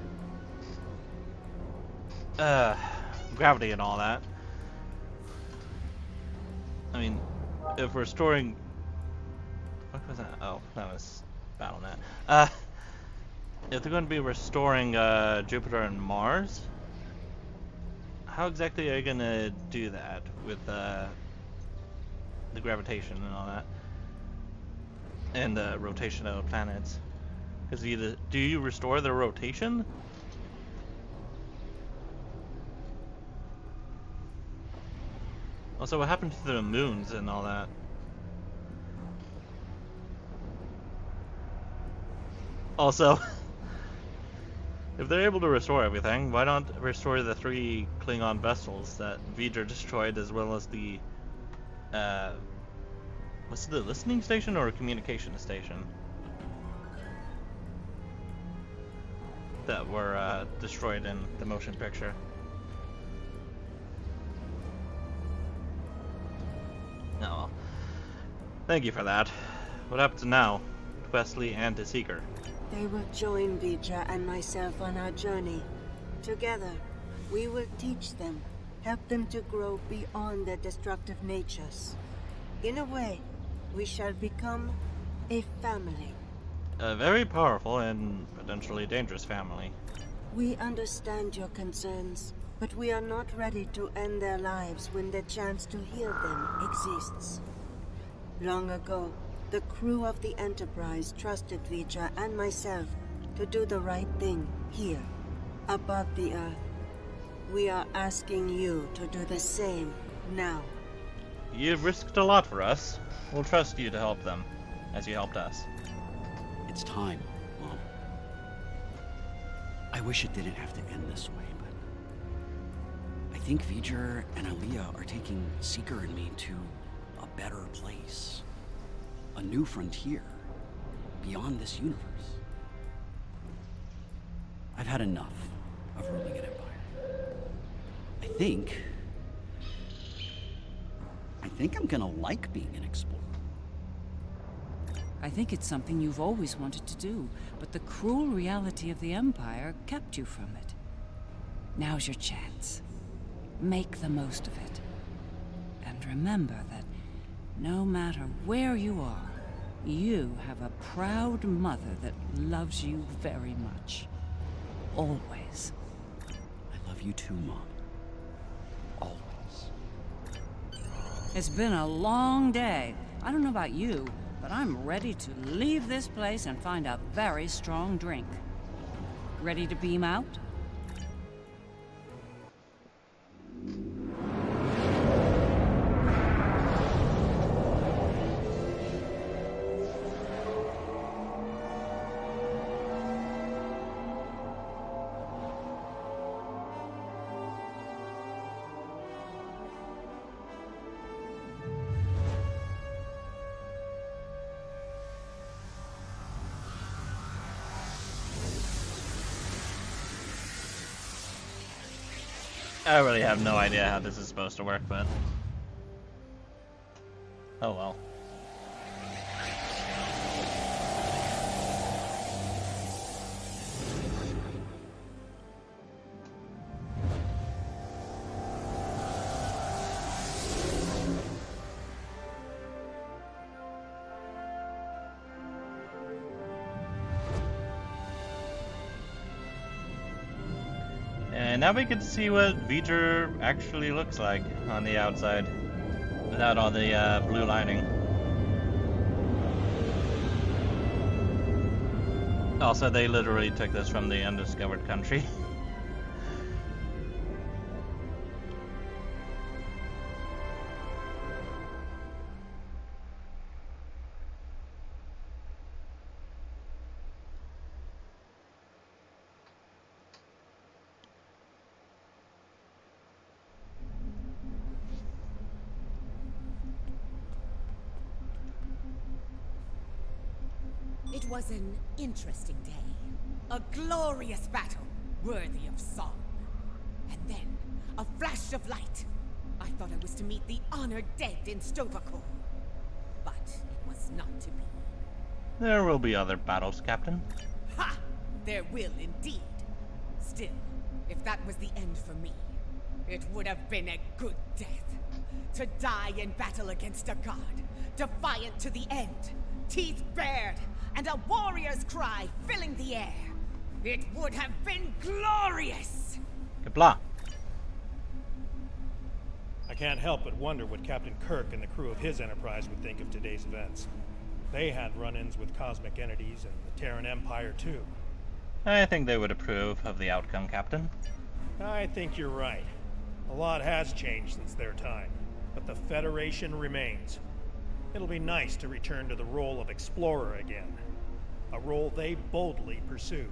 Speaker 1: gravity and all that. I mean, if we're storing, what was that? Oh, that was BattleNet. If they're going to be restoring Jupiter and Mars, how exactly are you going to do that with the gravitation and all that, and the rotation of the planets? Because do you restore the rotation? Also, what happened to the moons and all that? Also, if they're able to restore everything, why not restore the 3 Klingon vessels that V'ger destroyed, as well as the, was it the listening station or a communication station? That were, destroyed in the motion picture. Oh well. Thank you for that. What happens now to Wesley and to Seeker?
Speaker 14: They will join Vija and myself on our journey. Together, we will teach them, help them to grow beyond their destructive natures. In a way, we shall become a family.
Speaker 1: A very powerful and potentially dangerous family.
Speaker 14: We understand your concerns, but we are not ready to end their lives when the chance to heal them exists. Long ago, the crew of the Enterprise trusted Vija and myself to do the right thing here, above the Earth. We are asking you to do the same now.
Speaker 1: You've risked a lot for us. We'll trust you to help them, as you helped us.
Speaker 12: It's time, Mom. I wish it didn't have to end this way, but I think V'ger and Aliyah are taking Seeker and me to a better place. A new frontier, beyond this universe. I've had enough of ruling an empire. I think I'm gonna like being an explorer.
Speaker 18: I think it's something you've always wanted to do, but the cruel reality of the Empire kept you from it. Now's your chance. Make the most of it. And remember that no matter where you are, you have a proud mother that loves you very much. Always.
Speaker 12: I love you too, Mom. Always.
Speaker 18: It's been a long day. I don't know about you, but I'm ready to leave this place and find a very strong drink. Ready to beam out?
Speaker 1: I really have no idea how this is supposed to work, but oh well. And now we can see what V'ger actually looks like on the outside, without all the blue lining. Also, they literally took this from the Undiscovered Country.
Speaker 8: It was an interesting day. A glorious battle, worthy of song. And then, a flash of light. I thought I was to meet the honored dead in Stovacor. But it was not to be.
Speaker 1: There will be other battles, Captain.
Speaker 8: Ha! There will indeed. Still, if that was the end for me, it would have been a good death. To die in battle against a god, defiant to the end, teeth bared, and a warrior's cry filling the air. It would have been glorious!
Speaker 1: Kapla.
Speaker 5: I can't help but wonder what Captain Kirk and the crew of his Enterprise would think of today's events. They had run-ins with cosmic entities and the Terran Empire, too.
Speaker 1: I think they would approve of the outcome, Captain.
Speaker 5: I think you're right. A lot has changed since their time, but the Federation remains. It'll be nice to return to the role of explorer again. A role they boldly pursued.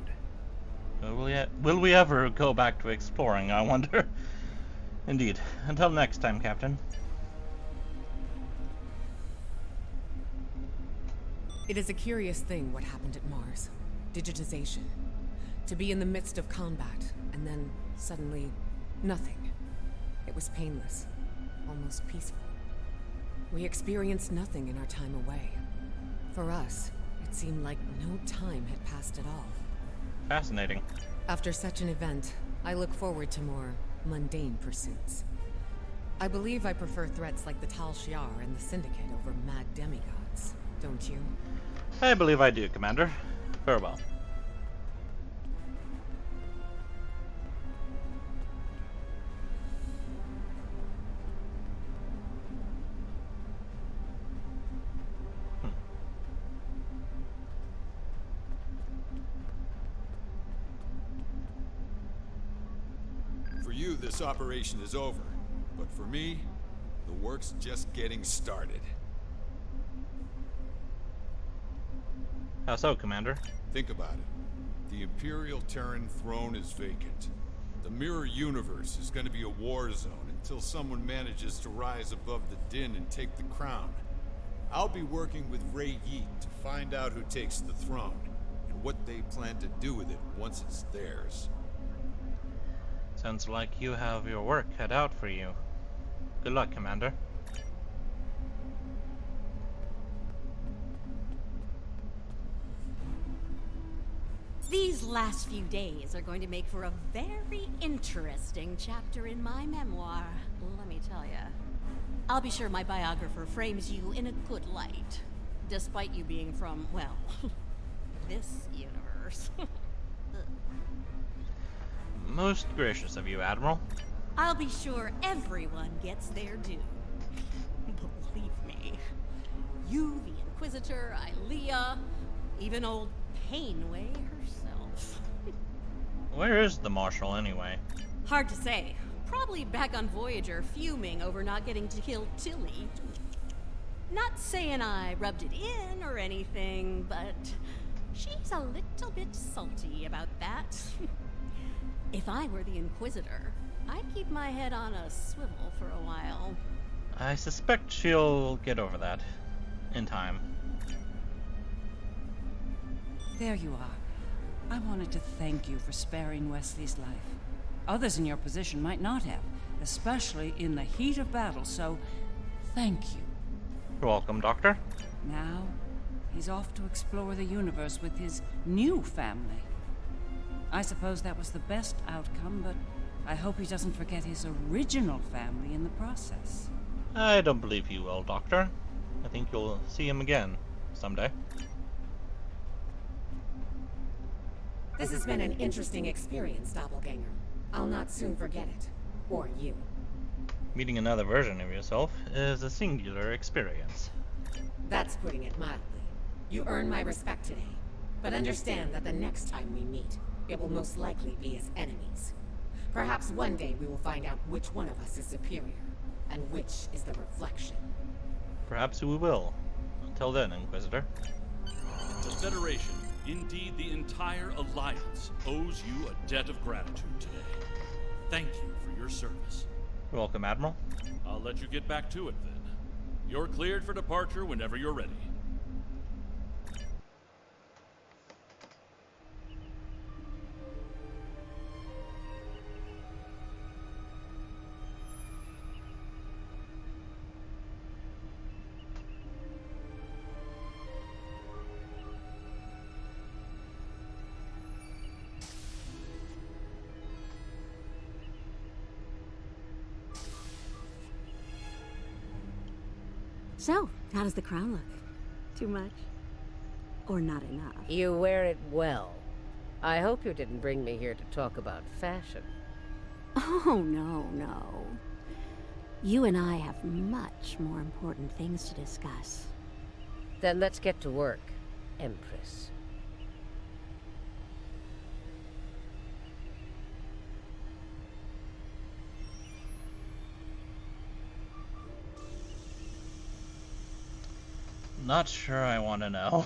Speaker 1: Will we ever go back to exploring, I wonder? Indeed. Until next time, Captain.
Speaker 7: It is a curious thing what happened at Mars. Digitization. To be in the midst of combat, and then suddenly, nothing. It was painless. Almost peaceful. We experienced nothing in our time away. For us, it seemed like no time had passed at all.
Speaker 1: Fascinating.
Speaker 7: After such an event, I look forward to more mundane pursuits. I believe I prefer threats like the Tal Shiar and the Syndicate over mad demigods, don't you?
Speaker 1: I believe I do, Commander. Farewell.
Speaker 9: For you, this operation is over. But for me, the work's just getting started.
Speaker 1: How so, Commander?
Speaker 9: Think about it. The Imperial Terran throne is vacant. The Mirror Universe is going to be a war zone until someone manages to rise above the din and take the crown. I'll be working with Ray Yeet to find out who takes the throne, and what they plan to do with it once it's theirs.
Speaker 1: Sounds like you have your work cut out for you. Good luck, Commander.
Speaker 6: These last few days are going to make for a very interesting chapter in my memoir, let me tell ya. I'll be sure my biographer frames you in a good light, despite you being from, well, this universe.
Speaker 1: Most gracious of you, Admiral.
Speaker 6: I'll be sure everyone gets their due. Believe me. You, the Inquisitor, Ilea, even old Painway herself.
Speaker 1: Where is the Marshal, anyway?
Speaker 6: Hard to say. Probably back on Voyager, fuming over not getting to kill Tilly. Not saying I rubbed it in or anything, but she's a little bit salty about that. If I were the Inquisitor, I'd keep my head on a swivel for a while.
Speaker 1: I suspect she'll get over that. In time.
Speaker 18: There you are. I wanted to thank you for sparing Wesley's life. Others in your position might not have, especially in the heat of battle, so thank you.
Speaker 1: You're welcome, Doctor.
Speaker 18: Now, he's off to explore the universe with his new family. I suppose that was the best outcome, but I hope he doesn't forget his original family in the process.
Speaker 1: I don't believe you will, Doctor. I think you'll see him again someday.
Speaker 7: This has been an interesting experience, Doppelganger. I'll not soon forget it. Or you.
Speaker 1: Meeting another version of yourself is a singular experience.
Speaker 7: That's putting it mildly. You earn my respect today, but understand that the next time we meet, it will most likely be as enemies. Perhaps one day we will find out which one of us is superior, and which is the reflection.
Speaker 1: Perhaps we will. Until then, Inquisitor.
Speaker 4: The Federation, indeed the entire Alliance, owes you a debt of gratitude today. Thank you for your service.
Speaker 1: You're welcome, Admiral.
Speaker 4: I'll let you get back to it then. You're cleared for departure whenever you're ready.
Speaker 6: So, how does the crown look? Too much? Or not enough?
Speaker 10: You wear it well. I hope you didn't bring me here to talk about fashion.
Speaker 6: Oh, no. You and I have much more important things to discuss.
Speaker 10: Then let's get to work, Empress.
Speaker 1: Not sure I want to know.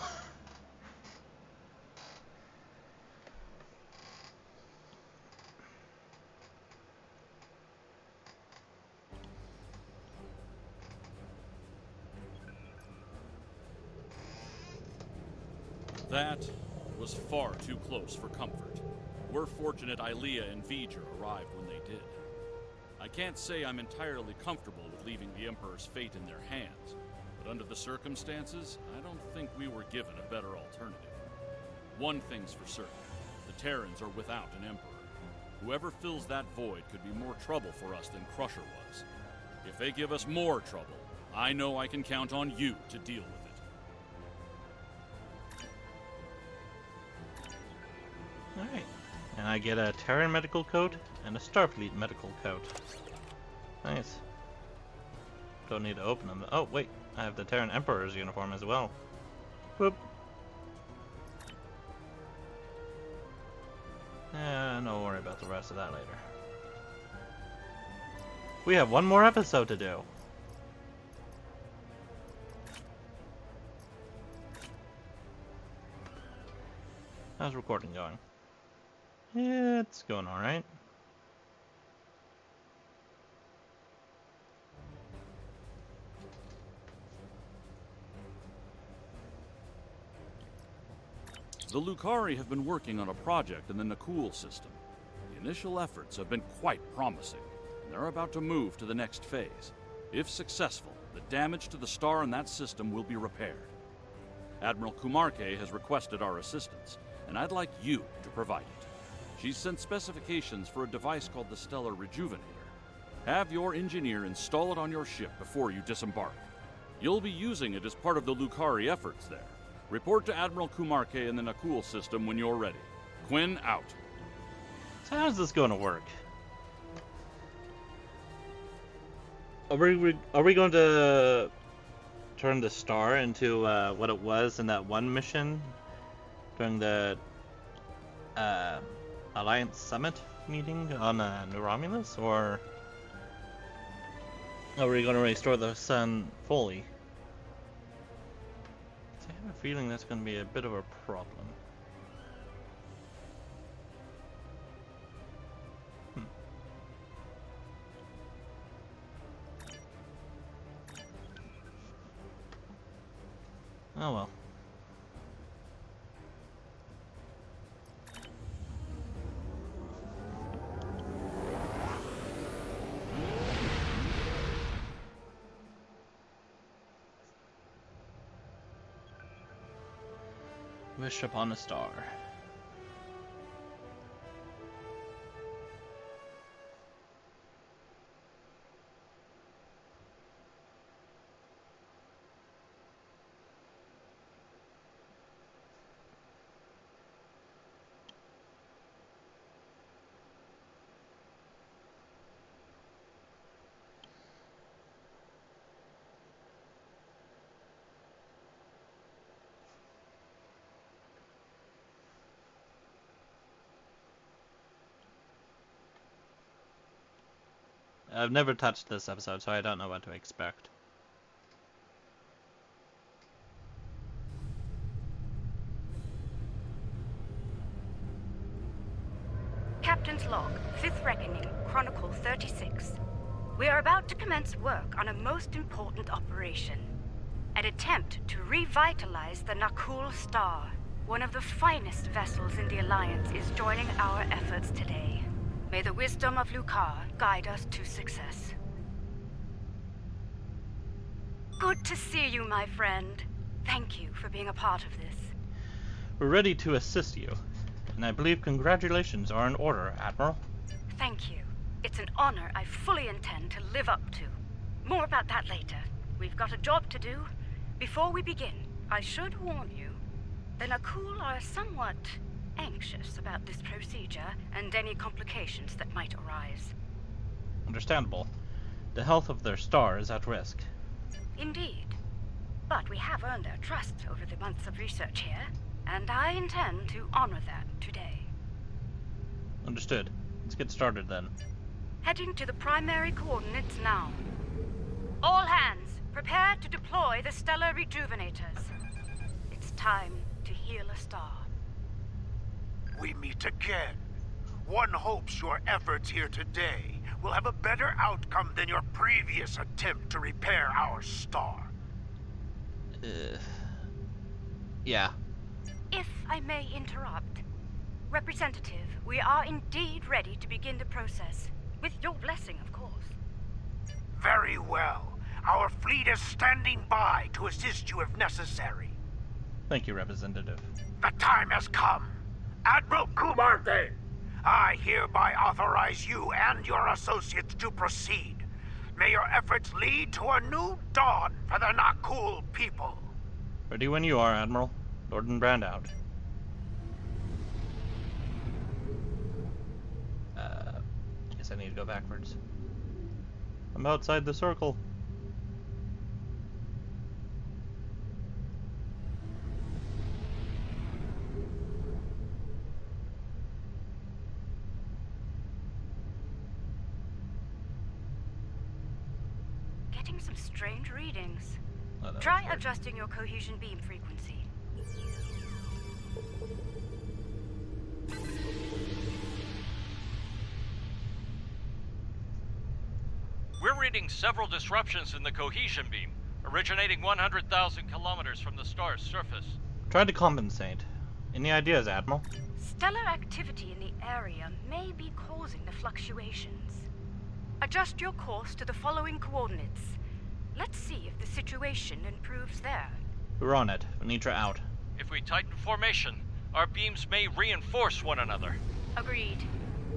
Speaker 4: That was far too close for comfort. We're fortunate Ilea and V'ger arrived when they did. I can't say I'm entirely comfortable with leaving the Emperor's fate in their hands, but under the circumstances, I don't think we were given a better alternative. One thing's for certain, the Terrans are without an Emperor. Whoever fills that void could be more trouble for us than Crusher was. If they give us more trouble, I know I can count on you to deal with it.
Speaker 1: Alright. And I get a Terran medical coat and a Starfleet medical coat. Nice. Don't need to open them. Oh, wait. I have the Terran Emperor's uniform as well. Boop. No worry about the rest of that later. We have one more episode to do. How's recording going? It's going alright.
Speaker 4: The Lucari have been working on a project in the Nakul system. The initial efforts have been quite promising, and they're about to move to the next phase. If successful, the damage to the star in that system will be repaired. Admiral Kumarke has requested our assistance, and I'd like you to provide it. She's sent specifications for a device called the Stellar Rejuvenator. Have your engineer install it on your ship before you disembark. You'll be using it as part of the Lucari efforts there. Report to Admiral Kumarke in the Nakul system when you're ready. Quinn out.
Speaker 1: So how's this going to work? Are we going to turn the star into what it was in that one mission during the Alliance Summit meeting on New Romulus, or are we going to restore the sun fully? I have a feeling that's going to be a bit of a problem. Oh well. Wish upon a star. I've never touched this episode, so I don't know what to expect.
Speaker 21: Captain's log, 5th Reckoning, Chronicle 36. We are about to commence work on a most important operation. An attempt to revitalize the Nakul Star. One of the finest vessels in the Alliance is joining our efforts today. May the wisdom of Lucar guide us to success. Good to see you, my friend. Thank you for being a part of this.
Speaker 1: We're ready to assist you, and I believe congratulations are in order, Admiral.
Speaker 21: Thank you. It's an honor I fully intend to live up to. More about that later. We've got a job to do. Before we begin, I should warn you, the Nakul are somewhat anxious about this procedure and any complications that might arise.
Speaker 1: Understandable. The health of their star is at risk.
Speaker 21: Indeed. But we have earned their trust over the months of research here, and I intend to honor that today.
Speaker 1: Understood. Let's get started then.
Speaker 21: Heading to the primary coordinates now. All hands, prepare to deploy the stellar rejuvenators. It's time to heal a star.
Speaker 17: We meet again. One hopes your efforts here today will have a better outcome than your previous attempt to repair our star.
Speaker 1: Yeah.
Speaker 21: If I may interrupt. Representative, we are indeed ready to begin the process. With your blessing, of course.
Speaker 17: Very well. Our fleet is standing by to assist you if necessary.
Speaker 1: Thank you, Representative.
Speaker 17: The time has come. Admiral Kumarte, I hereby authorize you and your associates to proceed. May your efforts lead to a new dawn for the Nakul people.
Speaker 1: Ready when you are, Admiral. Lord and Brand out. Guess I need to go backwards. I'm outside the circle.
Speaker 21: Getting some strange readings.
Speaker 1: Oh,
Speaker 21: Try adjusting your cohesion beam frequency.
Speaker 16: We're reading several disruptions in the cohesion beam, originating 100,000 kilometers from the star's surface.
Speaker 1: Try to compensate. Any ideas, Admiral?
Speaker 21: Stellar activity in the area may be causing the fluctuations. Adjust your course to the following coordinates. Let's see if the situation improves there.
Speaker 1: We're on it. Venetra out.
Speaker 16: If we tighten formation, our beams may reinforce one another.
Speaker 21: Agreed.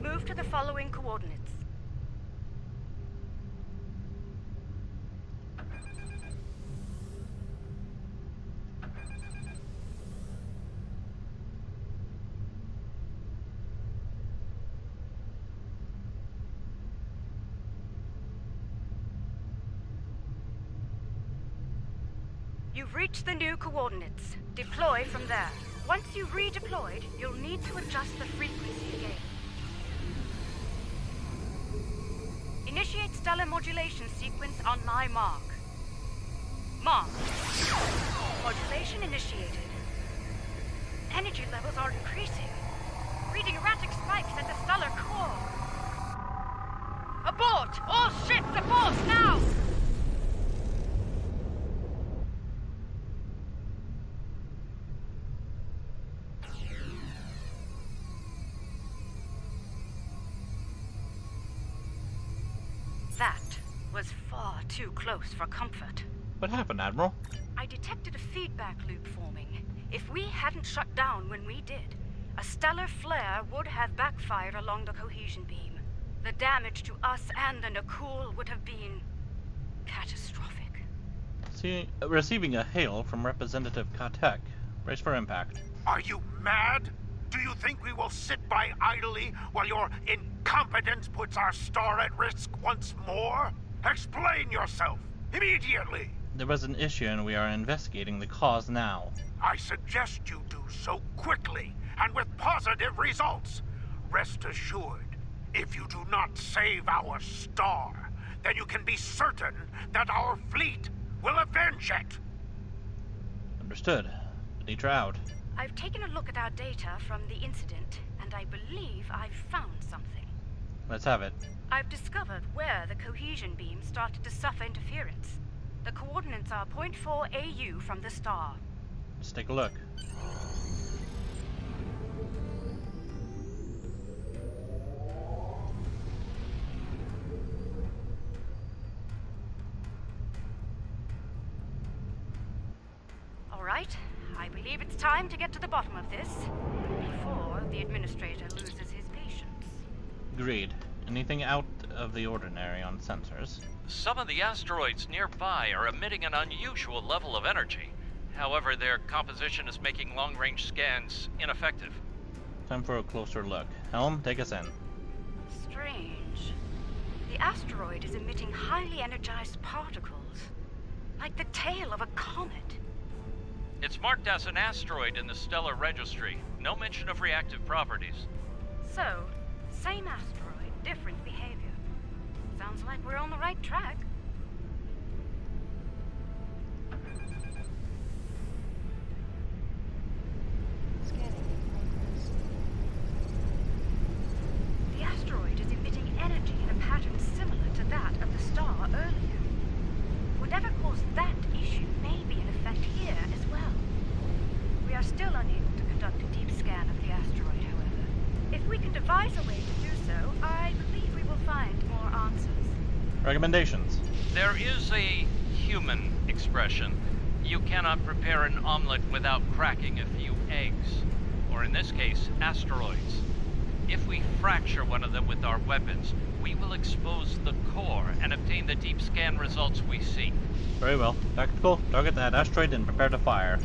Speaker 21: Move to the following coordinates. You've reached the new coordinates. Deploy from there. Once you've redeployed, you'll need to adjust the frequency again. Initiate stellar modulation sequence on my mark. Mark. Modulation initiated. Energy levels are increasing. Reading erratic spikes at the stellar core. Abort! All ships abort now! That was far too close for comfort.
Speaker 1: What happened, Admiral?
Speaker 21: I detected a feedback loop forming. If we hadn't shut down when we did, a stellar flare would have backfired along the cohesion beam. The damage to us and the Nakul would have been catastrophic.
Speaker 1: See, receiving a hail from Representative Katek. Brace for impact.
Speaker 17: Are you mad? Do you think we will sit by idly while your incompetence puts our star at risk once more? Explain yourself, immediately!
Speaker 1: There was an issue and we are investigating the cause now.
Speaker 17: I suggest you do so quickly, and with positive results. Rest assured, if you do not save our star, then you can be certain that our fleet will avenge it.
Speaker 1: Understood. Anitra out.
Speaker 21: I've taken a look at our data from the incident, and I believe I've found something.
Speaker 1: Let's have it.
Speaker 21: I've discovered where the cohesion beam started to suffer interference. The coordinates are 0.4 AU from the star.
Speaker 1: Let's take a look.
Speaker 21: All right, I believe it's time to get to the bottom of this before the administrator loses his patience.
Speaker 1: Agreed. Anything out of the ordinary on sensors?
Speaker 16: Some of the asteroids nearby are emitting an unusual level of energy. However, their composition is making long-range scans ineffective.
Speaker 1: Time for a closer look. Helm, take us in.
Speaker 21: Strange. The asteroid is emitting highly energized particles, like the tail of a comet.
Speaker 16: It's marked as an asteroid in the stellar registry. No mention of reactive properties.
Speaker 21: So, same asteroid, different behavior. Sounds like we're on the right track. The asteroid is emitting energy in a pattern similar to that of the star earlier. Whatever caused that issue may be in effect here as well. We are still unable to conduct a deep scan of the asteroid, however. If we can devise a way to do so, I believe we will find more answers.
Speaker 1: Recommendations.
Speaker 16: There is a human expression. You cannot prepare an omelet without cracking a few eggs. Or in this case, asteroids. If we fracture one of them with our weapons, we will expose the core and obtain the deep scan results we seek.
Speaker 1: Very well. Tactical, target that asteroid and prepare to fire.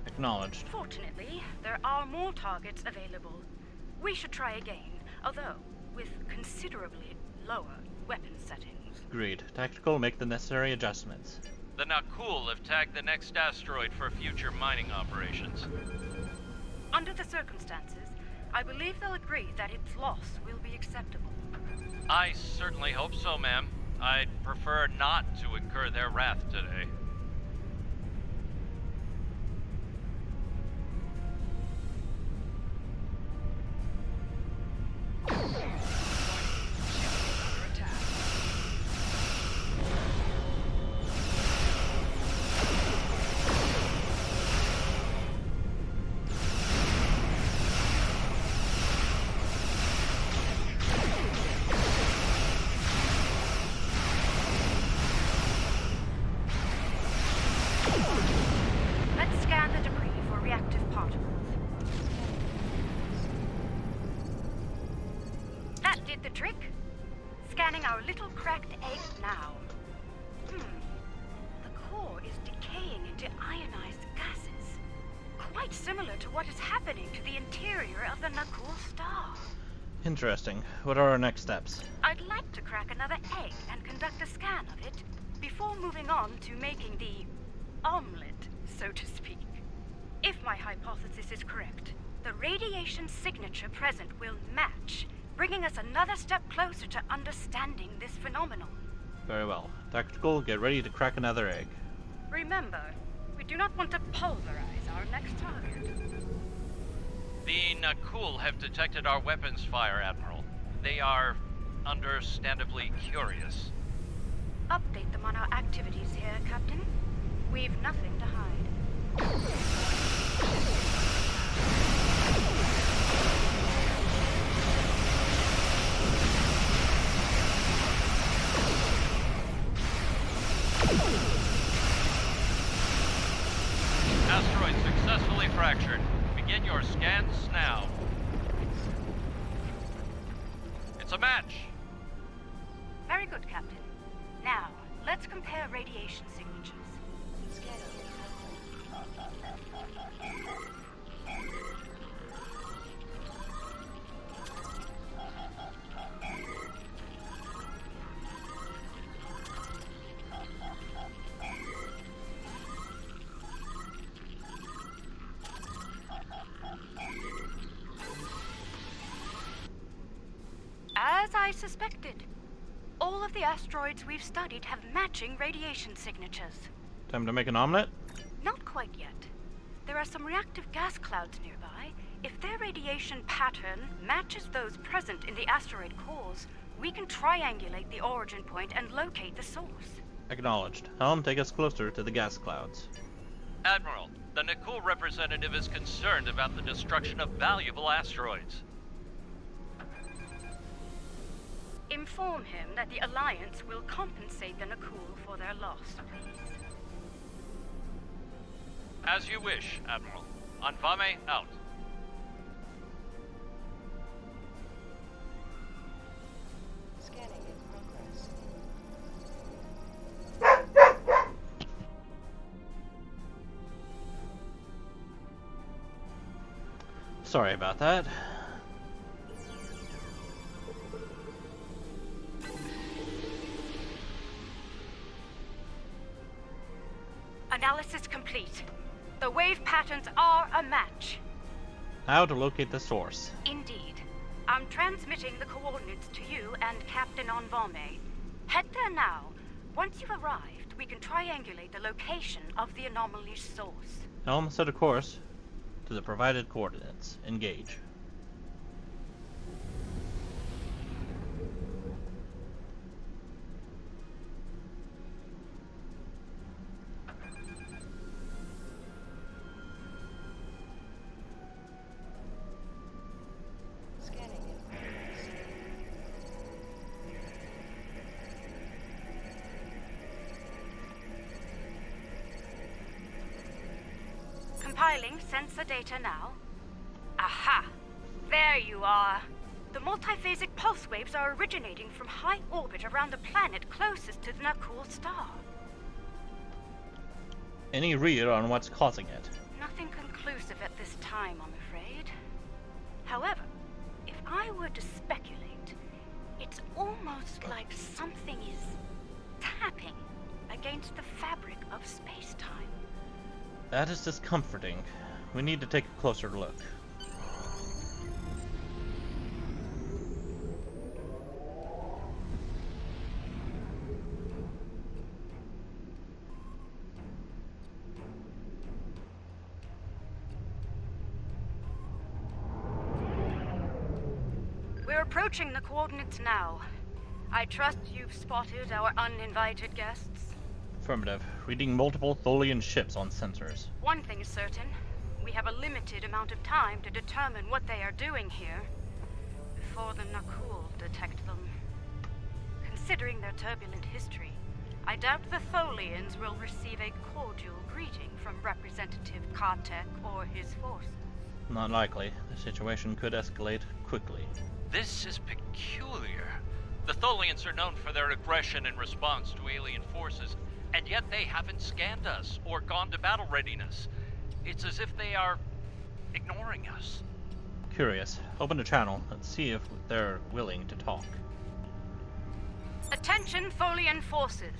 Speaker 1: Acknowledged.
Speaker 21: Fortunately, there are more targets available. We should try again, although with considerably lower weapon settings.
Speaker 1: Agreed. Tactical, make the necessary adjustments.
Speaker 16: The Nakul have tagged the next asteroid for future mining operations.
Speaker 21: Under the circumstances, I believe they'll agree that its loss will be acceptable.
Speaker 16: I certainly hope so, ma'am. I'd prefer not to incur their wrath today.
Speaker 21: Let's scan the debris for reactive particles. That did the trick. Scanning our little cracked egg now. The core is decaying into ionized gases. Quite similar to what is happening to the interior of the Nakul star.
Speaker 1: Interesting. What are our next steps?
Speaker 21: I'd like to crack another egg and conduct a scan of it before moving on to making the omelet, so to speak. If my hypothesis is correct, the radiation signature present will match, bringing us another step closer to understanding this phenomenon.
Speaker 1: Very well. Tactical, get ready to crack another egg.
Speaker 21: Remember, we do not want to pulverize our next target.
Speaker 16: The Nakul have detected our weapons fire, Admiral. They are understandably curious.
Speaker 21: Update them on our activities here, Captain. We've nothing to hide.
Speaker 16: Asteroid successfully fractured. Begin your scans now. It's a match.
Speaker 21: Very good, Captain. Now, let's compare radiation signatures. As I suspected, all of the asteroids we've studied have matching radiation signatures.
Speaker 1: Time to make an omelet?
Speaker 21: Not quite yet. There are some reactive gas clouds nearby. If their radiation pattern matches those present in the asteroid cores, we can triangulate the origin point and locate the source.
Speaker 1: Acknowledged. Helm, take us closer to the gas clouds.
Speaker 16: Admiral, the Nakul representative is concerned about the destruction of valuable asteroids.
Speaker 21: Inform him that the Alliance will compensate the Nakul for their loss, please.
Speaker 16: As you wish, Admiral. Anfame out.
Speaker 21: Scanning in progress.
Speaker 1: Sorry about that.
Speaker 21: Analysis complete. The wave patterns are a match.
Speaker 1: How to locate the source.
Speaker 21: Indeed. I'm transmitting the coordinates to you and Captain Anfame. Head there now. Once you've arrived, we can triangulate the location of the anomaly's source.
Speaker 1: Helm, set a course to the provided coordinates. Engage.
Speaker 21: Compiling sensor data now. Aha! There you are. The multiphasic pulse waves are originating from high orbit around the planet closest to the Nakul star.
Speaker 1: Any read on what's causing it?
Speaker 21: Nothing conclusive at this time, I'm afraid. However, if I were to speculate, it's almost like something is tapping against the fabric of space-time.
Speaker 1: That is discomforting. We need to take a closer look.
Speaker 21: We're approaching the coordinates now. I trust you've spotted our uninvited guests.
Speaker 1: Affirmative. Reading multiple Tholian ships on sensors.
Speaker 21: One thing is certain. We have a limited amount of time to determine what they are doing here before the Nakul detect them. Considering their turbulent history, I doubt the Tholians will receive a cordial greeting from Representative Kartek or his forces.
Speaker 1: Not likely. The situation could escalate quickly.
Speaker 16: This is peculiar. The Tholians are known for their aggression in response to alien forces, and yet they haven't scanned us or gone to battle readiness. It's as if they are ignoring us.
Speaker 1: Curious. Open the channel and see if they're willing to talk.
Speaker 21: Attention, Tholian forces.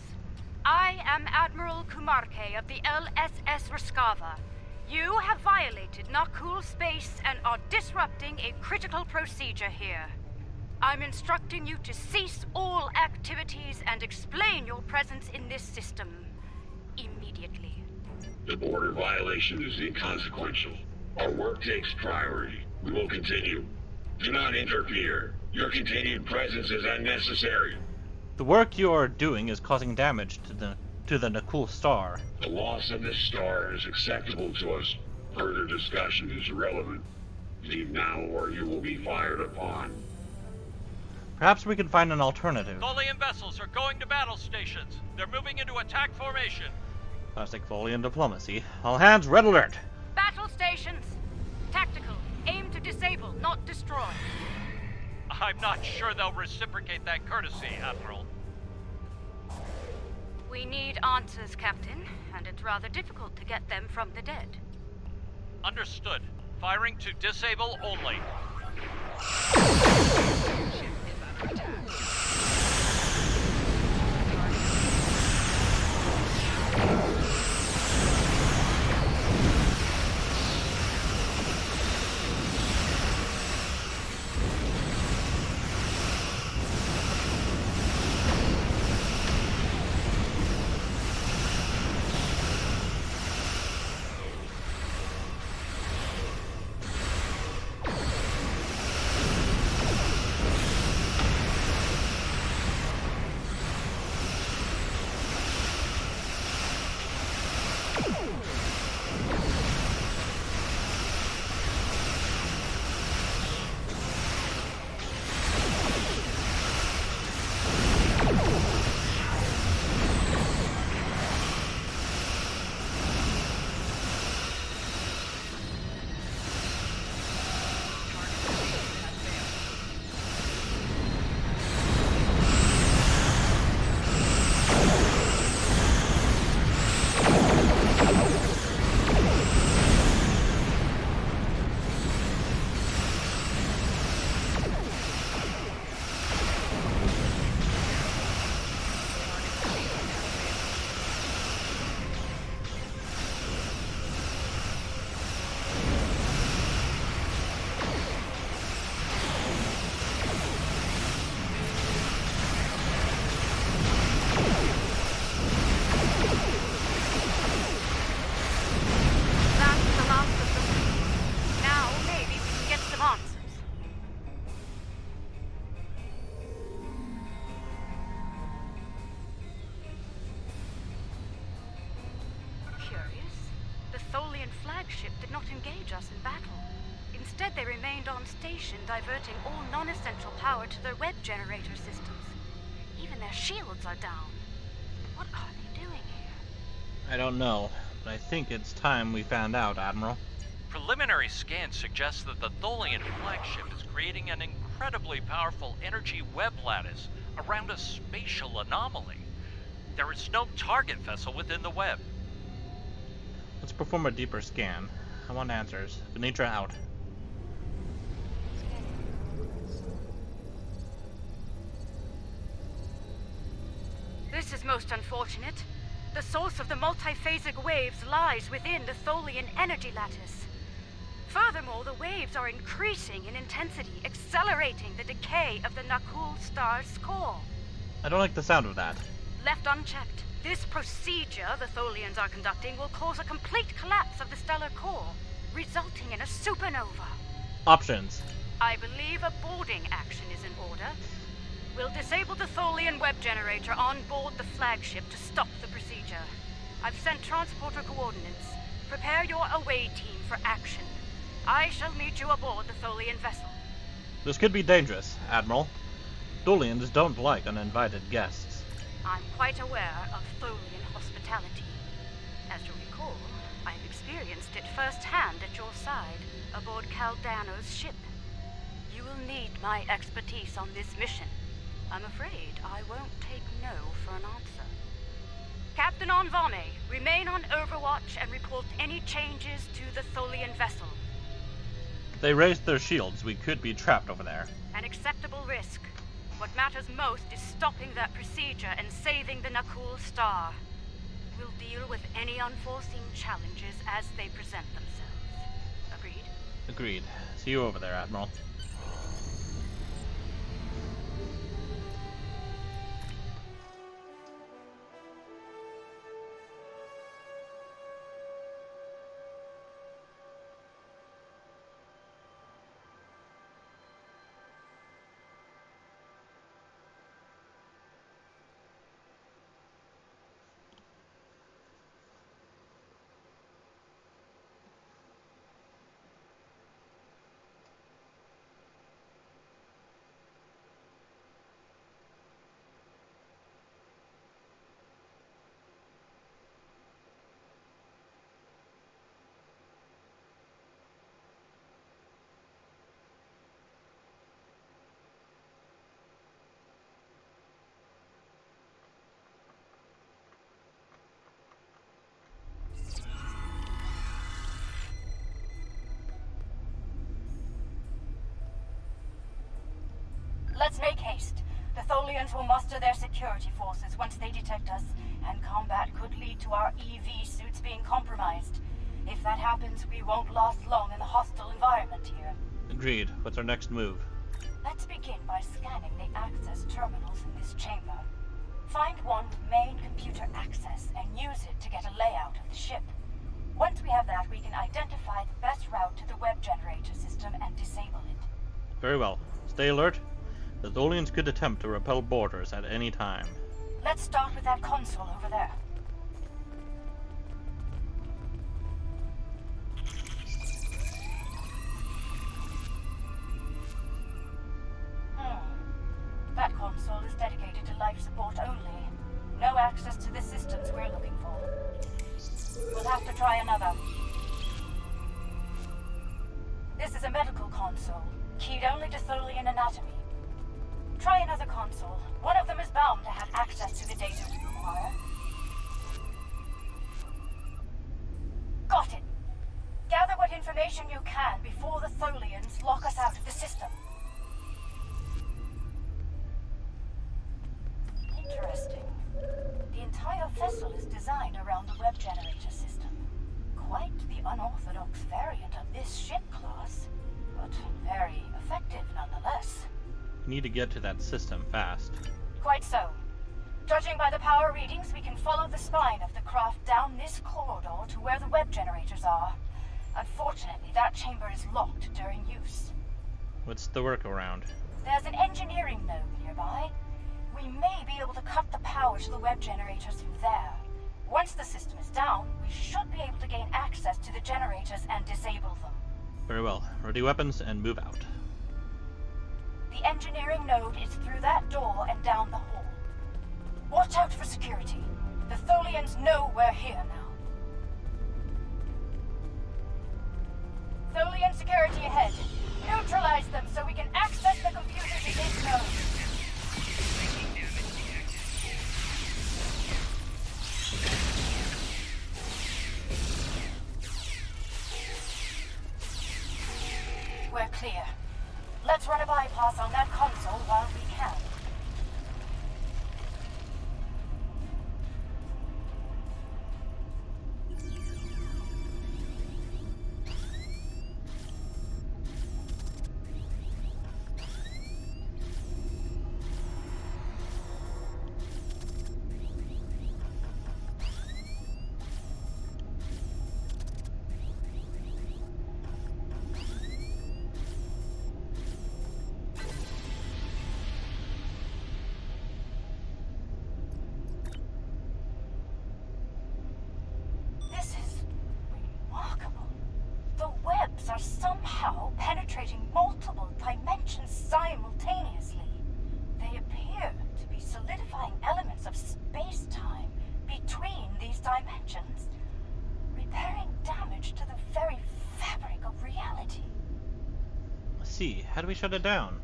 Speaker 21: I am Admiral Kumarke of the LSS Raskava. You have violated Nakul space and are disrupting a critical procedure here. I'm instructing you to cease all activities and explain your presence in this system immediately.
Speaker 19: The border violation is inconsequential. Our work takes priority. We will continue. Do not interfere. Your continued presence is unnecessary.
Speaker 1: The work you are doing is causing damage to the Nakul star.
Speaker 19: The loss of this star is acceptable to us. Further discussion is irrelevant. Leave now or you will be fired upon.
Speaker 1: Perhaps we can find an alternative.
Speaker 16: Tholian vessels are going to battle stations. They're moving into attack formation.
Speaker 1: Classic Tholian diplomacy. All hands, red alert!
Speaker 21: Battle stations! Tactical. Aim to disable, not destroy.
Speaker 16: I'm not sure they'll reciprocate that courtesy, Admiral.
Speaker 21: We need answers, Captain, and it's rather difficult to get them from the dead.
Speaker 16: Understood. Firing to disable only.
Speaker 21: flagship did not engage us in battle. Instead, they remained on station, diverting all non-essential power to their web generator systems. Even their shields are down. What are they doing here?
Speaker 1: I don't know, but I think it's time we found out, Admiral.
Speaker 16: Preliminary scans suggest that the Tholian flagship is creating an incredibly powerful energy web lattice around a spatial anomaly. There is no target vessel within the web.
Speaker 1: Let's perform a deeper scan. I want answers. Venetra out.
Speaker 21: This is most unfortunate. The source of the multiphasic waves lies within the Tholian energy lattice. Furthermore, the waves are increasing in intensity, accelerating the decay of the Nakul star's core.
Speaker 1: I don't like the sound of that.
Speaker 21: Left unchecked, this procedure the Tholians are conducting will cause a complete collapse of the stellar core, resulting in a supernova.
Speaker 1: Options.
Speaker 21: I believe a boarding action is in order. We'll disable the Tholian web generator on board the flagship to stop the procedure. I've sent transporter coordinates. Prepare your away team for action. I shall meet you aboard the Tholian vessel.
Speaker 1: This could be dangerous, Admiral. Tholians don't like uninvited guests.
Speaker 21: I'm quite aware of Tholian hospitality. As you recall, I've experienced it firsthand at your side, aboard Caldano's ship. You will need my expertise on this mission. I'm afraid I won't take no for an answer. Captain Onvane, remain on Overwatch and report any changes to the Tholian vessel.
Speaker 1: If they raised their shields, we could be trapped over there.
Speaker 21: An acceptable risk. What matters most is stopping that procedure and saving the Nakul star. We'll deal with any unforeseen challenges as they present themselves. Agreed?
Speaker 1: Agreed. See you over there, Admiral.
Speaker 15: Let's make haste. The Tholians will muster their security forces once they detect us, and combat could lead to our EV suits being compromised. If that happens, we won't last long in the hostile environment here.
Speaker 1: Agreed. What's our next move?
Speaker 15: Let's begin by scanning the access terminals in this chamber. Find one with main computer access and use it to get a layout of the ship. Once we have that, we can identify the best route to the web generator system and disable it.
Speaker 1: Very well. Stay alert. The Tholians could attempt to repel boarders at any time.
Speaker 15: Let's start with that console over there. That console is dedicated to life support only. No access to the systems we're looking for. We'll have to try another. This is a medical console, keyed only to Tholian anatomy. Try another console. One of them is bound to have access to the data we require. Got it. Gather what information you can before the Tholians lock us out of the system. Interesting. The entire vessel is designed around the web generator system. Quite the unorthodox variant of this ship class, but very effective nonetheless.
Speaker 1: We need to get to that system fast.
Speaker 15: Quite so. Judging by the power readings, we can follow the spine of the craft down this corridor to where the web generators are. Unfortunately, that chamber is locked during use.
Speaker 1: What's the workaround?
Speaker 15: There's an engineering node nearby. We may be able to cut the power to the web generators from there. Once the system is down, we should be able to gain access to the generators and disable them.
Speaker 1: Very well. Ready weapons and move out.
Speaker 15: The engineering node is through that door and down the hall. Watch out for security. The Tholians know we're here now. Tholian security ahead. Neutralize them so we can access the computers in this node. We're clear. Let's run a bypass on that console while we can. Are somehow penetrating multiple dimensions simultaneously. They appear to be solidifying elements of space-time between these dimensions, repairing damage to the very fabric of reality.
Speaker 1: I see. How do we shut it down?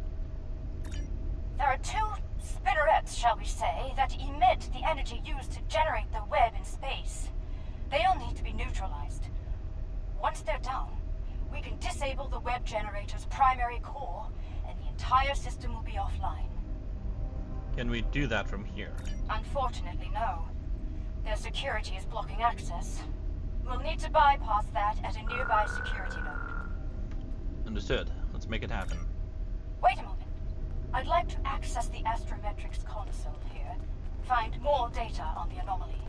Speaker 15: There are two spinnerets, shall we say, that emit the energy used to generate the web in space. They'll need to be neutralized. Once they're down, we can disable the web generator's primary core, and the entire system will be offline.
Speaker 1: Can we do that from here?
Speaker 15: Unfortunately, no. Their security is blocking access. We'll need to bypass that at a nearby security node.
Speaker 1: Understood. Let's make it happen.
Speaker 15: Wait a moment. I'd like to access the astrometrics console here. Find more data on the anomaly.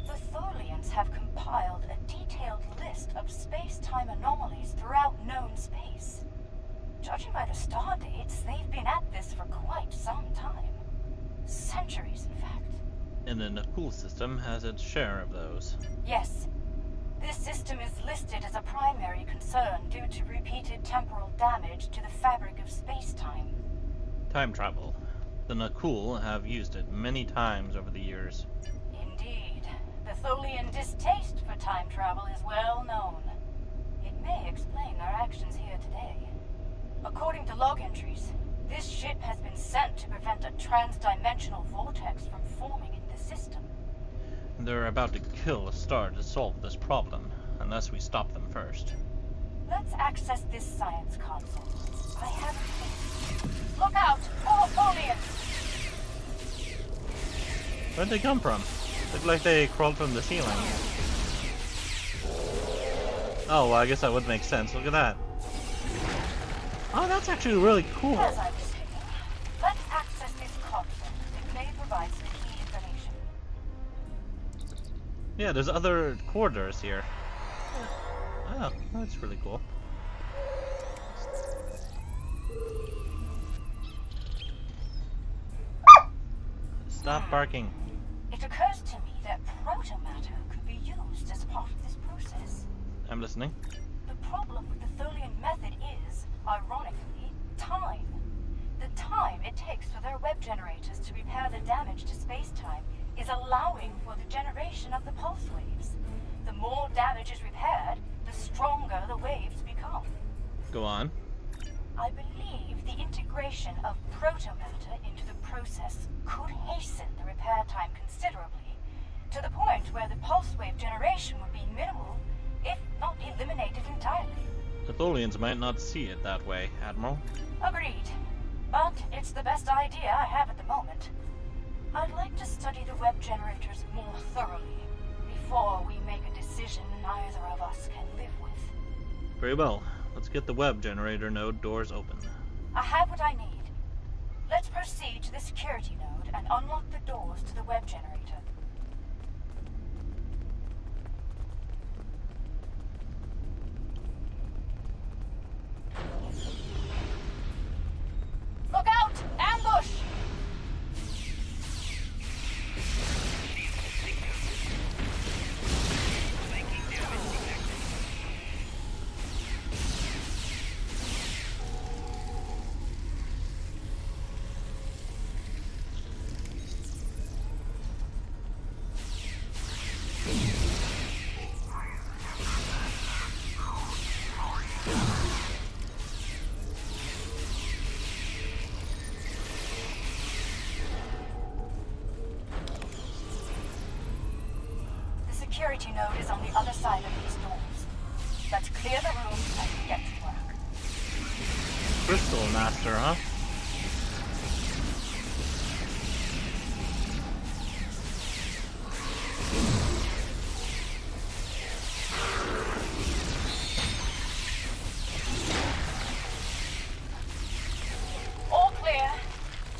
Speaker 15: The Tholians have compiled a detailed list of space-time anomalies throughout known space. Judging by the star dates, they've been at this for quite some time. Centuries, in fact.
Speaker 1: And then the pool system has its share of those.
Speaker 15: Yes. This system is listed as a primary concern due to repeated temporal damage to the fabric of space-time.
Speaker 1: Time travel. The Nakul have used it many times over the years.
Speaker 15: Indeed. The Tholian distaste for time travel is well known. It may explain their actions here today. According to log entries, this ship has been sent to prevent a trans-dimensional vortex from forming in the system.
Speaker 1: They're about to kill a star to solve this problem, unless we stop them first.
Speaker 15: Let's access this science console. I have a look out! More foliage!
Speaker 1: Where'd they come from? Look like they crawled from the ceiling. Oh, well, I guess that would make sense. Look at that. Oh, that's actually really cool.
Speaker 15: As I was saying, let's access this console. It may provide some key information.
Speaker 1: Yeah, there's other corridors here. Oh, that's really cool. Stop barking.
Speaker 15: It occurs to me that protomatter could be used as part of this process.
Speaker 1: I'm listening.
Speaker 15: The problem with the Tholian method is, ironically, time. The time it takes for their web generators to repair the damage to space-time is allowing for the generation of the pulse waves. The more damage is repaired, the stronger the waves become.
Speaker 1: Go on.
Speaker 15: I believe the integration of protomatter into the process could hasten the repair time considerably, to the point where the pulse wave generation would be minimal, if not eliminated entirely.
Speaker 1: The Tholians might not see it that way, Admiral.
Speaker 15: Agreed. But it's the best idea I have at the moment. I'd like to study the web generators more thoroughly before we make a decision neither of us can live with.
Speaker 1: Very well. Let's get the web generator node doors open.
Speaker 15: I have what I need. Let's proceed to the security node and unlock the doors to the web generator. Look out! Ambush! Security node is on the other side of these doors. Let's clear the room and get to work.
Speaker 1: Crystal Master, huh?
Speaker 15: All clear.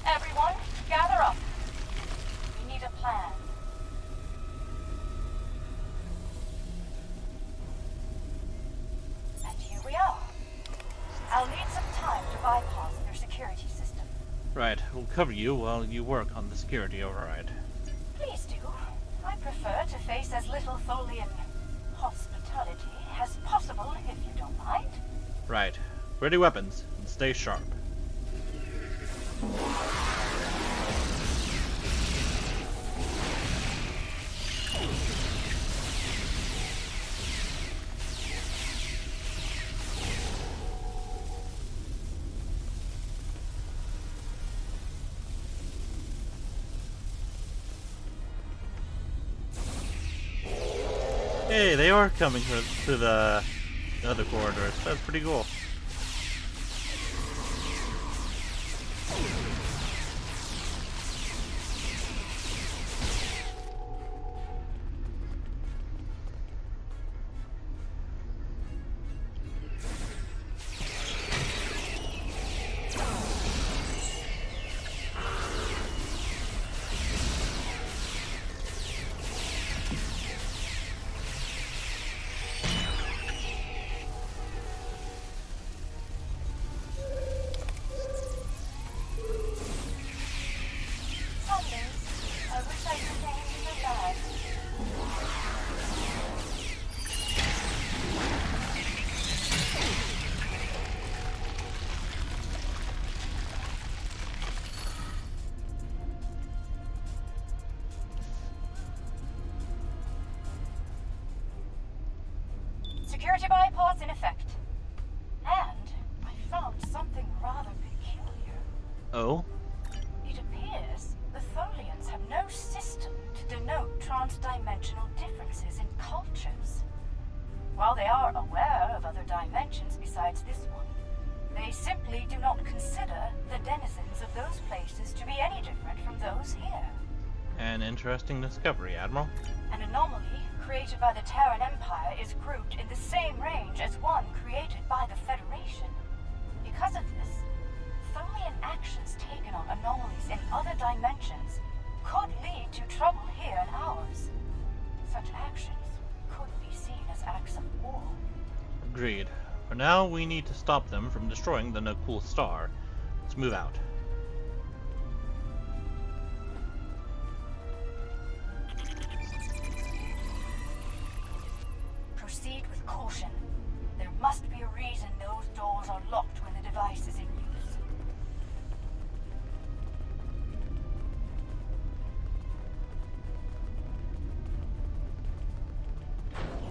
Speaker 15: Everyone, gather up. We need a plan. And here we are. I'll need some time to bypass their security system.
Speaker 1: Right, we'll cover you while you work on the security override.
Speaker 15: Please do. I prefer to face as little Tholian hospitality as possible, if you don't mind.
Speaker 1: Right. Ready weapons, and stay sharp. Hey, they are coming through the other corridors. That's pretty cool.
Speaker 15: Security bypass in effect. And I found something rather peculiar.
Speaker 1: Oh?
Speaker 15: It appears the Tholians have no system to denote transdimensional
Speaker 1: An interesting discovery, Admiral.
Speaker 15: An anomaly created by the Terran Empire is grouped in the same range as one created by the Federation. Because of this, Tholian actions taken on anomalies in other dimensions could lead to trouble here in ours. Such actions could be seen as acts of war.
Speaker 1: Agreed. For now, we need to stop them from destroying the Nakul Star. Let's move out.
Speaker 15: Proceed with caution. There must be a reason those doors are locked when the device is in use.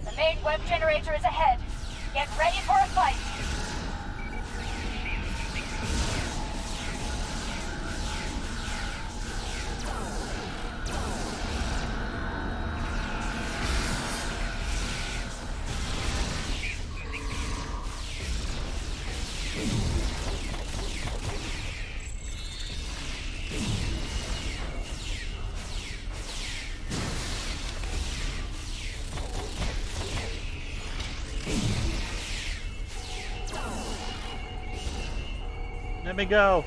Speaker 15: The main web generator is ahead. Get ready for a fight.
Speaker 1: Let me go.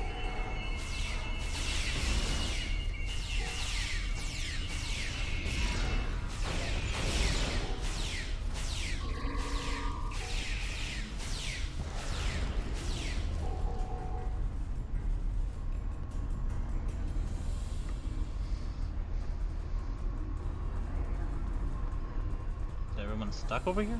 Speaker 1: Is everyone stuck over here?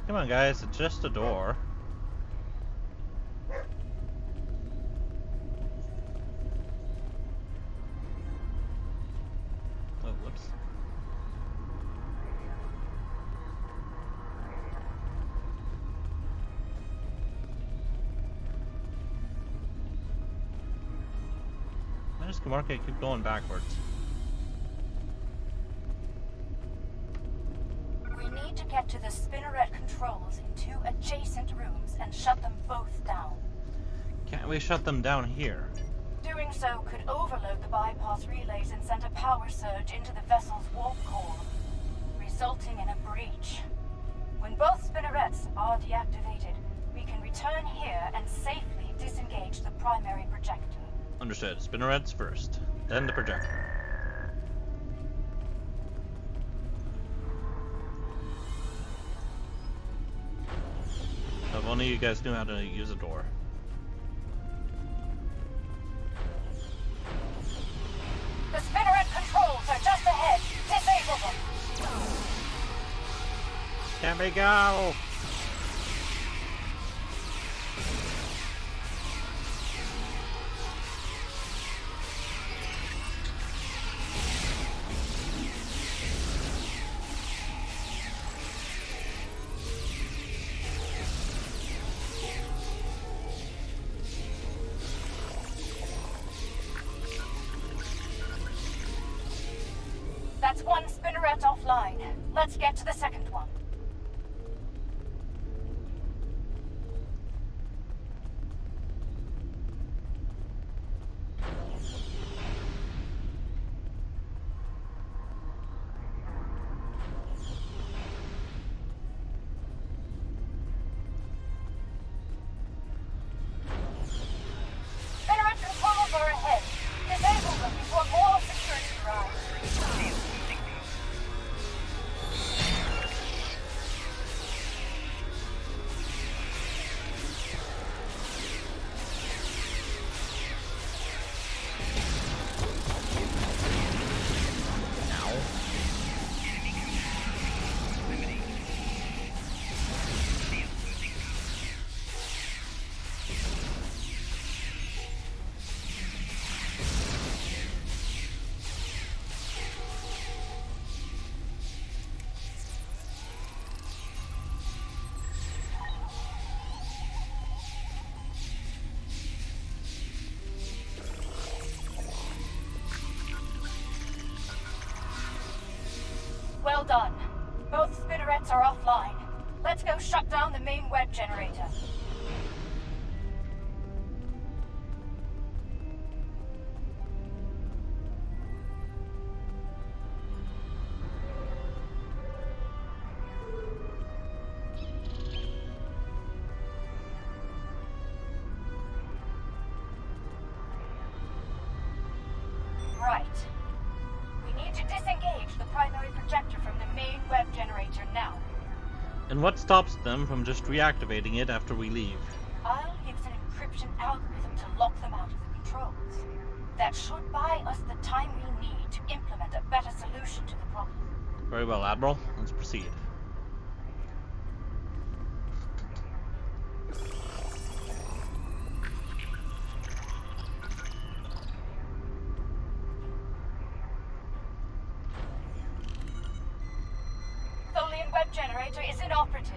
Speaker 1: Come on, guys, it's just a door. Oh, whoops. Why does Kamarka keep going backwards?
Speaker 15: Get to the spinneret controls in 2 adjacent rooms and shut them both down.
Speaker 1: Can't we shut them down here?
Speaker 15: Doing so could overload the bypass relays and send a power surge into the vessel's warp core, resulting in a breach. When both spinnerets are deactivated, we can return here and safely disengage the primary projector.
Speaker 1: Understood. Spinnerets first, then the projector. If only you guys knew how to use a door.
Speaker 15: The spinneret controls are just ahead. Disable them.
Speaker 1: Can we go?
Speaker 15: That's one spinneret offline. Let's get to the second one. Spinneret controls are ahead. Disable them before more security arrives. Let's go shut down the main web generator. Right. We need to disengage the primary projector from the main web generator now.
Speaker 1: And what stops them from just reactivating it after we leave?
Speaker 15: I'll use an encryption algorithm to lock them out of the controls. That should buy us the time we need to implement a better solution to the problem.
Speaker 1: Very well, Admiral. Let's proceed.
Speaker 15: Tholian web generator is inoperative.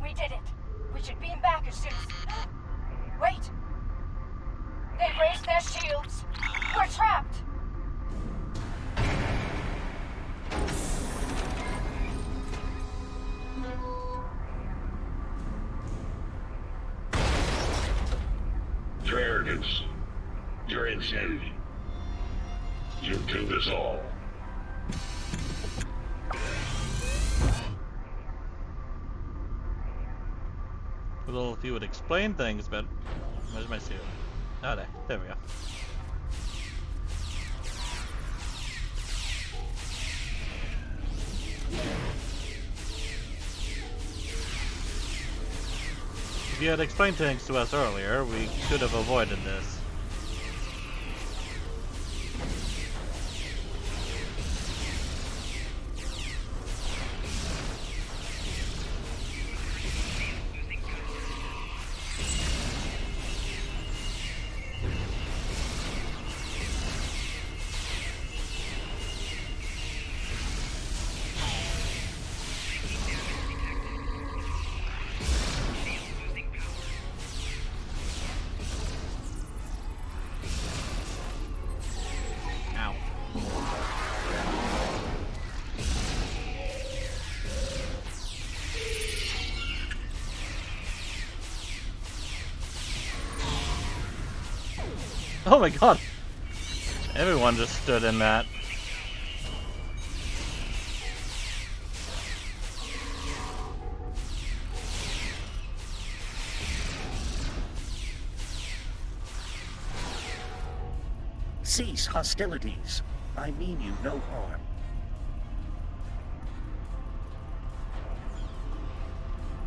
Speaker 15: We did it. We should beam back as soon as... Wait! They've raised their shields. We're trapped!
Speaker 19: Your arrogance, your insanity. You've killed us all.
Speaker 1: Well, if you would explain things, but where's my suit? Oh, there we go. If you had explained things to us earlier, we could have avoided this. Oh my god! Everyone just stood in that.
Speaker 2: Cease hostilities. I mean you no harm.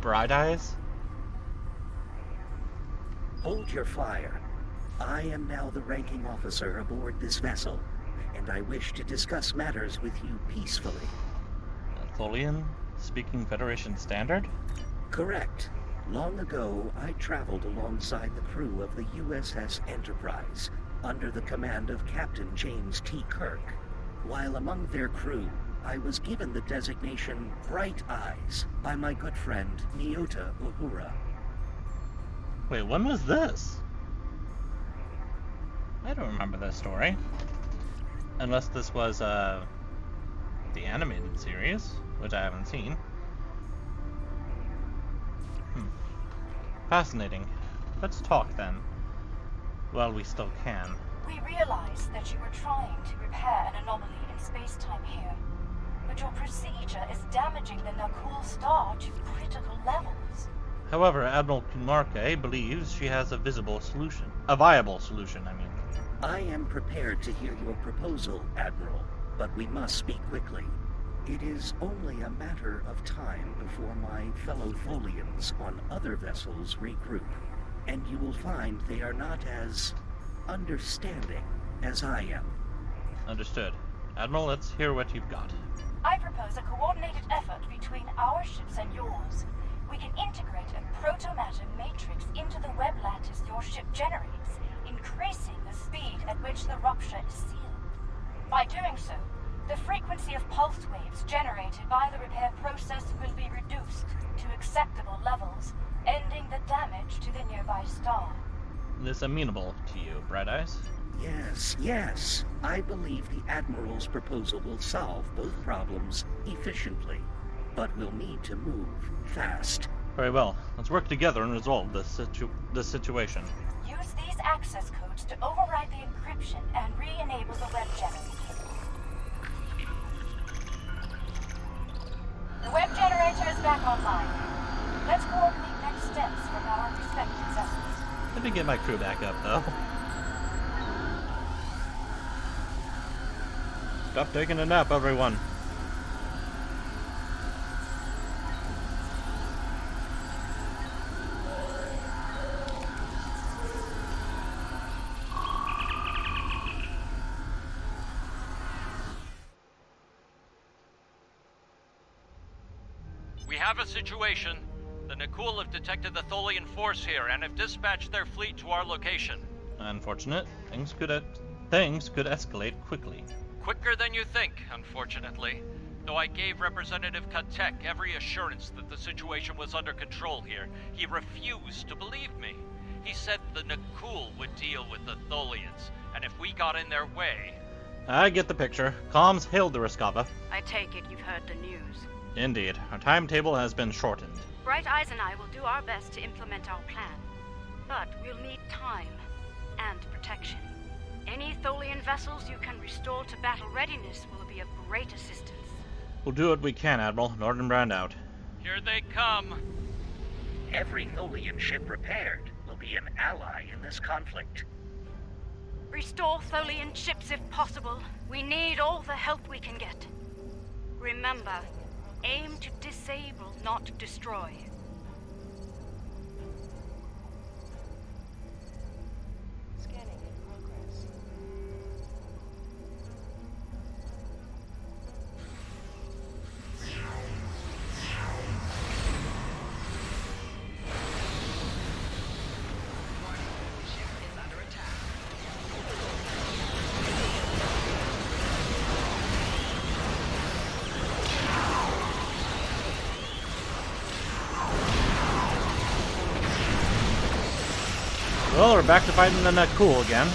Speaker 1: Bright eyes?
Speaker 2: Hold your fire. I am now the ranking officer aboard this vessel, and I wish to discuss matters with you peacefully.
Speaker 1: Tholian? Speaking Federation standard?
Speaker 2: Correct. Long ago, I traveled alongside the crew of the USS Enterprise, under the command of Captain James T. Kirk. While among their crew, I was given the designation Bright Eyes by my good friend Nyota Uhura.
Speaker 1: Wait, when was this? I don't remember this story. Unless this was, the animated series, which I haven't seen. Fascinating. Let's talk then. While we still can.
Speaker 15: We realized that you were trying to repair an anomaly in space-time here. But your procedure is damaging the Nakul star to critical levels.
Speaker 1: However, Admiral Kunmarke believes she has a viable solution. A viable solution, I mean.
Speaker 2: I am prepared to hear your proposal, Admiral, but we must speak quickly. It is only a matter of time before my fellow Tholians on other vessels regroup, and you will find they are not as understanding as I am.
Speaker 1: Understood. Admiral, let's hear what you've got.
Speaker 15: I propose a coordinated effort between our ships and yours. We can integrate a protomatter matrix into the web lattice your ship generates, increasing the speed at which the rupture is sealed. By doing so, the frequency of pulse waves generated by the repair process will be reduced to acceptable levels, ending the damage to the nearby star.
Speaker 1: This amenable to you, Bright Eyes?
Speaker 2: Yes. I believe the Admiral's proposal will solve both problems efficiently. but we'll need to move fast.
Speaker 1: Very well. Let's work together and resolve this situation.
Speaker 15: Use these access codes to override the encryption and re-enable the web generator. The web generator is back online. Let's coordinate next steps from our respective vessels.
Speaker 1: Let me get my crew back up, though. Stop taking a nap, everyone.
Speaker 16: We have a situation. The Nakul have detected the Tholian force here and have dispatched their fleet to our location.
Speaker 1: Unfortunate. Things could escalate quickly.
Speaker 16: Quicker than you think, unfortunately. Though I gave Representative Katek every assurance that the situation was under control here, he refused to believe me. He said the Nakul would deal with the Tholians, and if we got in their way...
Speaker 1: I get the picture. Comms hailed the Riskava.
Speaker 21: I take it you've heard the news.
Speaker 1: Indeed. Our timetable has been shortened.
Speaker 21: Bright Eyes and I will do our best to implement our plan. But we'll need time and protection. Any Tholian vessels you can restore to battle readiness will be of great assistance.
Speaker 1: We'll do what we can, Admiral. Northern Brand out.
Speaker 16: Here they come.
Speaker 2: Every Tholian ship repaired will be an ally in this conflict.
Speaker 21: Restore Tholian ships if possible. We need all the help we can get. Remember, aim to disable, not destroy.
Speaker 15: Scanning in progress.
Speaker 1: Well, we're back to fighting the Nakul again.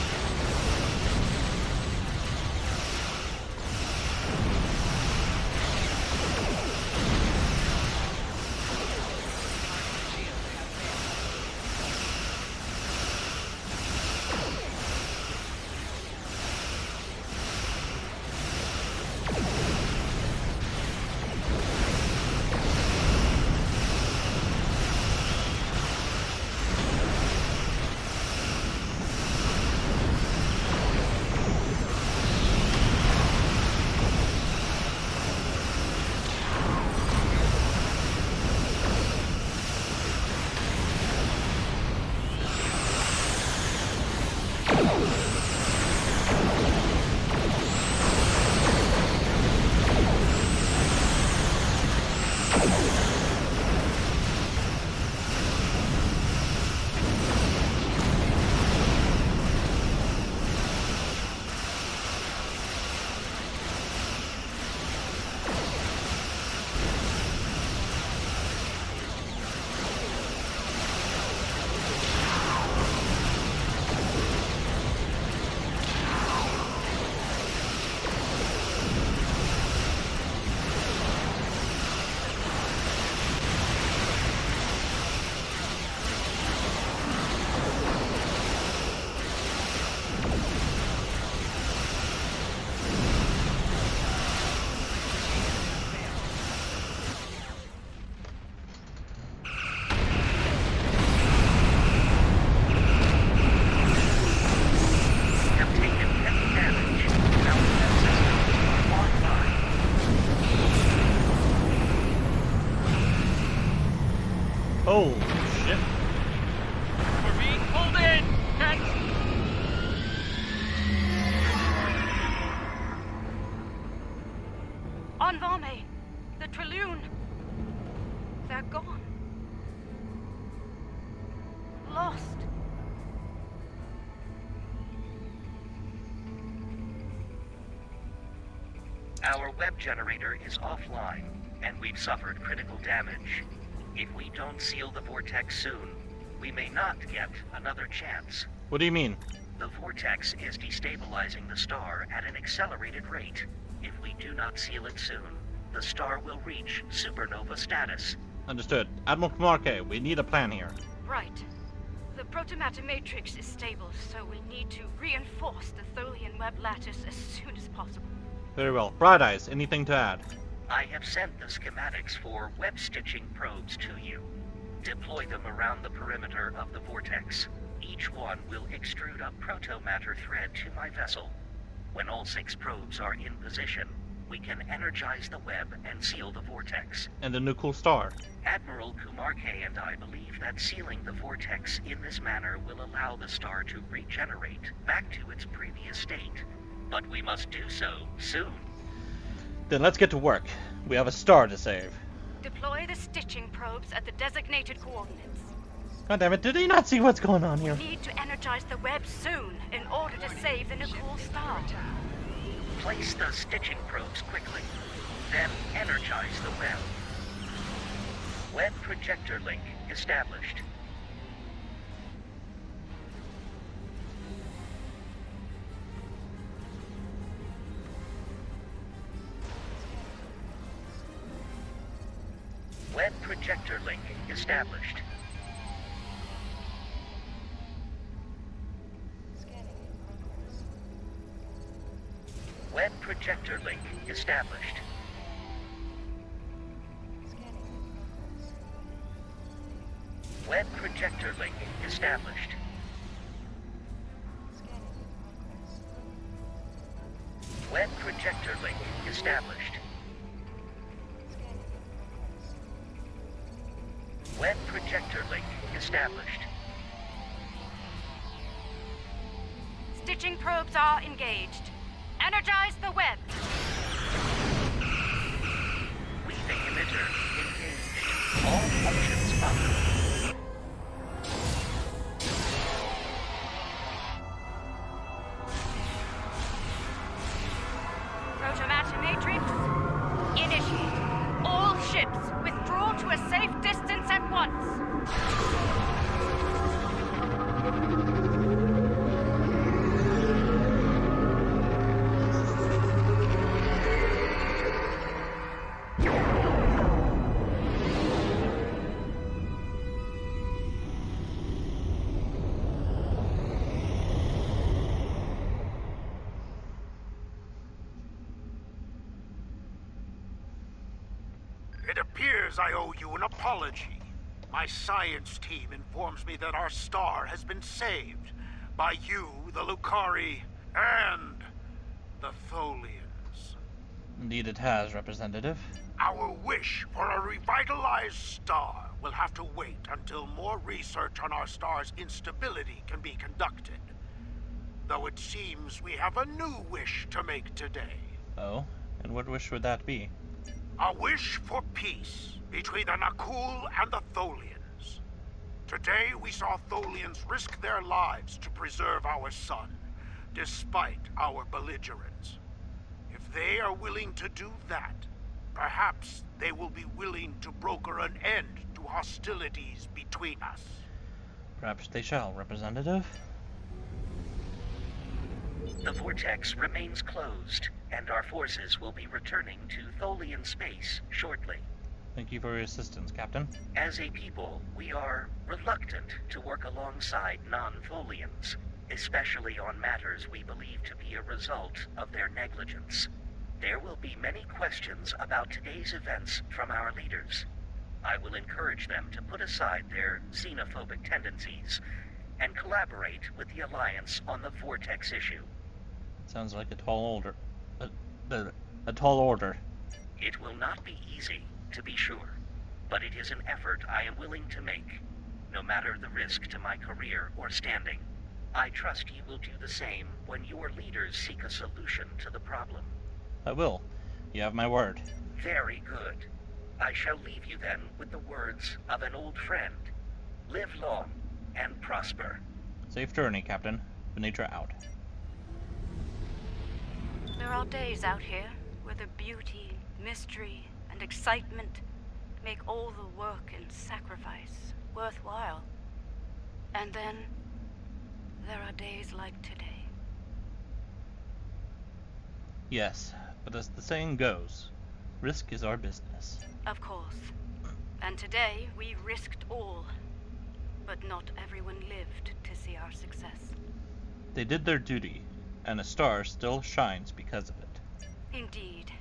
Speaker 1: Oh, shit.
Speaker 16: We're being pulled in!
Speaker 21: On Vame, the Trillion. They're gone. Lost.
Speaker 2: Our web generator is offline, and we've suffered critical damage. If we don't seal the vortex soon, we may not get another chance.
Speaker 1: What do you mean?
Speaker 2: The vortex is destabilizing the star at an accelerated rate. If we do not seal it soon, the star will reach supernova status.
Speaker 1: Understood. Admiral Kumarke, we need a plan here.
Speaker 15: Right. The protomatter matrix is stable, so we need to reinforce the Tholian web lattice as soon as possible.
Speaker 1: Very well. Bright Eyes, anything to add?
Speaker 2: I have sent the schematics for web stitching probes to you. Deploy them around the perimeter of the vortex. Each one will extrude a protomatter thread to my vessel. When all 6 probes are in position, we can energize the web and seal the vortex.
Speaker 1: And the new cool star.
Speaker 2: Admiral Kumarke and I believe that sealing the vortex in this manner will allow the star to regenerate back to its previous state. But we must do so soon.
Speaker 1: Then let's get to work. We have a star to save.
Speaker 15: Deploy the stitching probes at the designated coordinates.
Speaker 1: God damn it, did he not see what's going on here?
Speaker 15: We need to energize the web soon in order to save the Nicole star.
Speaker 2: Place the stitching probes quickly, then energize the web. Web projector link established. Web projector link established. Web projector link established. Web projector link established. Web projector link established. Web projector link established.
Speaker 15: Stitching probes are engaged. Energize the web.
Speaker 2: Weaving emitter engaged. All functions up.
Speaker 15: Protomatter matrix, initiate. All ships withdraw to a safe distance at once.
Speaker 17: It appears I owe you an apology. My science team informs me that our star has been saved by you, the Lucari, and the Tholians.
Speaker 1: Indeed it has, Representative.
Speaker 17: Our wish for a revitalized star will have to wait until more research on our star's instability can be conducted. Though it seems we have a new wish to make today.
Speaker 1: Oh? And what wish would that be?
Speaker 17: A wish for peace between the Nakul and the Tholians. Today we saw Tholians risk their lives to preserve our sun, despite our belligerence. If they are willing to do that, perhaps they will be willing to broker an end to hostilities between us.
Speaker 1: Perhaps they shall, Representative.
Speaker 2: The vortex remains closed, and our forces will be returning to Tholian space shortly.
Speaker 1: Thank you for your assistance, Captain.
Speaker 2: As a people, we are reluctant to work alongside non-Tholians, especially on matters we believe to be a result of their negligence. There will be many questions about today's events from our leaders. I will encourage them to put aside their xenophobic tendencies and collaborate with the Alliance on the Vortex issue.
Speaker 1: Sounds like a tall order. A tall order.
Speaker 2: It will not be easy, to be sure, but it is an effort I am willing to make, no matter the risk to my career or standing. I trust you will do the same when your leaders seek a solution to the problem.
Speaker 1: I will. You have my word.
Speaker 2: Very good. I shall leave you then with the words of an old friend. Live long and prosper.
Speaker 1: Safe journey, Captain. Venetra out.
Speaker 15: There are days out here where the beauty, mystery, and excitement make all the work and sacrifice worthwhile. And then there are days like today.
Speaker 1: Yes, but as the saying goes, Risk is our business.
Speaker 21: Of course. And today, we risked all. But not everyone lived to see our success.
Speaker 1: They did their duty, and a star still shines because of it.
Speaker 21: Indeed.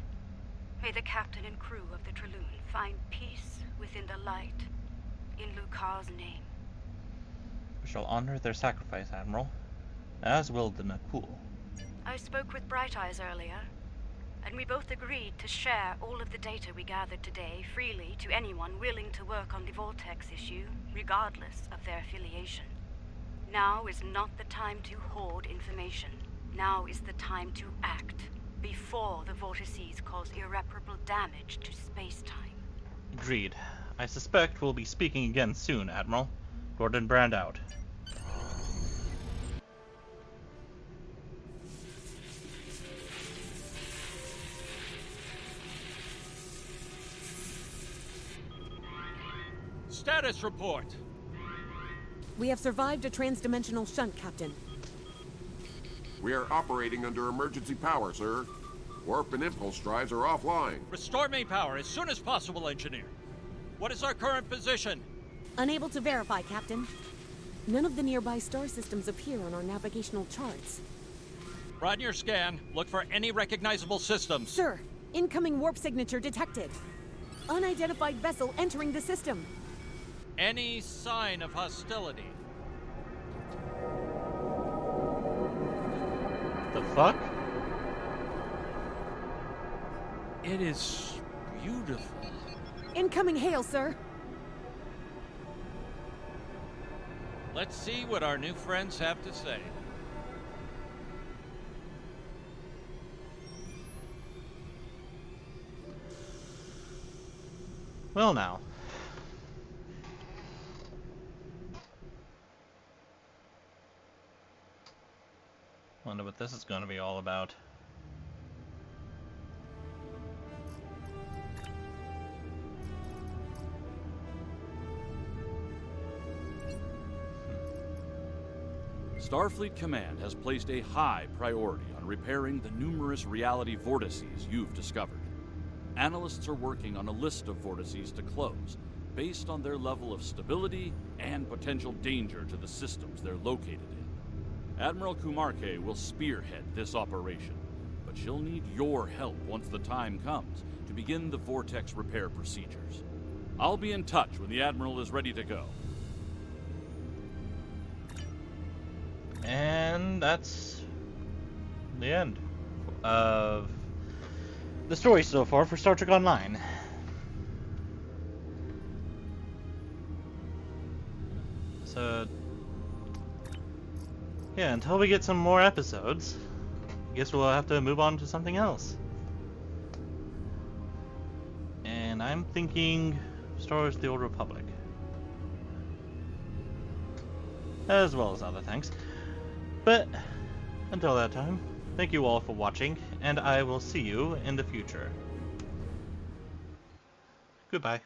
Speaker 21: May the captain and crew of the Trelune find peace within the light, in Lucar's name.
Speaker 1: We shall honor their sacrifice, Admiral, as will the Nakul.
Speaker 21: I spoke with Bright Eyes earlier, and we both agreed to share all of the data we gathered today freely to anyone willing to work on the Vortex issue, regardless of their affiliation. Now is not the time to hoard information. Now is the time to act, before the vortices cause irreparable damage to space-time.
Speaker 1: Agreed. I suspect we'll be speaking again soon, Admiral. Gordon Brand out.
Speaker 4: Status report.
Speaker 7: We have survived a transdimensional shunt, Captain.
Speaker 3: We are operating under emergency power, sir. Warp and impulse drives are offline.
Speaker 16: Restore main power as soon as possible, Engineer. What is our current position?
Speaker 7: Unable to verify, Captain. None of the nearby star systems appear on our navigational charts.
Speaker 16: Run your scan. Look for any recognizable systems.
Speaker 7: Sir, incoming warp signature detected. Unidentified vessel entering the system.
Speaker 16: Any sign of hostility?
Speaker 1: The fuck?
Speaker 4: It is beautiful.
Speaker 7: Incoming hail, sir.
Speaker 16: Let's see what our new friends have to say.
Speaker 1: Well now. Wonder what this is going to be all about.
Speaker 4: Starfleet Command has placed a high priority on repairing the numerous reality vortices you've discovered. Analysts are working on a list of vortices to close, based on their level of stability and potential danger to the systems they're located in. Admiral Kumarke will spearhead this operation, but she'll need your help once the time comes to begin the Vortex repair procedures. I'll be in touch when the Admiral is ready to go.
Speaker 1: And that's the end of the story so far for Star Trek Online. So, yeah, until we get some more episodes, I guess we'll have to move on to something else. And I'm thinking Star Wars The Old Republic, as well as other things. But until that time, thank you all for watching, and I will see you in the future. Goodbye.